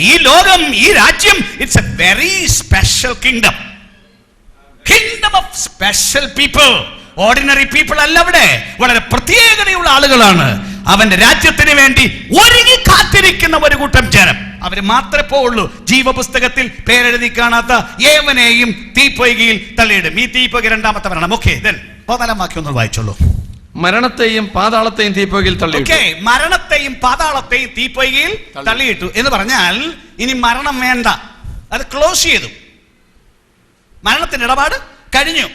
ഈ ലോകം, ഈ രാജ്യം, it's A very special kingdom. Kingdom of special people. Ordinary people അല്ല അവിടെ, വളരെ പ്രത്യേകതയുള്ള ആളുകളാണ്. അവന്റെ രാജ്യത്തിന് വേണ്ടി ഒരുങ്ങി കാത്തിരിക്കുന്ന ഒരു കൂട്ടം ജനം. അവര് മാത്രമേ പോവുള്ളൂ. ജീവപുസ്തകത്തിൽ പേരെഴുതി കാണാത്ത ഏവനെയും തീപ്പൊയ്കയിൽ തള്ളിയിടും. ഈ തീപ്പൊയ്ക രണ്ടാമത്തെ മരണം. ഓക്കെ, പതിനാലാം വാക്യം ഒന്ന് വായിച്ചോളൂ. മരണത്തെയും പാതാളത്തെയും തീപ്പൊയ്കയിൽ തള്ളിയിട്ടു. മരണത്തെയും പാതാളത്തെയും തീപ്പൊയ്കയിൽ തള്ളിയിട്ടു എന്ന് പറഞ്ഞാൽ ഇനി മരണം വേണ്ട, അത് ക്ലോസ് ചെയ്തു. മരണത്തിന്റെ ഇടപാട് കഴിഞ്ഞു.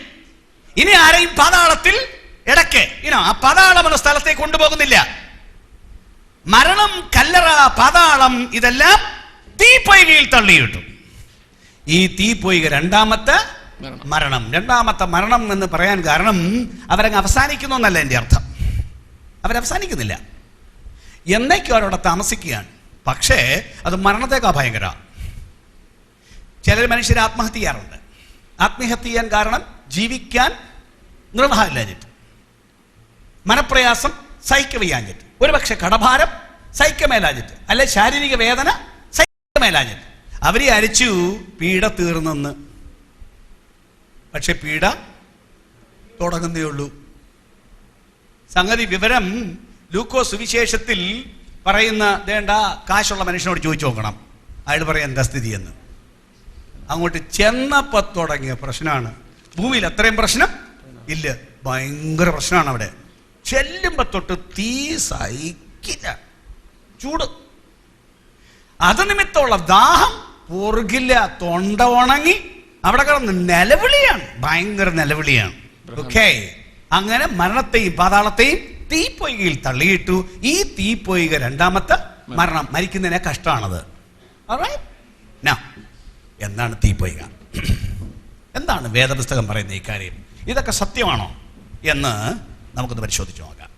ഇനി ആരെയും പാതാളത്തിൽ ഇടയ്ക്ക് ആ പാതാളം എന്ന സ്ഥലത്തേക്ക് കൊണ്ടുപോകുന്നില്ല. മരണം, കല്ലറ, പാതാളം ഇതെല്ലാം തീപ്പൊയ്കയിൽ തള്ളിയിട്ടു. ഈ തീപ്പൊയ്ക രണ്ടാമത്തെ മരണം. രണ്ടാമത്തെ മരണം എന്ന് പറയാൻ കാരണം അവരങ്ങ് അവസാനിക്കുന്നു എന്നല്ല എൻ്റെ അർത്ഥം. അവരവസാനിക്കുന്നില്ല, എന്നേക്കും അവരവിടെ താമസിക്കുകയാണ്. പക്ഷേ അത് മരണത്തേക്കാൾ ഭയങ്കര. ചിലർ മനുഷ്യർ ആത്മഹത്യ ചെയ്യാറുണ്ട്. ആത്മഹത്യ ചെയ്യാൻ കാരണം ജീവിക്കാൻ നിർവാഹമില്ലാഞ്ഞിട്ട്, മനപ്രയാസം സഹിക്കവയ്യാഞ്ഞിട്ട്, ഒരുപക്ഷെ കടഭാരം സഹിക്കമേലാഞ്ഞിട്ട്, അല്ലെ ശാരീരിക വേദന സഹിക്കമേലാഞ്ഞിട്ട് അവരെ അരിച്ചു പീഡ തീർന്നെന്ന്. പക്ഷെ പീഡ തുടങ്ങുന്നേ ഉള്ളൂ. സംഗതി വിവരം ലൂക്കോസ് സുവിശേഷത്തിൽ പറയുന്ന വേണ്ട കാശുള്ള മനുഷ്യനോട് ചോദിച്ചു നോക്കണം, അയാൾ പറയാം എന്താ സ്ഥിതി എന്ന്. അങ്ങോട്ട് ചെന്നപ്പോ തുടങ്ങിയ പ്രശ്നമാണ്. ഭൂമിയിൽ അത്രയും പ്രശ്നം ഇല്ല, ഭയങ്കര പ്രശ്നമാണ് അവിടെ. ചെല്ലുമ്പോ തൊട്ട് തീ സഹിക്കില്ല, ചൂട്. അത് നിമിത്തമുള്ള ദാഹം പൊറുകില്ല, തൊണ്ട ഉണങ്ങി അവിടെ കിടന്ന് നിലവിളിയാണ്, ഭയങ്കര നിലവിളിയാണ്. ഓക്കെ, അങ്ങനെ മരണത്തെയും പാതാളത്തെയും തീപ്പൊയ്കയിൽ തള്ളിയിട്ടു. ഈ തീപ്പൊയ്ക രണ്ടാമത്തെ മരണം, മരിക്കുന്നതിനെ കഷ്ടമാണത്. എന്താണ് തീപ്പൊയ്ക? എന്താണ് വേദപുസ്തകം പറയുന്ന ഈ കാര്യം? ഇതൊക്കെ സത്യമാണോ എന്ന് നമുക്കൊന്ന് പരിശോധിച്ച് നോക്കാം.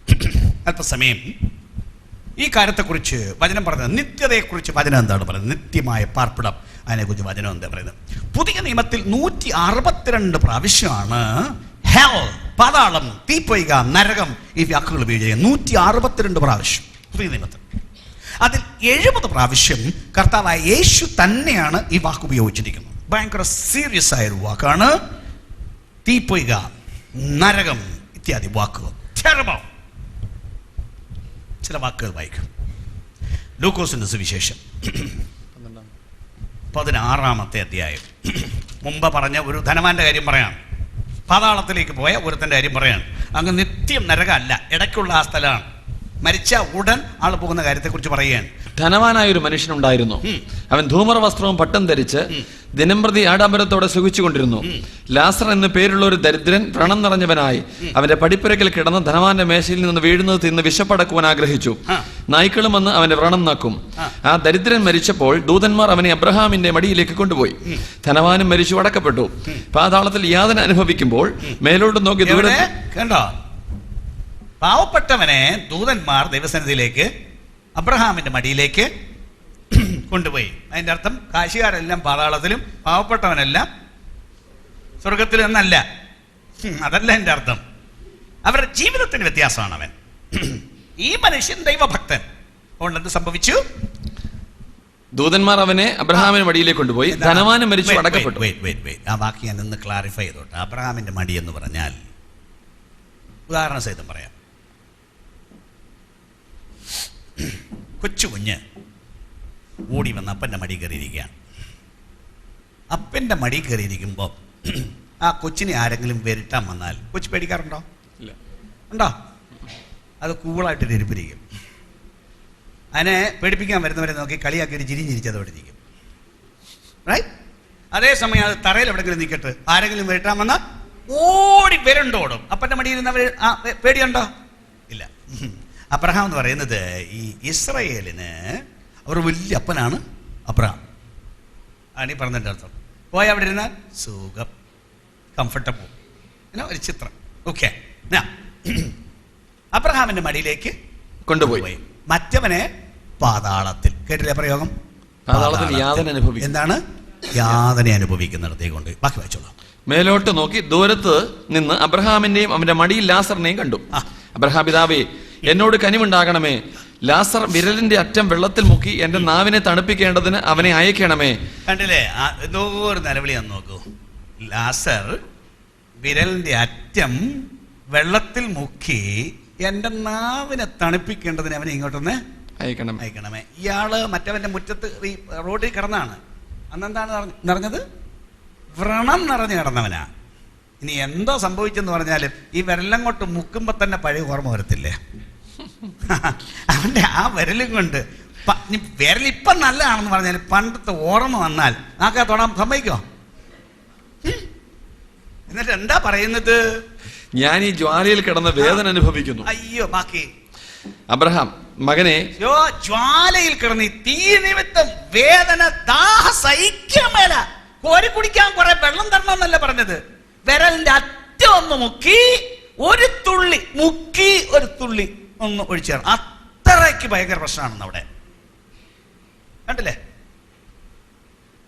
അല്പസമയം ഈ കാര്യത്തെക്കുറിച്ച് വചനം പറയുന്നത്, നിത്യതയെക്കുറിച്ച് വചനം എന്താണ് പറയുന്നത്? നിത്യമായ പാർപ്പിടം, അതിനെക്കുറിച്ച് വചനം എന്താ പറയുന്നത്? പുതിയ നിയമത്തിൽ 162 പ്രാവശ്യമാണ് ഹെൽ, പാതാളം, തീപ്പൊയ്ക, നരകം ഈ വാക്കുകൾ ഉപയോഗിക്കുന്നത്. 162 പ്രാവശ്യം പുതിയ നിയമത്തിൽ. അതിൽ 70 പ്രാവശ്യം കർത്താവായ യേശു തന്നെയാണ് ഈ വാക്ക് ഉപയോഗിച്ചിരിക്കുന്നത്. ഭയങ്കര സീരിയസ് ആയൊരു വാക്കാണ് തീപ്പൊയ്ക, നരകം ഇത്യാദി വാക്കുകൾ. ചില വാക്കുകൾ വായിക്കും. ലൂക്കോസിന്റെ സുവിശേഷം 16-ാമത്തെ അധ്യായം. മുമ്പ് പറഞ്ഞ ഒരു ധനവാന്റെ കാര്യം പറയാണ്, പാതാളത്തിലേക്ക് പോയ ഒരുത്തൻ്റെ കാര്യം പറയാണ്. അങ്ങ് നിത്യം നരകമല്ല, ഇടയ്ക്കുള്ള ആ സ്ഥലമാണ്. മരിച്ച ഉടൻ ആൾ പോകുന്ന കാര്യത്തെക്കുറിച്ച് പറയുകയാണ്. ധനവാനായ ഒരു മനുഷ്യനുണ്ടായിരുന്നു. അവൻ ധൂമർ വസ്ത്രവും പട്ടം ധരിച്ച് ദിനംപ്രതി ആഡംബരത്തോടെ സുഖിച്ചുകൊണ്ടിരുന്നു. ലാസർ എന്നു പേരുള്ള ഒരു ദരിദ്രൻ വ്രണം നിറഞ്ഞവനായി അവന്റെ പടിപ്പുരക്കിൽ കിടന്ന് ധനവാന്റെ മേശയിൽ നിന്ന് വീഴുന്നത് തിന്ന് വിശപ്പടക്കുവാൻ ആഗ്രഹിച്ചു. നായ്ക്കളും വന്ന് അവന്റെ വ്രണം നക്കും. ആ ദരിദ്രൻ മരിച്ചപ്പോൾ ദൂതന്മാർ അവനെ അബ്രഹാമിന്റെ മടിയിലേക്ക് കൊണ്ടുപോയി. ധനവാനും മരിച്ചു അടക്കപ്പെട്ടു. പാതാളത്തിൽ യാതന അനുഭവിക്കുമ്പോൾ മേലോട്ട് നോക്കി ദൂരെ കണ്ടോ, പാവപ്പെട്ടവനെ ദൂതന്മാർ ദൈവസന്നിധിയിലേക്ക് അബ്രഹാമിന്റെ മടിയിലേക്ക് കൊണ്ടുപോയി. അതിന്റെ അർത്ഥം കാശുകാരെല്ലാം പാതാളത്തിലും പാവപ്പെട്ടവനെല്ലാം സ്വർഗത്തിലും എന്നല്ല. അതല്ല എൻ്റെ അർത്ഥം. അവരുടെ ജീവിതത്തിന് വ്യത്യാസമാണ് അവൻ. ഈ മനുഷ്യൻ ദൈവഭക്തൻ. അതുകൊണ്ട് എന്ത് സംഭവിച്ചു? ദൂതന്മാർ അവനെ അബ്രഹാമിന്റെ മടിയിലേക്ക് കൊണ്ടുപോയി. ധനവാനും മരിച്ചു അടക്കപ്പെട്ടു. ആ വാക്ക് ഞാൻ ഒന്ന് ക്ലാരിഫൈ ചെയ്തോട്ടെ. അബ്രഹാമിന്റെ മടി എന്ന് പറഞ്ഞാൽ ഉദാഹരണ സഹിതം പറയാം. കൊച്ചു കുഞ്ഞ് ഓടി വന്ന് അപ്പൻ്റെ മടി കയറിയിരിക്കുകയാണ്. അപ്പൻ്റെ മടി കയറിയിരിക്കുമ്പോൾ ആ കൊച്ചിനെ ആരെങ്കിലും വരട്ടാൻ വന്നാൽ കൊച്ചു പേടിക്കാറുണ്ടോ? ഇല്ല. ഉണ്ടോ? അത് കൂളായിട്ടൊരു ഇരിപ്പിരിക്കും. അതിനെ പേടിപ്പിക്കാൻ വരുന്നവരെ നോക്കി കളിയാക്കി ഒരു ചിരിഞ്ഞിരിച്ചതോടെ ഇരിക്കും. റൈറ്റ്? അതേസമയം അത് തറയിൽ എവിടെങ്കിലും നിൽക്കട്ടെ, ആരെങ്കിലും വരട്ടാൻ വന്നാൽ ഓടി വരണ്ടോടും. അപ്പൻ്റെ മടിയിൽ ഇരുന്നവർ പേടിയുണ്ടോ? ഇല്ല. അബ്രഹാം എന്ന് പറയുന്നത് ഈ ഇസ്രയേലിന് അവർ വലിയ അപ്പനാണ് അബ്രഹാം. ആണ് ഈ പറഞ്ഞതിൻ്റെ അർത്ഥം. പോയി അവിടെ ഇരുന്നാൽ സുഖം, കംഫർട്ടബിൾ, പിന്നെ ഒരു ചിത്രം. ഓക്കെ, അബ്രഹാമിന്റെ മടിയിലേക്ക് കൊണ്ടുപോയി. മറ്റവനെ പാതാളത്തിൽ, കേട്ടില്ലേ പ്രയോഗം? പാതാളത്തിൽ യാതന അനുഭവിക്കും. എന്താണ്? യാതന അനുഭവിക്കുന്നിടത്തേക്ക് കൊണ്ട്. ബാക്കി വായിച്ചോളാം. മേലോട്ട് നോക്കി ദൂരത്ത് നിന്ന് അബ്രഹാമിന്റെയും അവന്റെ മടിയിൽ ലാസറിനെയും കണ്ടു. അബ്രഹാം പിതാവേ, എന്നോട് കനിവുണ്ടാകണമേ. ലാസർ വിരലിന്റെ അറ്റം വെള്ളത്തിൽ മുക്കി എന്റെ നാവിനെ തണുപ്പിക്കേണ്ടതിന് അവനെ അയക്കണമേ. കണ്ടില്ലേ? എന്തോ ഒരു നിലവിളിയാന്ന് നോക്കൂ. ലാസർ വിരലിന്റെ അറ്റം വെള്ളത്തിൽ മുക്കി എന്റെ നാവിനെ തണുപ്പിക്കേണ്ടതിന് അവനെ ഇങ്ങോട്ടൊന്ന് അയക്കണമേ. ഇയാള് മറ്റവന്റെ മുറ്റത്ത് ഈ റോഡിൽ കിടന്നാണ്. അന്നെന്താണ് നിറഞ്ഞത്? വ്രണം നിറഞ്ഞു കിടന്നവനാ. ഇനി എന്തോ സംഭവിച്ചെന്ന് പറഞ്ഞാലും ഈ വിരലങ്ങോട്ട് മുക്കുമ്പോ തന്നെ പഴയ ഓർമ്മ വരത്തില്ലേ? അവന്റെ ആ വിരലും കൊണ്ട് വിരലിപ്പം നല്ലതാണെന്ന് പറഞ്ഞാൽ പണ്ടത്തെ ഓർമ്മ വന്നാൽ ആക്കാ തൊടാൻ സമ്മതിക്കോ? എന്നിട്ട് എന്താ പറയുന്നത്? ഞാൻ ഈ ജ്വാലയിൽ കിടന്ന വേദന അനുഭവിക്കുന്നു. അയ്യോ, ബാക്കി അബ്രഹാം മകനെ, ജ്വാലയിൽ കിടന്ന് തീ നിമിത്തം വേദന, ദാഹ സഹിക്കാമേല, കോരി കുടിക്കാൻ കുറെ വെള്ളം തരണമെന്നല്ല പറഞ്ഞത്. വിരലിന്റെ അറ്റം ഒന്ന് മുക്കി ഒരു തുള്ളി മുക്കി ഒരു തുള്ളി ഒന്ന് ഒഴിച്ചാണ്. അത്രയ്ക്ക് ഭയങ്കര പ്രശ്നമാണെന്ന് അവിടെ കണ്ടില്ലേ?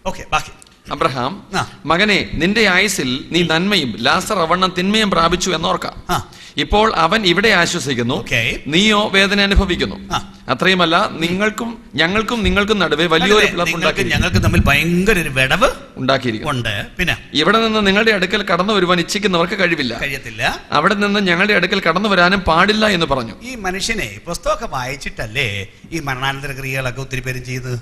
ഓക്കെ, ബാക്കി. അബ്രഹാം, ആ. മകനെ, നിന്റെ ആയുസിൽ നീ നന്മയും ലാസർ അവണ്ണം തിന്മയും പ്രാപിച്ചു എന്നോർക്കാം. ആ. ഇപ്പോൾ അവൻ ഇവിടെ ആശ്വസിക്കുന്നു, Okay. നീയോ വേദന അനുഭവിക്കുന്നു. ആ. അത്രയുമല്ല, ഞങ്ങൾക്കും നിങ്ങൾക്കും നടുവെ വലിയൊരു പിളർപ്പുണ്ടാക്കി ഞങ്ങൾക്ക് തമ്മിൽ ഭയങ്കര ഒരു വിടവ് ഉണ്ടാക്കിയിരിക്കുന്നു. ഉണ്ട്. പിന്നെ ഇവിടെ നിന്ന് നിങ്ങളുടെ അടുക്കൽ കടന്നു വരുവാൻ ഇച്ഛിക്കുന്നവർക്ക് കഴിവില്ല, കഴിയത്തില്ല. അവിടെ നിന്ന് ഞങ്ങളുടെ അടുക്കൽ കടന്നു വരാനും പാടില്ല എന്ന് പറഞ്ഞു. ഈ മനുഷ്യനെ പുസ്തകമൊക്കെ വായിച്ചിട്ടല്ലേ ഈ മരണാനന്തര ക്രിയകളൊക്കെ ഒത്തിരി പേരും ചെയ്ത്?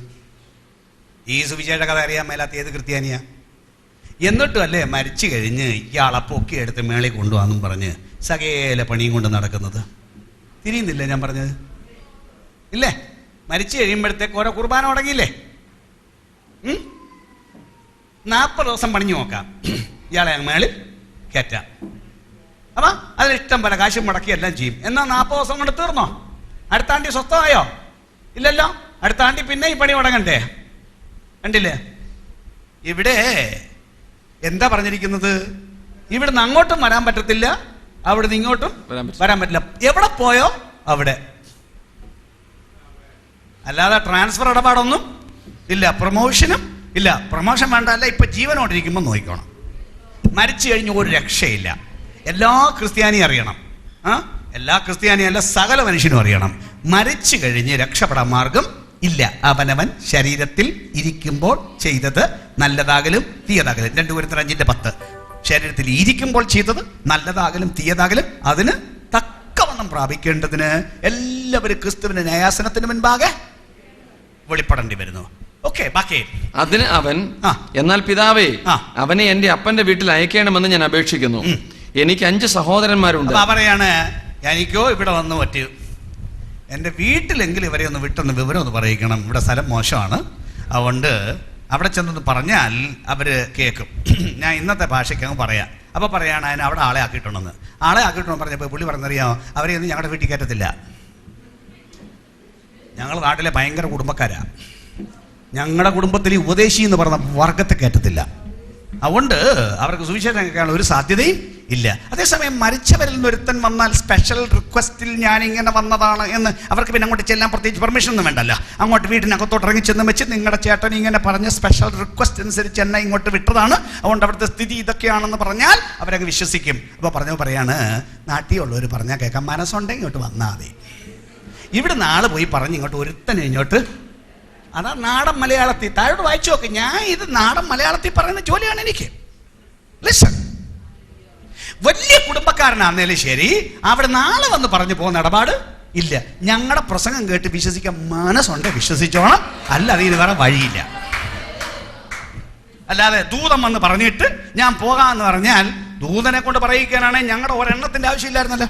ഈ സുവിശേഷ കഥ അറിയാൻ മേലാത്ത ഏത് ക്രിസ്ത്യാനിയാ? എന്നിട്ടും അല്ലേ മരിച്ചു കഴിഞ്ഞ് ഇയാളെ പൊക്കി എടുത്ത് മേളിൽ കൊണ്ടുപോകാന്നും പറഞ്ഞ് സകേല പണിയും കൊണ്ട് നടക്കുന്നത്? തിരിയുന്നില്ലേ ഞാൻ പറഞ്ഞത്? ഇല്ലേ? മരിച്ചു കഴിയുമ്പോഴത്തേക്ക് ഓരോ കുർബാന തുടങ്ങിയില്ലേ? 40 ദിവസം പണിഞ്ഞു നോക്കാം, ഇയാളെ മേളിൽ കയറ്റാം. അപ്പൊ അതിലിഷ്ടം പോലെ കാശും മുടക്കി എല്ലാം ചെയ്യും. എന്നാൽ 40 ദിവസം കൊണ്ട് തീർന്നോ? അടുത്താണ്ടി സ്വസ്ഥമായോ? ഇല്ലല്ലോ. അടുത്താണ്ടി പിന്നെ ഈ പണി തുടങ്ങണ്ടേ? കണ്ടില്ലേ? ഇവിടെ എന്താ പറഞ്ഞിരിക്കുന്നത്? ഇവിടുന്ന് അങ്ങോട്ടും വരാൻ പറ്റത്തില്ല, അവിടുന്ന് ഇങ്ങോട്ടും വരാൻ പറ്റില്ല. എവിടെ പോയോ അവിടെ. അല്ലാതെ ട്രാൻസ്ഫർ ഇടപാടൊന്നും ഇല്ല, പ്രൊമോഷനും ഇല്ല. പ്രൊമോഷൻ വേണ്ടല്ല, ഇപ്പൊ ജീവനോടിരിക്കുമ്പോൾ നോക്കണം. മരിച്ചു കഴിഞ്ഞ് ഒരു രക്ഷയില്ല. എല്ലാ ക്രിസ്ത്യാനിയും അറിയണം. എല്ലാ ക്രിസ്ത്യാനിയും അല്ല, സകല മനുഷ്യനും അറിയണം, മരിച്ചു കഴിഞ്ഞ് രക്ഷപ്പെടാൻ മാർഗം ഇല്ല. അവനവൻ ശരീരത്തിൽ ഇരിക്കുമ്പോൾ ചെയ്തത് നല്ലതാകലും തീയതാകലും. 2 കൊരിന്ത്യർ 5:10. ശരീരത്തിൽ ഇരിക്കുമ്പോൾ ചെയ്തത് നല്ലതാകലും തീയതാകലും അതിന് തക്കവണ്ണം പ്രാപിക്കേണ്ടതിന് എല്ലാവരും ക്രിസ്തുവിന്റെ ന്യായാസനത്തിന് മുൻപാകെ വെളിപ്പെടേണ്ടി വരുന്നു. ഓക്കെ, ബാക്കി അതിന് അവൻ, എന്നാൽ പിതാവേ, അവനെ എന്റെ അപ്പന്റെ വീട്ടിൽ അയക്കണമെന്ന് ഞാൻ അപേക്ഷിക്കുന്നു. എനിക്ക് 5 സഹോദരന്മാരുണ്ട്. പറയാണ്, എനിക്കോ ഇവിടെ വന്ന് പറ്റൂ, എൻ്റെ വീട്ടിലെങ്കിലും ഇവരെ ഒന്ന് വിട്ടൊന്ന് വിവരം ഒന്ന് പറയിക്കണം, ഇവിടെ സ്ഥലം മോശമാണ്, അതുകൊണ്ട് അവിടെ ചെന്നൊന്ന് പറഞ്ഞാൽ അവർ കേൾക്കും. ഞാൻ ഇന്നത്തെ ഭാഷയ്ക്ക് അങ്ങ് പറയാം. അപ്പോൾ പറയാണ് അതിന് അവിടെ ആളെ ആക്കിയിട്ടുണ്ടെന്ന്. ആളെ ആക്കിയിട്ടുണ്ടെന്ന് പറഞ്ഞപ്പോൾ പുള്ളി പറഞ്ഞറിയാമോ, അവരെ ഒന്നും ഞങ്ങളുടെ വീട്ടിൽ കയറ്റത്തില്ല. ഞങ്ങൾ നാട്ടിലെ ഭയങ്കര കുടുംബക്കാരാണ്, ഞങ്ങളുടെ കുടുംബത്തിൽ ഉപദേശി എന്ന് പറഞ്ഞ വർഗത്തെ കയറ്റത്തില്ല. അതുകൊണ്ട് അവർക്ക് സുവിശേഷം കേൾക്കാനുള്ള ഒരു സാധ്യതയും ഇല്ല. അതേസമയം മരിച്ചവരിൽ നിന്ന് ഒരുത്തൻ വന്നാൽ സ്പെഷ്യൽ റിക്വസ്റ്റിൽ ഞാൻ ഇങ്ങനെ വന്നതാണ് എന്ന് അവർക്ക് പിന്നെ അങ്ങോട്ട് ചെല്ലാൻ പ്രത്യേകിച്ച് പെർമിഷൻ ഒന്നും വേണ്ടല്ലോ. അങ്ങോട്ട് വീട്ടിനകത്തോട്ട് ഇറങ്ങിച്ചെന്ന് വെച്ച് നിങ്ങളുടെ ചേട്ടൻ ഇങ്ങനെ പറഞ്ഞ സ്പെഷ്യൽ റിക്വസ്റ്റ് അനുസരിച്ച് എന്നെ ഇങ്ങോട്ട് വിട്ടതാണ്, അതുകൊണ്ട് അവിടുത്തെ സ്ഥിതി ഇതൊക്കെയാണെന്ന് പറഞ്ഞാൽ അവരങ്ങ് വിശ്വസിക്കും. അപ്പോൾ പറയാണ്, നാട്ടിലുള്ളവർ പറഞ്ഞാൽ കേൾക്കാൻ മനസ്സുണ്ടെങ്കിൽ ഇങ്ങോട്ട് വന്നാൽ മതി. ഇവിടെ നാളെ പോയി പറഞ്ഞ് ഇങ്ങോട്ട് ഒരുത്തനെ ഇങ്ങോട്ട്, അതാ നാടൻ മലയാളത്തിൽ. താഴോട്ട് വായിച്ചു നോക്ക്. ഞാൻ ഇത് നാടൻ മലയാളത്തിൽ പറയുന്ന ജോലിയാണ് എനിക്ക്. ലിസൺ, വലിയ കുടുംബക്കാരനാന്നേലും ശരി, അവിടെ നാളെ വന്ന് പറഞ്ഞു പോകുന്ന ഇടപാട് ഇല്ല. ഞങ്ങളുടെ പ്രസംഗം കേട്ട് വിശ്വസിക്കാൻ മനസ്സുണ്ട്, വിശ്വസിച്ചോണം, അല്ല അതിന് വേറെ വഴിയില്ല. അല്ലാതെ ദൂതം വന്ന് പറഞ്ഞിട്ട് ഞാൻ പോകാമെന്ന് പറഞ്ഞാൽ ദൂതനെ കൊണ്ട് പറയിക്കാനാണെങ്കിൽ ഞങ്ങളുടെ ഒരെണ്ണത്തിന്റെ ആവശ്യമില്ലായിരുന്നല്ലോ.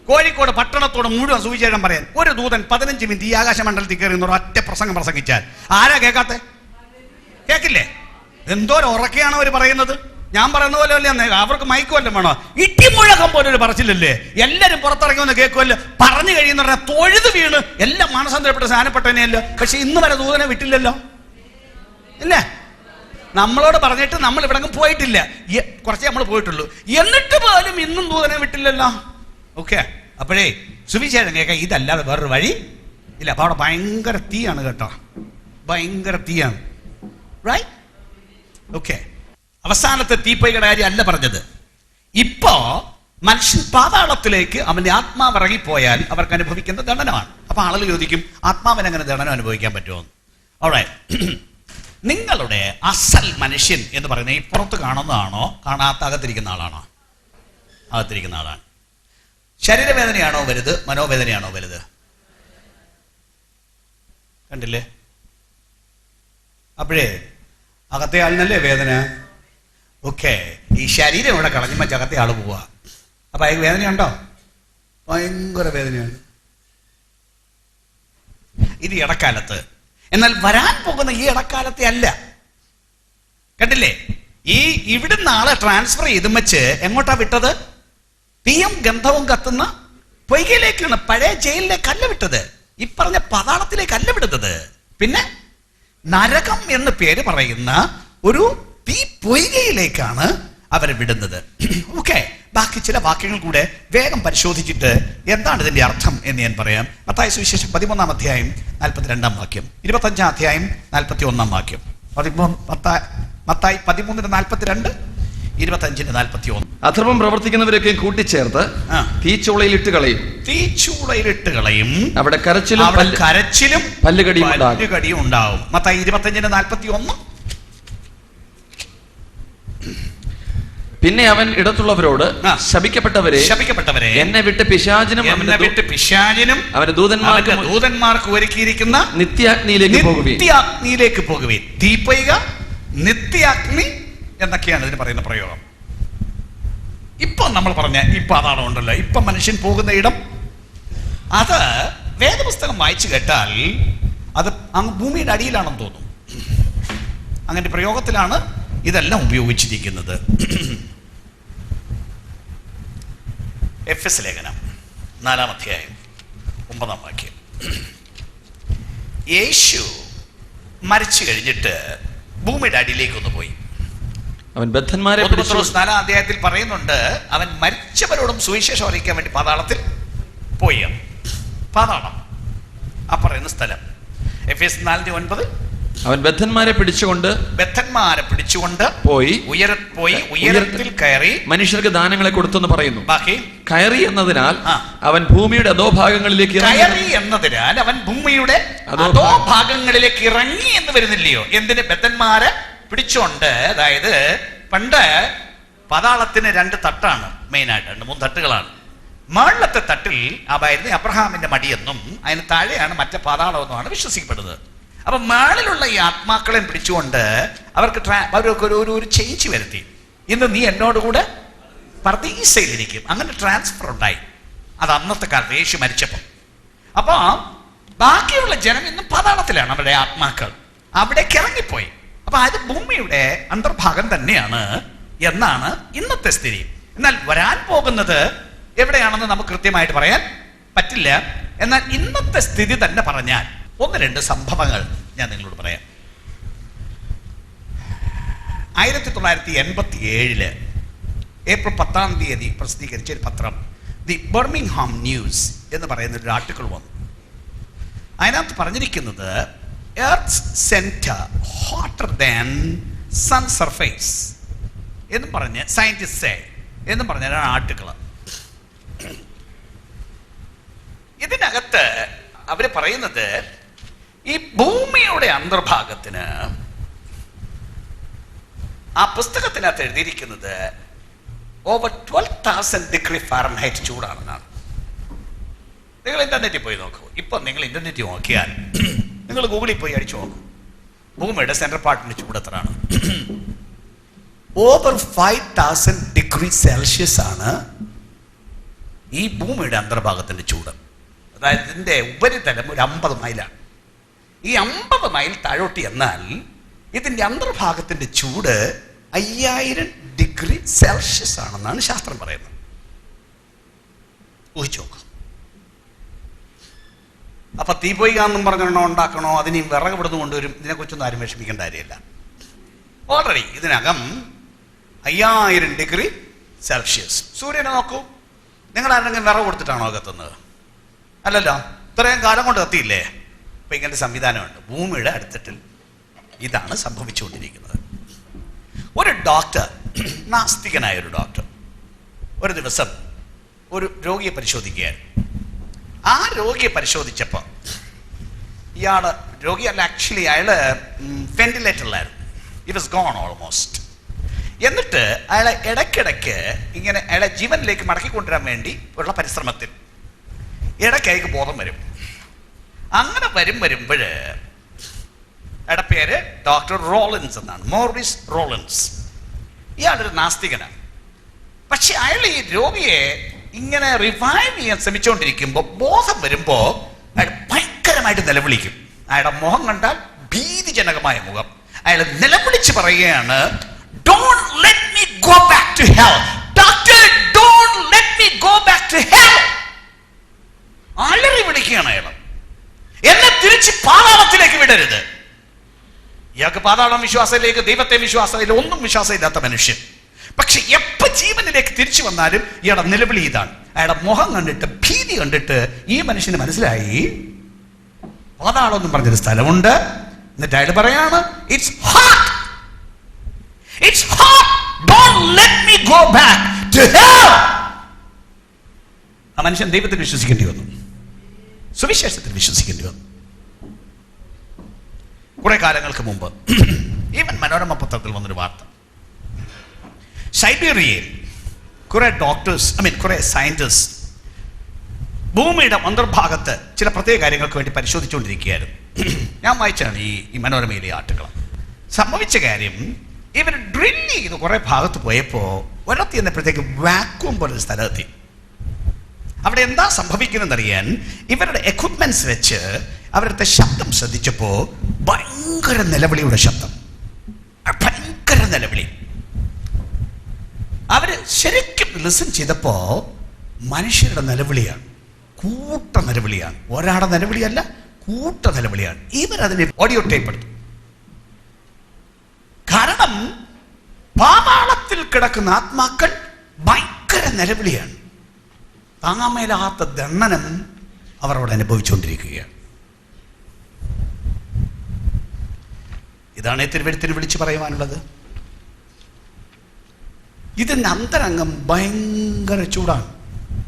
കോഴിക്കോട് പട്ടണത്തോട് മുഴുവൻ സുവിശേഷം പറയാൻ ഒരു ദൂതൻ 15 മിനിറ്റ് ഈ ആകാശമണ്ഡലത്തിൽ കയറി ഒറ്റ പ്രസംഗം പ്രസംഗിച്ചാൽ ആരാ കേൾക്കാത്തെ? കേൾക്കില്ലേ? എന്തോരം ഉറക്കെയാണ് അവർ പറയുന്നത്. ഞാൻ പറയുന്ന പോലെ അല്ലേ, അവർക്ക് മൈക്ക് വല്ലതും വേണോ? ഇട്ടിമുഴക്കം പോലെ ഒരു പറച്ചില്ലല്ലേ, എല്ലാവരും പുറത്തിറങ്ങി വന്ന് കേൾക്കുമല്ലോ. പറഞ്ഞു കഴിയുന്ന പറഞ്ഞാൽ തൊഴുത് വീണ് എല്ലാം മാനസാന്തരപ്പെട്ട സാധനപ്പെട്ടനെയല്ലോ. പക്ഷെ ഇന്ന് വരെ ദൂതനെ വിട്ടില്ലല്ലോ, ഇല്ലേ? നമ്മളോട് പറഞ്ഞിട്ട് നമ്മൾ ഇവിടെ പോയിട്ടില്ല, കുറച്ചേ നമ്മൾ പോയിട്ടുള്ളൂ, എന്നിട്ട് പോലും ഇന്നും ദൂതനെ വിട്ടില്ലല്ലോ. ഓക്കെ, അപ്പോഴേ സുവിശേഷം കേൾക്കാൻ ഇതല്ലാതെ വേറൊരു വഴി ഇല്ല. അപ്പൊ അവിടെ ഭയങ്കര തീയാണ് കേട്ടോ, ഭയങ്കര തീയാണ്. റൈറ്റ്? ഓക്കെ, അവസാനത്തെ തീപ്പൊയ്കളുടെ കാര്യം അല്ല പറഞ്ഞത്. ഇപ്പോ മനുഷ്യൻ പാതാളത്തിലേക്ക് അവന്റെ ആത്മാവ് ഇറങ്ങിപ്പോയാൽ അവർക്ക് അനുഭവിക്കുന്ന ദണ്ഡനമാണ്. അപ്പൊ ആളുകൾ ചോദിക്കും, ആത്മാവിന് അങ്ങനെ ദണ്ഡനം അനുഭവിക്കാൻ പറ്റുമോ? ഓൾറൈറ്റ്, നിങ്ങളുടെ അസൽ മനുഷ്യൻ എന്ന് പറയുന്നത് ഈ പുറത്ത് കാണുന്നതാണോ, കാണാത്ത അകത്തിരിക്കുന്ന ആളാണോ? അകത്തിരിക്കുന്ന ആളാണ്. ശരീരവേദനയാണോ വലുത്, മനോവേദനയാണോ വലുത്? കണ്ടില്ലേ? അപ്പോഴേ അകത്തെ ആളിനല്ലേ വേദന. ഓക്കെ, ഈ ശരീരം ഇവിടെ കളഞ്ഞുമ്പോൾ അകത്തെ ആള് പോവുക. അപ്പൊ അയാൾക്ക് വേദനയുണ്ടോ? ഭയങ്കര വേദനയാണ്. ഇത് ഇടക്കാലത്ത്. എന്നാൽ വരാൻ പോകുന്ന ഈ ഇടക്കാലത്തെ അല്ല. കണ്ടില്ലേ? ഈ ഇവിടുന്ന് ആളെ ട്രാൻസ്ഫർ ചെയ്തും വെച്ച് എങ്ങോട്ടാ വിട്ടത്? തീയും ഗന്ധവും കത്തുന്ന പൊയ്കയിലേക്കാണ്, പഴയ ജയിലിലേക്ക് അല്ല വിട്ടത്, ഈ പറഞ്ഞ പാതാളത്തിലേക്ക് അല്ല വിടുന്നത്. പിന്നെ നരകം എന്ന് പേര് പറയുന്ന ഒരു തീ പൊയ്കയിലേക്കാണ് അവരെ വിടുന്നത്. ഓക്കെ, ബാക്കി ചില വാക്യങ്ങൾ കൂടെ വേഗം പരിശോധിച്ചിട്ട് എന്താണ് ഇതിന്റെ അർത്ഥം എന്ന് ഞാൻ പറയാം. മത്തായി സുവിശേഷം 13-ാം അധ്യായം 42-ാം വാക്യം, 25-ാം അധ്യായം 41-ാം വാക്യം മത്തായി 13:42, 25:41. അധർമ്മം പ്രവർത്തിക്കുന്നവരൊക്കെ കൂട്ടിച്ചേർത്ത് തീച്ചൂളയിലിട്ട് കളയും. തീച്ചൂളയിലിട്ട് കളയും. അവിടെ കരച്ചിലും പല്ലുകടിയും ഉണ്ടാവും. മത്തായി 25:41. പിന്നെ അവൻ ഇടത്തുള്ളവരോട് ശപിക്കപ്പെട്ടവരെ എന്നെ വിട്ട് പിശാചിനും അവന്റെ ദൂതന്മാർക്ക് ഒരുക്കിയിരിക്കുന്ന നിത്യാഗ്നിയിലേക്ക് പോകുവീൻ. തീപ്പൊയ്ക, നിത്യാഗ്നി എന്നൊക്കെയാണ് ഇതിന് പറയുന്ന പ്രയോഗം. ഇപ്പൊ നമ്മൾ പറഞ്ഞ ഇപ്പൊ അതാണ് ഉണ്ടല്ലോ, ഇപ്പൊ മനുഷ്യൻ പോകുന്ന ഇടം, അത് വേദപുസ്തകം വായിച്ചു കേട്ടാൽ അത് അങ്ങ് ഭൂമിയുടെ അടിയിലാണെന്ന് തോന്നും. അങ്ങനെ പ്രയോഗത്തിലാണ് ഇതെല്ലാം ഉപയോഗിച്ചിരിക്കുന്നത്. എഫെസ് ലേഖനം 4-ാം അധ്യായം 9-ാം വാക്യം. യേശു മരിച്ചു കഴിഞ്ഞിട്ട് ഭൂമിയുടെ അടിയിലേക്കൊന്ന് പോയി. അവൻ ബദ്ധന്മാരെ 4-ാം അധ്യായത്തിൽ പറയുന്നുണ്ട്, അവൻ മരിച്ചവരോടും സുവിശേഷം അറിയിക്കാൻ വേണ്ടി പാതാളത്തിൽ പോയി. പാതാളം ആ പറയുന്ന സ്ഥലം. എഫെസ് 4:9. അവൻ ബദ്ധന്മാരെ പിടിച്ചുകൊണ്ട് പോയി ഉയരത്തിൽ കയറി മനുഷ്യർക്ക് ദാനങ്ങളെ കൊടുത്തെന്ന് പറയുന്നു. ബാക്കി കയറി എന്നതിനാൽ അവൻ ഭൂമിയുടെ അധോഭാഗങ്ങളിലേക്ക് ഇറങ്ങി എന്ന് വരുന്നില്ലയോ? എന്തിന് ബദ്ധന്മാരെ പിടിച്ചോണ്ട്? അതായത് പണ്ട് പാതാളത്തിന് 2 തട്ടാണ് മെയിനായിട്ട്, 3 തട്ടുകളാണ്. മുകളിലത്തെ തട്ടിൽ അതായിരുന്നു അബ്രഹാമിന്റെ മടിയെന്നും അതിന് താഴെയാണ് മറ്റേ പാതാളമെന്നുമാണ് വിശ്വസിക്കപ്പെടുന്നത്. അപ്പൊ മേളിലുള്ള ഈ ആത്മാക്കളെ പിടിച്ചുകൊണ്ട് അവർക്ക് ഒരു ചേഞ്ച് വരുത്തി. ഇന്ന് നീ എന്നോടുകൂടെ പർദീസയിലിരിക്കും. അങ്ങനെ ട്രാൻസ്ഫർ ഉണ്ടായി. അത് അന്നത്തെ കാലത്ത് യേശു മരിച്ചപ്പോൾ. അപ്പൊ ബാക്കിയുള്ള ജനം ഇന്നും പാതാളത്തിലാണ്. അവരുടെ ആത്മാക്കൾ അവിടേക്ക് ഇറങ്ങിപ്പോയി. അപ്പൊ അത് ഭൂമിയുടെ അന്തർഭാഗം തന്നെയാണ് എന്നാണ് ഇന്നത്തെ സ്ഥിതി. എന്നാൽ വരാൻ പോകുന്നത് എവിടെയാണെന്ന് നമുക്ക് കൃത്യമായിട്ട് പറയാൻ പറ്റില്ല. എന്നാൽ ഇന്നത്തെ സ്ഥിതി തന്നെ പറഞ്ഞാൽ 1-2 സംഭവങ്ങൾ ഞാൻ നിങ്ങളോട് പറയാം. 1987 ഏപ്രിൽ 10-ാം തീയതി പ്രസിദ്ധീകരിച്ച ഒരു പത്രം ദി ബർമിംഗ്ഹാം ന്യൂസ് എന്ന് പറയുന്ന ഒരു ആർട്ടിക്കിൾ വന്നു. അതിനകത്ത് പറഞ്ഞിരിക്കുന്നത് earth centre hotter than sun surface എന്നും പറഞ്ഞ് സയന്റിസ്റ്റ് എന്നും പറഞ്ഞ ആർട്ടിക്കിൾ. ഇതിനകത്ത് അവര് പറയുന്നത് ഈ ഭൂമിയുടെ അന്തർഭാഗത്തിന് ആ പുസ്തകത്തിനകത്ത് എഴുതിയിരിക്കുന്നത് ഓവർ 12,000 ഡിഗ്രി ഫാരൻഹൈറ്റ് ചൂടാണെന്നാണ്. നിങ്ങൾ ഇന്റർനെറ്റിൽ പോയി നോക്കൂ. ഇപ്പൊ നിങ്ങൾ ഇന്റർനെറ്റിൽ നോക്കിയാൽ, നിങ്ങൾ ഗൂഗിളിൽ പോയി അടിച്ചു നോക്കൂ, ഭൂമിയുടെ സെൻട്രൽ പാർട്ടിന്റെ ചൂട് എത്രയാണ്? ഓവർ 5,000 ഡിഗ്രി സെൽഷ്യസ് ആണ് ഈ ഭൂമിയുടെ അന്തർഭാഗത്തിന്റെ ചൂട്. അതായത് ഇതിന്റെ ഉപരിതലം ഒരു 50 മൈലാണ്. ഈ 50 മൈൽ താഴോട്ട് എന്നാൽ ഇതിന്റെ അന്തർഭാഗത്തിന്റെ ചൂട് 5000 ഡിഗ്രി സെൽഷ്യസ് ആണെന്നാണ് ശാസ്ത്രം പറയുന്നത്. ഊഹിച്ചു നോക്കാം. അപ്പൊ തീപ്പൊയ്കാന്നും പറഞ്ഞോ ഉണ്ടാക്കണോ, അതിന് വിറക് ഇവിടുന്ന് കൊണ്ടുവരും, ഇതിനെക്കുറിച്ചൊന്നും ആരും വിഷമിക്കേണ്ട കാര്യമില്ല. ഓൾറെഡി ഇതിനകം 5000 ഡിഗ്രി സെൽഷ്യസ്. സൂര്യനെ നോക്കൂ, നിങ്ങൾ ആരെങ്കിലും വിറക് കൊടുത്തിട്ടാണോ കത്തുന്നത്? അല്ലല്ലോ, ഇത്രയും കാലം കൊണ്ട് കത്തിയില്ലേ? അപ്പൊ ഇങ്ങനത്തെ സംവിധാനമുണ്ട്. ഭൂമിയുടെ അടുത്തിട്ടിൽ ഇതാണ് സംഭവിച്ചുകൊണ്ടിരിക്കുന്നത്. ഒരു ഡോക്ടർ, നാസ്തികനായ ഒരു ഡോക്ടർ, ഒരു ദിവസം ഒരു രോഗിയെ പരിശോധിക്കുകയായിരുന്നു. ആ രോഗിയെ പരിശോധിച്ചപ്പോൾ ഇയാള് രോഗിയല്ല, ആക്ച്വലി അയാള് വെന്റിലേറ്ററിലായിരുന്നു. It was gone almost. എന്നിട്ട് അയാളെ ഇടയ്ക്കിടയ്ക്ക് ഇങ്ങനെ അയാളെ ജീവനിലേക്ക് മടക്കിക്കൊണ്ടുവരാൻ വേണ്ടി ഉള്ള പരിശ്രമത്തിൽ ഇടയ്ക്ക് അയാൾക്ക് ബോധം വരും. അങ്ങനെ വരുമ്പോൾ അയാളുടെ പേര് ഡോക്ടർ റോളിൻസ് എന്നാണ്, മോറിസ് റോളിൻസ്. ഇയാളൊരു നാസ്തികനാണ്. പക്ഷെ അയാൾ ഈ രോഗിയെ ഇങ്ങനെ റിവൈവ് ചെയ്യാൻ ശ്രമിച്ചുകൊണ്ടിരിക്കുമ്പോൾ ബോധം വരുമ്പോൾ അയാൾ ഭയങ്കരമായിട്ട് നിലവിളിക്കും. അയാളുടെ മുഖം കണ്ടാൽ ഭീതിജനകമായ മുഖം. അയാൾ നിലവിളിച്ച് പറയുകയാണ്, "Don't let me go back to hell. Doctor, don't let me go back to hell." അലറി വിളിക്കുകയാണ് അയാൾ, എന്നെ തിരിച്ച് പാതാളത്തിലേക്ക് വിടരുത്. ഇയാൾക്ക് പാതാളം വിശ്വാസത്തിലേക്ക്, ദൈവത്തെ വിശ്വാസത്തിലേക്ക് ഒന്നും വിശ്വാസമില്ലാത്ത മനുഷ്യൻ. പക്ഷെ എപ്പോ ജീവനിലേക്ക് തിരിച്ചു വന്നാലും ഇയാളുടെ നിലവിളി ഇതാണ്. അയാളുടെ മുഖം കണ്ടിട്ട്, ഭീതി കണ്ടിട്ട് ഈ മനുഷ്യന് മനസ്സിലായി, പാതാളം എന്നും പറഞ്ഞൊരു സ്ഥലമുണ്ട്, എന്നിട്ട് അയാൾ പറയാണ്, it's hot, it's hot, don't let me go back to hell. ആ മനുഷ്യൻ ദൈവത്തിൽ വിശ്വസിക്കേണ്ടി വന്നു, സുവിശേഷത്തിൽ വിശ്വസിക്കേണ്ടി വന്നു. കുറെ കാലങ്ങൾക്ക് മുമ്പ് ഈവൻ മനോരമ പത്രത്തിൽ വന്നൊരു വാർത്ത, സൈബീരിയയിൽ കുറെ ഡോക്ടേഴ്സ് കുറെ സയന്റിസ്റ്റ് ഭൂമിയുടെ അന്തർഭാഗത്ത് ചില പ്രത്യേക കാര്യങ്ങൾക്ക് വേണ്ടി പരിശോധിച്ചുകൊണ്ടിരിക്കുകയായിരുന്നു. ഞാൻ വായിച്ചാണ് ഈ മനോരമയിലെ ആർട്ടിക്കിൾ. സംഭവിച്ച കാര്യം, ഇവർ ഡ്രില്ല് ചെയ്ത് കുറെ ഭാഗത്ത് പോയപ്പോൾ ഒരിടത്ത് ചെന്നപ്പോഴത്തേക്ക് വാക്വം പോലൊരു സ്ഥലത്തെത്തി. അവിടെ എന്താ സംഭവിക്കുന്നതെന്നറിയാൻ ഇവരുടെ എക്വിപ്മെന്റ്സ് വെച്ച് അവരുടെ ശബ്ദം ശ്രദ്ധിച്ചപ്പോൾ ഭയങ്കര നിലവിളിയുടെ ശബ്ദം, ഭയങ്കര നിലവിളി. അവര് ശരിക്കും ലിസൺ ചെയ്തപ്പോ മനുഷ്യരുടെ നിലവിളിയാണ്, കൂട്ട നിലവിളിയാണ്, ഒരാളുടെ നിലവിളിയല്ല, കൂട്ട നിലവിളിയാണ്. ഇവരതിനെ ഓഡിയോ ടേപ്പ് എടുത്തു. കാരണം പാതാളത്തിൽ കിടക്കുന്ന ആത്മാക്കൾ ഭയങ്കര നിലവിളിയാണ്, താങ്ങാമേലാത്ത ദണ്ഡനം അവർ അവിടെ അനുഭവിച്ചുകൊണ്ടിരിക്കുകയാണ്. ഇതാണ് തിരുവഴുത്തിന് വിളിച്ചു പറയുവാനുള്ളത്. ഇതിൻ്റെ അന്തരംഗം ഭയങ്കര ചൂടാണ്.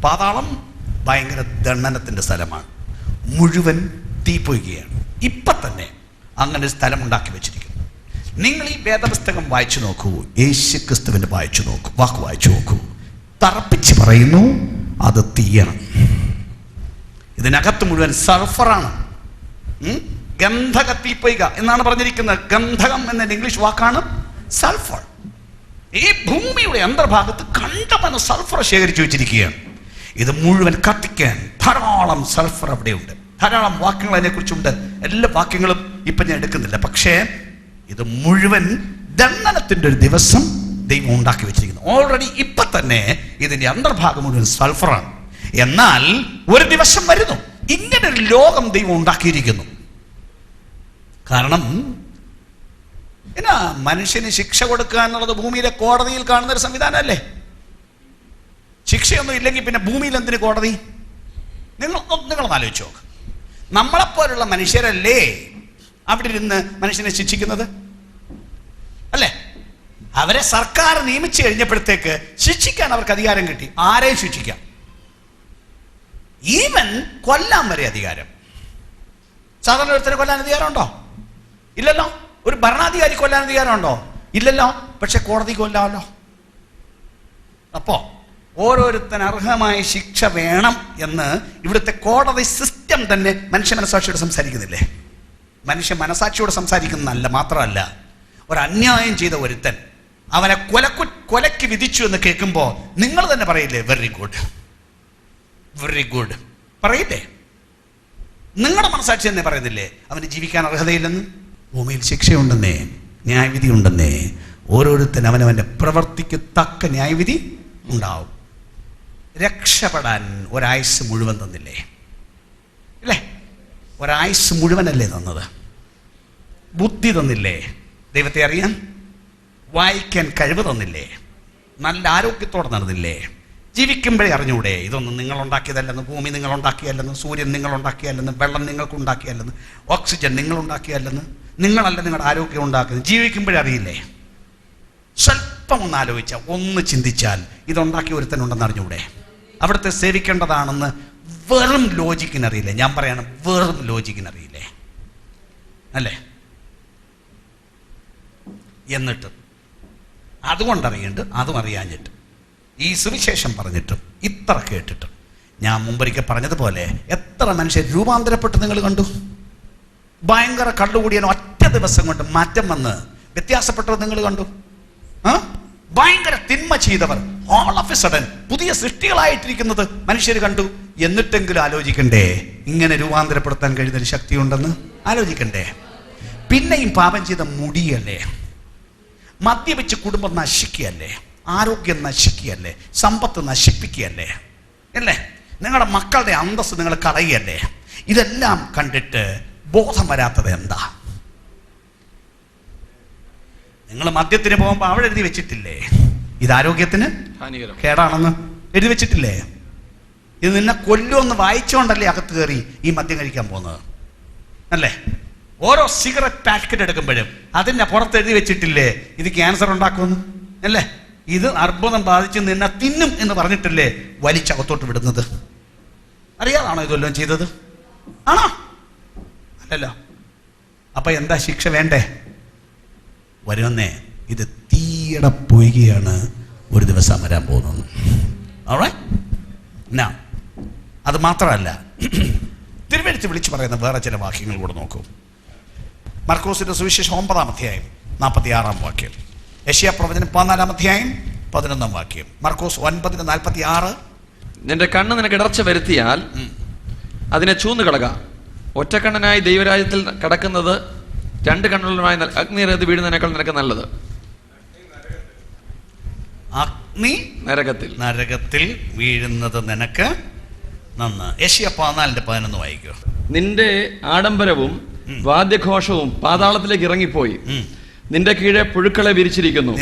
പാതാളം ഭയങ്കര ദണ്ഡനത്തിൻ്റെ സ്ഥലമാണ്, മുഴുവൻ തീപ്പൊയ്ക്കുകയാണ്. ഇപ്പം തന്നെ അങ്ങനെ ഒരു സ്ഥലം ഉണ്ടാക്കി വെച്ചിരിക്കുന്നു. നിങ്ങൾ ഈ വേദപുസ്തകം വായിച്ചു നോക്കൂ, യേശുക്രിസ്തുവിനെ വായിച്ചു നോക്കൂ, വാക്ക് വായിച്ചു നോക്കൂ. തറപ്പിച്ച് പറയുന്നു, അത് തീയാണ്. ഇതിനകത്ത് മുഴുവൻ സൾഫറാണ്, ഗന്ധക തീപ്പൊയ്ക എന്നാണ് പറഞ്ഞിരിക്കുന്നത്. ഗന്ധകം എന്ന ഇംഗ്ലീഷ് വാക്കാണ് സൾഫർ. ഈ ഭൂമിയുടെ അന്തർഭാഗത്ത് കണ്ടമന സൾഫർ ശേഖരിച്ചു വെച്ചിരിക്കുകയാണ്. ഇത് മുഴുവൻ കത്തിക്കാൻ ധാരാളം സൾഫർ അവിടെയുണ്ട്. ധാരാളം വാക്യങ്ങൾ അതിനെക്കുറിച്ചുണ്ട്. എല്ലാ വാക്യങ്ങളും ഇപ്പം ഞാൻ എടുക്കുന്നില്ല. പക്ഷേ ഇത് മുഴുവൻ ദണ്ഡനത്തിൻ്റെ ഒരു ദിവസം ദൈവം ഉണ്ടാക്കി വെച്ചിരിക്കുന്നു. ഓൾറെഡി ഇപ്പം തന്നെ ഇതിൻ്റെ അന്തർഭാഗം മുഴുവൻ സൾഫറാണ്. എന്നാൽ ഒരു ദിവസം വരുന്നു, ഇങ്ങനെ ഒരു ലോകം ദൈവം ഉണ്ടാക്കിയിരിക്കുന്നു. കാരണം എന്നാ, മനുഷ്യന് ശിക്ഷ കൊടുക്കുക എന്നുള്ളത് ഭൂമിയിലെ കോടതിയിൽ കാണുന്ന ഒരു സംവിധാനമല്ലേ. ശിക്ഷയൊന്നും ഇല്ലെങ്കിൽ പിന്നെ ഭൂമിയിൽ എന്തിന് കോടതി? നിങ്ങളൊന്ന് ആലോചിച്ച് നോക്ക്. നമ്മളെപ്പോലുള്ള മനുഷ്യരല്ലേ അവിടെ ഇരുന്ന് മനുഷ്യനെ ശിക്ഷിക്കുന്നത്, അല്ലേ? അവരെ സർക്കാർ നിയമിച്ചു കഴിഞ്ഞപ്പോഴത്തേക്ക് ശിക്ഷിക്കാൻ അവർക്ക് അധികാരം കിട്ടി. ആരെയും ശിക്ഷിക്കാം, ഈവൻ കൊല്ലാൻ വരെ അധികാരം. സാധാരണ ഒരുത്തരെ കൊല്ലാൻ അധികാരമുണ്ടോ? ഇല്ലല്ലോ. ഒരു ഭരണാധികാരി കൊല്ലാൻ അധികാരമുണ്ടോ? ഇല്ലല്ലോ. പക്ഷെ കോടതി കൊല്ലാമല്ലോ. അപ്പോ ഓരോരുത്തൻ അർഹമായ ശിക്ഷ വേണം എന്ന് ഇവിടുത്തെ കോടതി സിസ്റ്റം തന്നെ മനുഷ്യ മനസാക്ഷിയോട് സംസാരിക്കുന്നില്ലേ? മനുഷ്യ മനസാക്ഷിയോട് സംസാരിക്കുന്നതല്ല, മാത്രമല്ല ഒരു അന്യായം ചെയ്ത ഒരുത്തൻ അവനെ കൊലക്ക് വിധിച്ചു എന്ന് കേൾക്കുമ്പോൾ നിങ്ങൾ തന്നെ പറയില്ലേ, വെരി ഗുഡ്, വെരി ഗുഡ് പറയില്ലേ? നിങ്ങളുടെ മനസാക്ഷി തന്നെ പറയുന്നില്ലേ അവന് ജീവിക്കാൻ അർഹതയില്ലെന്ന്? ഭൂമിയിൽ ശിക്ഷയുണ്ടെന്നേ, ന്യായവിധി ഉണ്ടെന്നേ. ഓരോരുത്തൻ അവനവൻ്റെ പ്രവൃത്തിക്ക് തക്ക ന്യായവിധി ഉണ്ടാവും. രക്ഷപ്പെടാൻ ഒരായുസ് മുഴുവൻ തന്നില്ലേ? ഇല്ലേ? ഒരായുസ് മുഴുവനല്ലേ തന്നത്? ബുദ്ധി തന്നില്ലേ? ദൈവത്തെ അറിയാൻ വായിക്കാൻ കഴിവ് തന്നില്ലേ? നല്ല ആരോഗ്യത്തോടെ നടന്നില്ലേ? ജീവിക്കുമ്പോഴേ അറിഞ്ഞൂടെ ഇതൊന്നും നിങ്ങളുണ്ടാക്കിയതല്ലെന്ന്, ഭൂമി നിങ്ങളുണ്ടാക്കിയല്ലെന്ന്, സൂര്യൻ നിങ്ങളുണ്ടാക്കിയല്ലെന്ന്, വെള്ളം നിങ്ങൾക്കുണ്ടാക്കിയല്ലെന്ന്, ഓക്സിജൻ നിങ്ങളുണ്ടാക്കിയല്ലെന്ന്, നിങ്ങളല്ല നിങ്ങളുടെ ആരോഗ്യം ഉണ്ടാക്കുന്നത്. ജീവിക്കുമ്പോഴേ അറിയില്ലേ? സ്വല്പം ഒന്ന് ആലോചിച്ചാൽ, ഒന്ന് ചിന്തിച്ചാൽ ഇതുണ്ടാക്കിയ ഒരുത്തനുണ്ടെന്ന് അറിഞ്ഞൂടെ? അവിടുത്തെ സേവിക്കേണ്ടതാണെന്ന് വെറും ലോജിക്കിനറിയില്ലേ? ഞാൻ പറയണം, വെറും ലോജിക്കിനറിയില്ലേ? അല്ലേ? എന്നിട്ട് അതുകൊണ്ടറിയണ്ട്, അതും അറിയാഞ്ഞിട്ട്, ഈ സുവിശേഷം പറഞ്ഞിട്ടും ഇത്ര കേട്ടിട്ടും, ഞാൻ മുമ്പൊരിക്കൽ പറഞ്ഞതുപോലെ എത്ര മനുഷ്യർ രൂപാന്തരപ്പെട്ട് നിങ്ങൾ കണ്ടു? ഭയങ്കര കള്ളുകൂടിയൻ ഒറ്റ ദിവസം കൊണ്ട് മാറ്റം വന്ന് വ്യത്യാസപ്പെട്ടത് നിങ്ങൾ കണ്ടു? ഭയങ്കര തിന്മ ചെയ്തവർ ഓൾ ഓഫ് എ സഡൻ പുതിയ സൃഷ്ടികളായിട്ടിരിക്കുന്നത് മനുഷ്യർ കണ്ടു. എന്നിട്ടെങ്കിലും ആലോചിക്കണ്ടേ ഇങ്ങനെ രൂപാന്തരപ്പെടുത്താൻ കഴിയുന്നൊരു ശക്തിയുണ്ടെന്ന്? ആലോചിക്കണ്ടേ? പിന്നെയും പാപം ചെയ്ത മുടിയല്ലേ, മദ്യപിച്ച് കുടുംബം നശിക്കുകയല്ലേ, ആരോഗ്യം നശിക്കുകയല്ലേ, സമ്പത്ത് നശിപ്പിക്കുകയല്ലേ, അല്ലേ? നിങ്ങളുടെ മക്കളുടെ അന്തസ്സ് നിങ്ങൾ കളയല്ലേ? ഇതെല്ലാം കണ്ടിട്ട് ബോധം വരാത്തത് എന്താ? നിങ്ങൾ മദ്യത്തിന് പോകുമ്പോൾ അവിടെ എഴുതി വെച്ചിട്ടില്ലേ ഇത് ആരോഗ്യത്തിന് കേടാണെന്ന്? എഴുതി വെച്ചിട്ടില്ലേ? ഇത് നിന്നെ കൊല്ലുമെന്ന് വായിച്ചുകൊണ്ടല്ലേ അകത്ത് കയറി ഈ മദ്യം കഴിക്കാൻ പോകുന്നത്, അല്ലേ? ഓരോ സിഗരറ്റ് പാക്കറ്റ് എടുക്കുമ്പോഴും അതിന്റെ പുറത്ത് എഴുതി വെച്ചിട്ടില്ലേ ഇത് ക്യാൻസർ ഉണ്ടാക്കുമെന്ന്, അല്ലേ? ഇത് അർബുദം ബാധിച്ച് നിന്നെ തിന്നും എന്ന് പറഞ്ഞിട്ടില്ലേ വലിച്ചകത്തോട്ട് വിടുന്നത്? അറിയാതാണോ ഇതെല്ലാം ചെയ്തത്? ആണോ? അല്ലല്ലോ. അപ്പൊ എന്താ ശിക്ഷ വേണ്ടേ? വരുന്നേ, ഇത് തീയുടെ പൊയ്കയാണ് ഒരു ദിവസം വരാൻ പോകുന്നത്. അത് മാത്രമല്ല, തിരുവെഴുത്ത് വിളിച്ചു പറയുന്ന വേറെ ചില വാക്യങ്ങൾ കൂടെ നോക്കൂ. മർക്കോസിന്റെ സുവിശേഷം 9-ാം അധ്യായം 46-ാം വാക്യം, യെശയ്യാ പ്രവചനം 14-ാം അധ്യായം 11-ാം വാക്യം, മർക്കോസ് 9:46. നിന്റെ കണ്ണ് നിനക്ക് ഇടർച്ച വരുത്തിയാൽ അതിനെ ചൂന്നു കളക. ഒറ്റക്കണ്ണനായി ദൈവരാജ്യത്തിൽ കടക്കുന്നത് 2 കണ്ണുകളുമായി അഗ്നിരത് വീഴുന്നതിനേക്കാൾ നിനക്ക് നല്ലത്. അഗ്നി നരകത്തിൽ വീഴുന്നത് നിനക്ക് നന്ന്. യെശയ്യാ 14:11 വായിക്കോ. നിന്റെ ആഡംബരവും വാദ്യഘോഷവും പാതാളത്തിലേക്ക് ഇറങ്ങിപ്പോയി. നിന്റെ കീഴെ പുഴുക്കളെ വിരിച്ചിരിക്കുന്നു.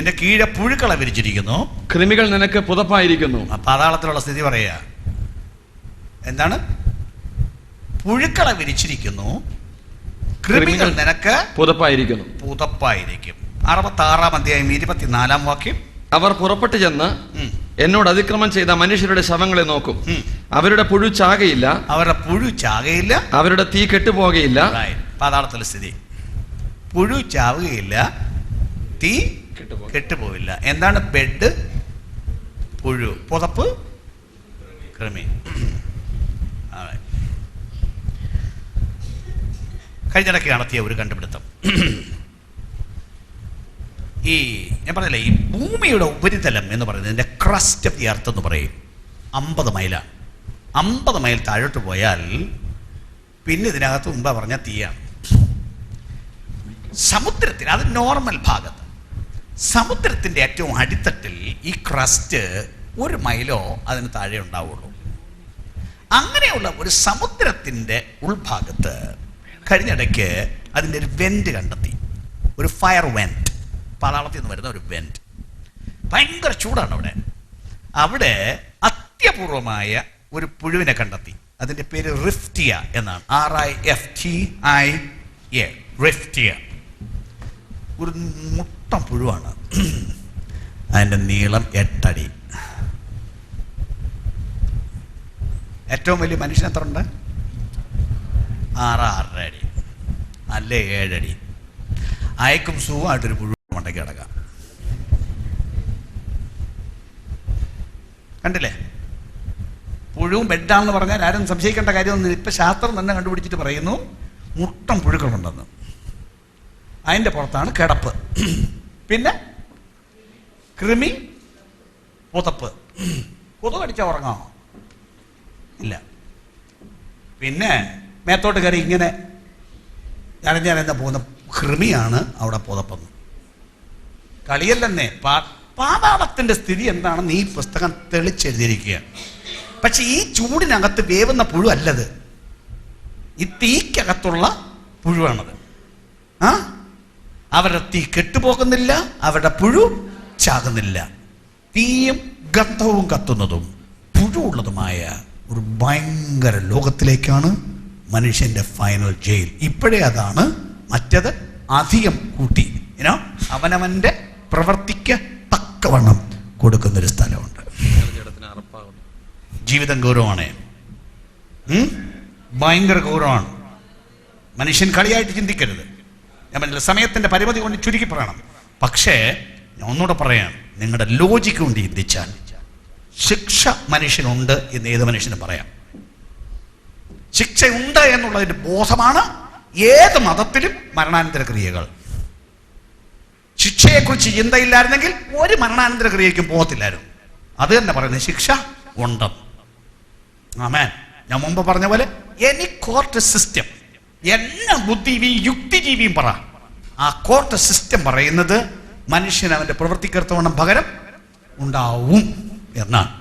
കൃമികൾ നിനക്ക് പുതപ്പായിരിക്കുന്നു. പാതാളത്തിലുള്ള സ്ഥിതി പറയാ. എന്താണ്? പുഴുക്കളെ വിരിച്ചിരിക്കുന്നു, കൃമികൾ നിനക്ക് പുതപ്പായിരിക്കും. 66-ാം അധ്യായം 24-ാം വാക്യം, അവർ പുറപ്പെട്ടു ചെന്ന് എന്നോട് അതിക്രമം ചെയ്ത മനുഷ്യരുടെ ശവങ്ങളെ നോക്കും. അവരുടെ പുഴു ചാകയില്ല, അവരുടെ തീ കെട്ടുപോകയില്ല. പാതാളത്തിലെ സ്ഥിതി, പുഴു ചാവുകയില്ല, തീ കെട്ടുപോവില്ല. എന്താണ് ബെഡ്? പുഴു. പുതപ്പ്? കൃമി. കഴിഞ്ഞിടയ്ക്ക് നടത്തിയ ഒരു കണ്ടുപിടുത്തം, ഈ ഞാൻ പറഞ്ഞില്ലേ, ഈ ഭൂമിയുടെ ഉപരിതലം എന്ന് പറയുന്നതിൻ്റെ ക്രസ്റ്റ് ഓഫ് ദി എർത്ത് എന്ന് പറയും 50 മൈലാണ്. 50 മൈൽ താഴോട്ട് പോയാൽ പിന്നെ ഇതിനകത്ത് മുമ്പ് പറഞ്ഞ തീയാണ്. സമുദ്രത്തിന്, അത് നോർമൽ ഭാഗത്ത്, സമുദ്രത്തിൻ്റെ ഏറ്റവും അടിത്തട്ടിൽ ഈ ക്രസ്റ്റ് 1 മൈലോ അതിന് താഴെ ഉണ്ടാവുള്ളൂ. അങ്ങനെയുള്ള ഒരു സമുദ്രത്തിൻ്റെ ഉൾഭാഗത്ത് കഴിഞ്ഞിടയ്ക്ക് അതിൻ്റെ ഒരു വെന്റ് കണ്ടെത്തി, ഒരു ഫയർ വെന്റ്, പാതാളത്തിൽ നിന്ന് വരുന്ന ഒരു വെന്റ്. ഭയങ്കര ചൂടാണ് അവിടെ. അവിടെ അത്യപൂർവമായ ഒരു പുഴുവിനെ കണ്ടെത്തി. അതിൻ്റെ പേര് റിഫ്റ്റിയ എന്നാണ്. RIFTIA, റിഫ്റ്റിയ. ഒരു മുട്ടം പുഴുവാണ്. അതിൻ്റെ നീളം 8 അടി. ഏറ്റവും വലിയ മനുഷ്യൻ എത്ര ഉണ്ട്? 6-6.5 അടി, അല്ലേ 7 അടി. അയക്കും സുഖമായിട്ടൊരു പുഴു മണ്ടയ്ക്ക് കിടക്കാം. കണ്ടില്ലേ? പുഴുവും ബെഡാണെന്ന് പറഞ്ഞാൽ ആരും സംശയിക്കേണ്ട കാര്യമൊന്നും. ഇപ്പം ശാസ്ത്രം തന്നെ കണ്ടുപിടിച്ചിട്ട് പറയുന്നു മുട്ടം പുഴുക്കളുണ്ടെന്ന്. അതിൻ്റെ പുറത്താണ് കിടപ്പ്. പിന്നെ കൃമി, പുതപ്പ്. കൊതുക് കടിച്ചാൽ ഉറങ്ങാമോ? ഇല്ല. പിന്നെ മേത്തോട്ട് കയറി ഇങ്ങനെ ഞാനെന്താ പോകുന്ന കൃമിയാണ് അവിടെ പുതപ്പെന്ന്. കളിയല്ലെന്നേ. പാതാളത്തിൻ്റെ സ്ഥിതി എന്താണെന്ന് ഈ പുസ്തകം തെളിച്ചെഴുതിയിരിക്കുക. പക്ഷെ ഈ ചൂടിനകത്ത് വേവുന്ന പുഴു അല്ലത്, ഈ തീക്കകത്തുള്ള പുഴുവാണത്. അവരുടെ തീ കെട്ടുപോകുന്നില്ല, അവരുടെ പുഴു ചാകുന്നില്ല. തീയും ഗന്ധവും കത്തുന്നതും പുഴുവുള്ളതുമായ ഒരു ഭയങ്കര ലോകത്തിലേക്കാണ് മനുഷ്യന്റെ ഫൈനൽ ജയിൽ. ഇപ്പോഴേ അതാണ്. മറ്റത് അധികം കൂട്ടി അവനവന്റെ പ്രവർത്തിക്ക് തക്കവണ്ണം കൊടുക്കുന്നൊരു സ്ഥലമുണ്ട്. ജീവിതം ഗൗരവമാണ്, ഭയങ്കര ഗൗരവമാണ്. മനുഷ്യൻ കളിയായിട്ട് ചിന്തിക്കരുത്. ഞാൻ പറഞ്ഞില്ല, സമയത്തിന്റെ പരിമിതി കൊണ്ട് ചുരുക്കി പറയണം. പക്ഷേ ഞാൻ ഒന്നുകൂടെ പറയാം, നിങ്ങളുടെ ലോജിക്ക് കൊണ്ട് ചിന്തിച്ചാൽ ശിക്ഷ മനുഷ്യനുണ്ട് എന്ന് ഏത് മനുഷ്യനും പറയാം. ശിക്ഷയുണ്ട് എന്നുള്ളതിന്റെ ബോധമാണ് ഏത് മതത്തിലും മരണാനന്തര ക്രിയകൾ. ശിക്ഷയെക്കുറിച്ച് ചിന്തയില്ലായിരുന്നെങ്കിൽ ഒരു മരണാനന്തര ക്രിയയ്ക്കും പോകത്തില്ലായിരുന്നു. അത് തന്നെ പറയുന്നത് ശിക്ഷ ഉണ്ടെന്ന്. ആമേൻ. ഞാൻ മുമ്പ് പറഞ്ഞ പോലെ എനി കോർട്ട് സിസ്റ്റം, എല്ലാ ബുദ്ധിജീവിയും യുക്തിജീവിയും പറ, ആ കോർട്ട് സിസ്റ്റം പറയുന്നത് മനുഷ്യൻ അവന്റെ പ്രവൃത്തിക്കർത്തവണ്ണം പകരം ഉണ്ടാവും എന്നാണ്.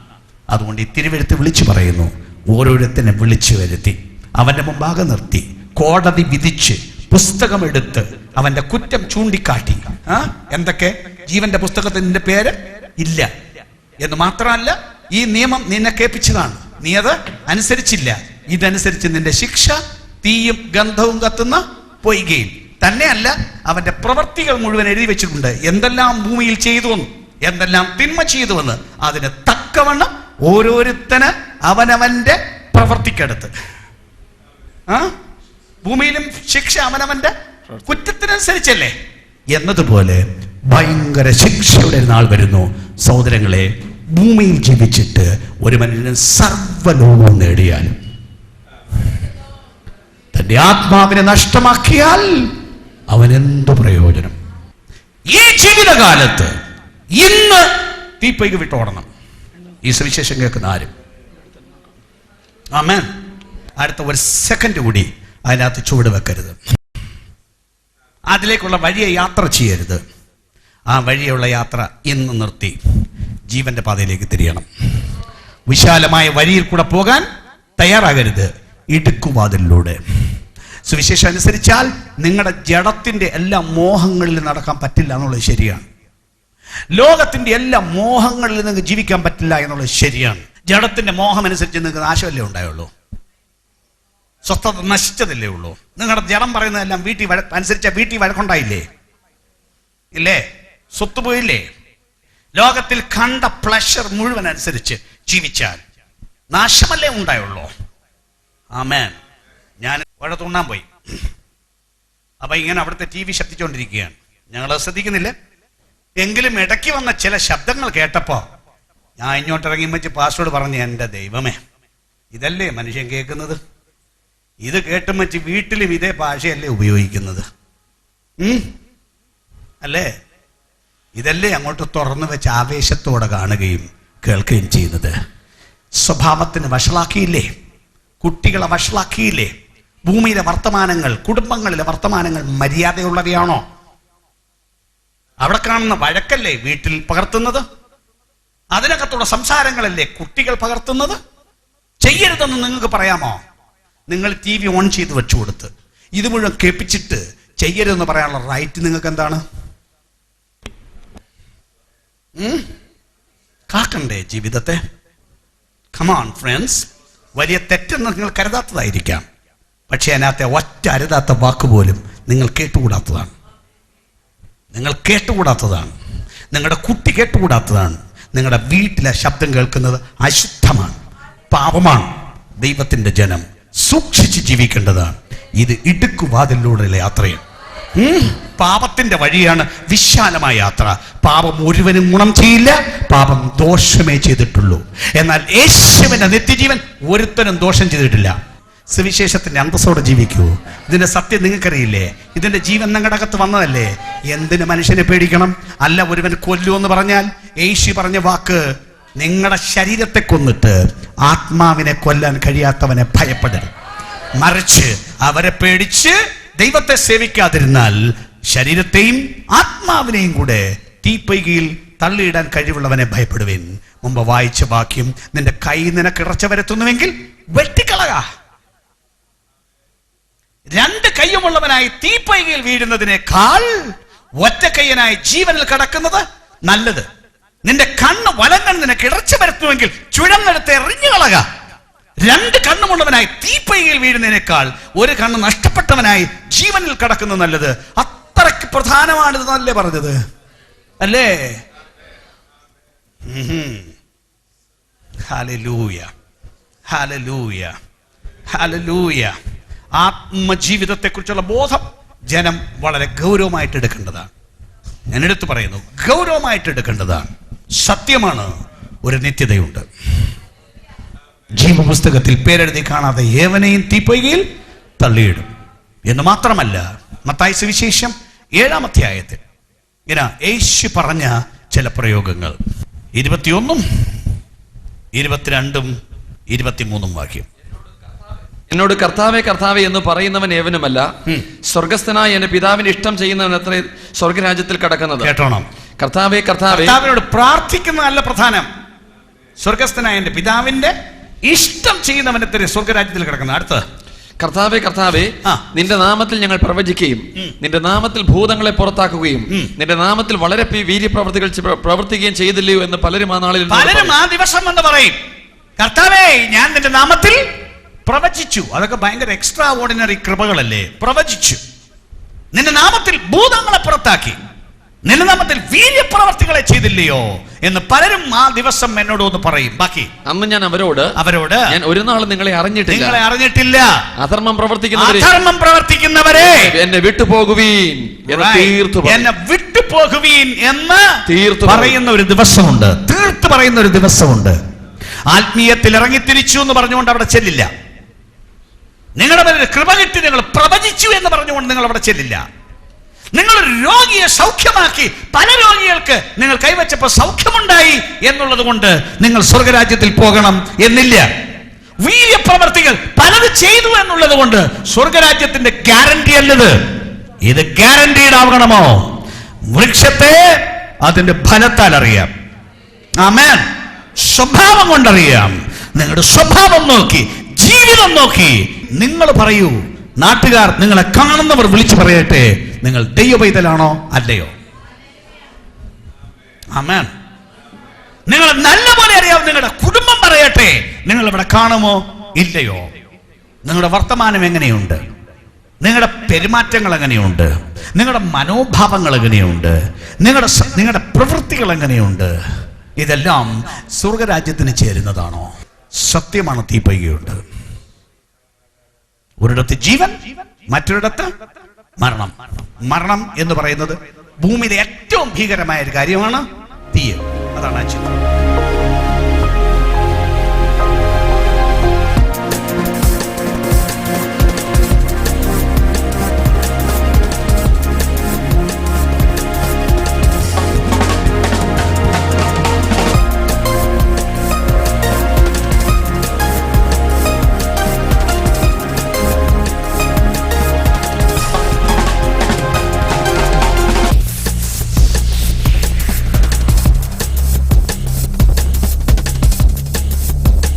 അതുകൊണ്ട് ഈ തിരുവെഴുത്ത് വിളിച്ചു പറയുന്നു, ഓരോരുത്തനെ വിളിച്ചു വരുത്തി അവന്റെ മുമ്പാകെ നിർത്തി കോടതി വിധിച്ച് പുസ്തകമെടുത്ത് അവന്റെ കുറ്റം ചൂണ്ടിക്കാട്ടി. എന്തൊക്കെ? ജീവന്റെ പുസ്തകത്തിന്റെ പേര് ഇല്ല എന്ന് മാത്രമല്ല, ഈ നിയമം നിന്നെ കേൾപ്പിച്ചതാണ്, നീ അത് അനുസരിച്ചില്ല, ഇതനുസരിച്ച് നിന്റെ ശിക്ഷ തീയും ഗന്ധവും കത്തുന്ന പൊയ്കയും. തന്നെയല്ല, അവന്റെ പ്രവൃത്തികൾ മുഴുവൻ എഴുതി വെച്ചിട്ടുണ്ട്. എന്തെല്ലാം ഭൂമിയിൽ ചെയ്തുവെന്ന്, എന്തെല്ലാം തിന്മ ചെയ്തുവെന്ന് അതിന് തക്കവണ്ണം ഓരോരുത്തന് അവനവന്റെ പ്രവൃത്തിക്കടുത്ത്. ഭൂമിയിലും ശിക്ഷ അവനവന്റെ കുറ്റത്തിനനുസരിച്ചല്ലേ എന്നതുപോലെ ഭയങ്കര ശിക്ഷയുടെ നാൾ വരുന്നു. സഹോദരങ്ങളെ, ഭൂമിയിൽ ജീവിച്ചിട്ട് ഒരു മനുഷ്യൻ സർവ്വലോകവും നേടിയാലും തന്റെ ആത്മാവിനെ നഷ്ടമാക്കിയാൽ അവൻ എന്തു പ്രയോജനം? ഈ ജീവിതകാലത്ത് ഇന്ന് തീപ്പൊയ്ക്ക് വിട്ടോടണം. ഈ സുവിശേഷം കേൾക്കുന്ന ആരും ആമേൻ. അടുത്ത ഒരു സെക്കൻഡ് കൂടി അതിനകത്ത് ചുവട് വെക്കരുത്. അതിലേക്കുള്ള വഴിയെ യാത്ര ചെയ്യരുത്. ആ വഴിയുള്ള യാത്ര ഇന്ന് നിർത്തി ജീവന്റെ പാതയിലേക്ക് തിരിയണം. വിശാലമായ വഴിയിൽ കൂടെ പോകാൻ തയ്യാറാകരുത്. ഇടുക്കുവാതിലൂടെ സുവിശേഷം അനുസരിച്ചാൽ നിങ്ങളുടെ ജഡത്തിന്റെ എല്ലാ മോഹങ്ങളിൽ നടക്കാൻ പറ്റില്ല എന്നുള്ളത് ശരിയാണ്. ലോകത്തിന്റെ എല്ലാ മോഹങ്ങളിൽ നിങ്ങൾക്ക് ജീവിക്കാൻ പറ്റില്ല എന്നുള്ളത് ശരിയാണ്. ജഡത്തിന്റെ മോഹം അനുസരിച്ച് നിങ്ങൾക്ക് നാശമല്ലേ ഉണ്ടായുള്ളൂ, സ്വസ്ഥത നശിച്ചതല്ലേ ഉള്ളൂ. നിങ്ങളുടെ ജഡം പറയുന്നതെല്ലാം അനുസരിച്ച വീട്ടിൽ വഴക്കുണ്ടായില്ലേ, ഇല്ലേ? സ്വത്ത് പോയില്ലേ? ലോകത്തിൽ കണ്ട പ്ലഷർ മുഴുവൻ അനുസരിച്ച് ജീവിച്ചാൽ നാശമല്ലേ ഉണ്ടായുള്ളൂ. ആമേൻ. ഞാൻ വഴത്തുണ്ണാൻ പോയി. അപ്പൊ ഇങ്ങനെ അവിടുത്തെ TV ശബ്ദിച്ചുകൊണ്ടിരിക്കുകയാണ്. ഞങ്ങൾ ശ്രദ്ധിക്കുന്നില്ല. എങ്കിലും ഇടയ്ക്ക് വന്ന ചില ശബ്ദങ്ങൾ കേട്ടപ്പോ ഞാൻ ഇങ്ങോട്ട് ഇറങ്ങി വെച്ച് പാസ്റ്റോട് പറഞ്ഞു, എൻ്റെ ദൈവമേ, ഇതല്ലേ മനുഷ്യൻ കേൾക്കുന്നത്? ഇത് കേട്ടും വെച്ച് വീട്ടിലും ഇതേ ഭാഷയല്ലേ ഉപയോഗിക്കുന്നത്? അല്ലേ? ഇതല്ലേ അങ്ങോട്ട് തുറന്നു വെച്ച് ആവേശത്തോടെ കാണുകയും കേൾക്കുകയും ചെയ്യുന്നത്? സ്വഭാവത്തിന് വഷളാക്കിയില്ലേ? കുട്ടികളെ വഷളാക്കിയില്ലേ? ഭൂമിയിലെ വർത്തമാനങ്ങൾ, കുടുംബങ്ങളിലെ വർത്തമാനങ്ങൾ മര്യാദയുള്ളവയാണോ? അവിടെ കാണുന്ന വഴക്കല്ലേ വീട്ടിൽ പകർത്തുന്നത്? അതിനകത്തുള്ള സംസാരങ്ങളല്ലേ കുട്ടികൾ പകർത്തുന്നത്? ചെയ്യരുതെന്ന് നിങ്ങൾക്ക് പറയാമോ? നിങ്ങൾ TV ഓൺ ചെയ്ത് വെച്ചു കൊടുത്ത് ഇത് മുഴുവൻ കേൾപ്പിച്ചിട്ട് ചെയ്യരുതെന്ന് പറയാനുള്ള റൈറ്റ് നിങ്ങൾക്ക് എന്താണ്? കാക്കണ്ടേ ജീവിതത്തെ? Come on friends. വലിയ തെറ്റെന്ന് നിങ്ങൾ കരുതാത്തതായിരിക്കാം, പക്ഷെ അതിനകത്തെ ഒറ്റ അരുതാത്ത വാക്കുപോലും നിങ്ങൾ കേട്ടുകൂടാത്തതാണ്. നിങ്ങൾ കേട്ടുകൂടാത്തതാണ്. നിങ്ങളുടെ കുട്ടി കേട്ടുകൂടാത്തതാണ്. നിങ്ങളുടെ വീട്ടിലെ ശബ്ദം കേൾക്കുന്നത് അശുദ്ധമാണ്, പാപമാണ്. ദൈവത്തിന്റെ ജനം സൂക്ഷിച്ച് ജീവിക്കേണ്ടതാണ്. ഇത് ഇടുക്കുവാതിലൂടെയുള്ള യാത്രയാണ്. പാപത്തിന്റെ വഴിയാണ് വിശാലമായ യാത്ര. പാപം ഒരുവനും ഗുണം ചെയ്യില്ല, പാപം ദോഷമേ ചെയ്തിട്ടുള്ളൂ. എന്നാൽ യേശുവിന്റെ നിത്യജീവൻ ഒരുത്തനും ദോഷം ചെയ്തിട്ടില്ല. സുവിശേഷത്തിന്റെ അന്തസ്സോടെ ജീവിക്കൂ. ഇതിന്റെ സത്യം നിങ്ങൾക്കറിയില്ലേ? ഇതിന്റെ ജീവൻ നിങ്ങളുടെ അകത്ത് വന്നതല്ലേ? എന്തിന് മനുഷ്യനെ പേടിക്കണം? അല്ല, ഒരുവൻ കൊല്ലൂ എന്ന് പറഞ്ഞാൽ യേശു പറഞ്ഞ വാക്ക്, നിങ്ങളുടെ ശരീരത്തെ കൊന്നിട്ട് ആത്മാവിനെ കൊല്ലാൻ കഴിയാത്തവനെ ഭയപ്പെടരുത്. മറിച്ച് അവരെ പേടിച്ച് ദൈവത്തെ സേവിക്കാതിരുന്നാൽ ശരീരത്തെയും ആത്മാവിനെയും കൂടെ തീപ്പൊയ്കയിൽ തള്ളിയിടാൻ കഴിവുള്ളവനെ ഭയപ്പെടുവിൻ. മുമ്പ് വായിച്ച വാക്യം, നിന്റെ കൈ നിനക്ക് ഇടർച്ച വരുത്തുന്നുവെങ്കിൽ വെട്ടിക്കളക. രണ്ട് കൈയുമുള്ളവനായി തീപ്പൊയ്കയിൽ വീഴുന്നതിനേക്കാൾ ഒറ്റ കൈയനായി ജീവനിൽ കടക്കുന്നത് നല്ലത്. നിന്റെ കണ്ണ് വലങ്ങൾ നിനക്ക് ഇടർച്ച വരുത്തുമെങ്കിൽ ചുഴന്നെടുത്ത് എറിഞ്ഞുകളക. രണ്ട് കണ്ണുമുള്ളവനായി തീപ്പൊയ്കയിൽ വീഴുന്നതിനേക്കാൾ ഒരു കണ്ണ് നഷ്ടപ്പെട്ടവനായി ജീവനിൽ കടക്കുന്നത് നല്ലത്. അത്രയ്ക്ക് പ്രധാനമാണിതെന്നല്ലേ പറഞ്ഞത്, അല്ലേ? Hallelujah, hallelujah, hallelujah. ആത്മജീവിതത്തെ കുറിച്ചുള്ള ബോധം ജനം വളരെ ഗൗരവമായിട്ട് എടുക്കേണ്ടതാണ്. ഞാൻ എടുത്തു പറയുന്നു, ഗൗരവമായിട്ട് എടുക്കേണ്ടതാണ്. സത്യമാണ്, ഒരു നിത്യതയുണ്ട്. ജീവപുസ്തകത്തിൽ പേരെഴുതി കാണാതെ ഏവനെയും തീപ്പൊയ്കയിൽ തള്ളിയിടും എന്ന് മാത്രമല്ല, മത്തായി സുവിശേഷം 7-ാം അധ്യായത്തിൽ ഇങ്ങനെ യേശു പറഞ്ഞ ചില പ്രയോഗങ്ങൾ 21, 22, 23 വാക്യം. എന്നോട് കർത്താവേ കർത്താവേ എന്ന് പറയുന്നവൻ ഏവനുമല്ല, സ്വർഗസ്ഥനായ എന്റെ പിതാവിന്റെ ഇഷ്ടം ചെയ്യുന്നവൻ അത്ര സ്വർഗരാജ്യത്തിൽ കടക്കുന്നത്. കേട്ടോണം, കർത്താവേ കർത്താവേ. കർത്താവിനോട് പ്രാർത്ഥിക്കുന്നതല്ല പ്രധാനം, സ്വർഗസ്ഥനായ എന്റെ പിതാവിന്റെ ഇഷ്ടം ചെയ്യുന്നവൻ അത്ര സ്വർഗരാജ്യത്തിൽ കിടക്കുന്നത്. അടുത്ത്, കർത്താവേ കർത്താവേ, നിന്റെ നാമത്തിൽ ഞങ്ങൾ പ്രവചിക്കുകയും നിന്റെ നാമത്തിൽ ഭൂതങ്ങളെ പുറത്താക്കുകയും നിന്റെ നാമത്തിൽ വളരെ വീര്യപ്രവൃത്തികൾ പ്രവർത്തിക്കുകയും ചെയ്തില്ലയോ എന്ന് പലരും ആ നാളിൽ ദിവസം എന്ന് പറയും. കർത്താവേ, ഞാൻ നിന്റെ നാമത്തിൽ പ്രവചിച്ചു. അതൊക്കെ ഭയങ്കര എക്സ്ട്രാ ഓർഡിനറി കൃപകളല്ലേ? പ്രവചിച്ചു. നിന്റെ നാമത്തിൽ ഭൂതങ്ങളെ പുറത്താക്കി, നിന്റെ നാമത്തിൽ വീര്യപ്രവർത്തികളെ ചെയ്തില്ലയോ എന്ന് പലരും ആ ദിവസം എന്നോട് ഒന്ന് പറയും. ബാക്കി അന്ന് ഞാൻ അവരോട് ഞാൻ ഒരു നാളും നിങ്ങളെ അറിഞ്ഞിട്ടില്ല, അധർമ്മം പ്രവർത്തിക്കുന്നവരെ എന്നെ വിട്ടുപോകുവീൻ എന്നെ വിട്ടുപോകുവീൻ എന്ന് പറയുന്ന ഒരു ദിവസമുണ്ട്. തീർത്ത് പറയുന്ന ഒരു ദിവസമുണ്ട്. ആത്മീയത്തിൽ ഇറങ്ങിത്തിരിച്ചു എന്ന് പറഞ്ഞുകൊണ്ട് അവിടെ ചെല്ലില്ല. നിങ്ങളുടെ മേൽ കൃപ കിട്ടി നിങ്ങൾ പ്രവചിച്ചു എന്ന് പറഞ്ഞുകൊണ്ട് നിങ്ങൾ അവിടെ ചെല്ലില്ല. നിങ്ങൾ രോഗിയെ സൗഖ്യമാക്കി, പല രോഗികൾക്ക് നിങ്ങൾ കൈവച്ചപ്പോൾ സൗഖ്യമുണ്ടായി എന്നുള്ളത് കൊണ്ട് നിങ്ങൾ സ്വർഗരാജ്യത്തിൽ പോകണം എന്നില്ല. വീര്യപ്രവർത്തികൾ പലത് ചെയ്തു എന്നുള്ളത് കൊണ്ട് സ്വർഗരാജ്യത്തിന്റെ ഗ്യാരണ്ടി അല്ലത്. ഇത് ഗ്യാരണ്ടീഡ് ആവണമോ? വൃക്ഷത്തെ അതിന്റെ ഫലത്താൽ അറിയാം. ആമേൻ. സ്വഭാവം കൊണ്ടറിയാം. നിങ്ങളുടെ സ്വഭാവം നോക്കി, ജീവിതം നോക്കി നിങ്ങൾ പറയൂ. നാട്ടുകാർ, നിങ്ങളെ കാണുന്നവർ വിളിച്ചു പറയട്ടെ, നിങ്ങൾ ദൈവപൈതലാണോ അല്ലയോ? ആമേൻ. നിങ്ങൾ നല്ലപോലെ അറിയാം. നിങ്ങളുടെ കുടുംബം പറയട്ടെ, നിങ്ങൾ ഇവിടെ കാണുമോ ഇല്ലയോ? നിങ്ങളുടെ വർത്തമാനം എങ്ങനെയുണ്ട്? നിങ്ങളുടെ പെരുമാറ്റങ്ങൾ എങ്ങനെയുണ്ട്? നിങ്ങളുടെ മനോഭാവങ്ങൾ എങ്ങനെയുണ്ട്? നിങ്ങളുടെ പ്രവൃത്തികൾ എങ്ങനെയുണ്ട്? ഇതെല്ലാം സ്വർഗരാജ്യത്തിന് ചേരുന്നതാണോ? സത്യമാണ്. തീപ്പയ്കയുണ്ട്. ഒരിടത്ത് ജീവൻ, മറ്റൊരിടത്ത് മരണം. മരണം എന്ന് പറയുന്നത് ഭൂമിയിലെ ഏറ്റവും ഭീകരമായ ഒരു കാര്യമാണ്. തീയ്. അതാണ് ആ ചിത്രം.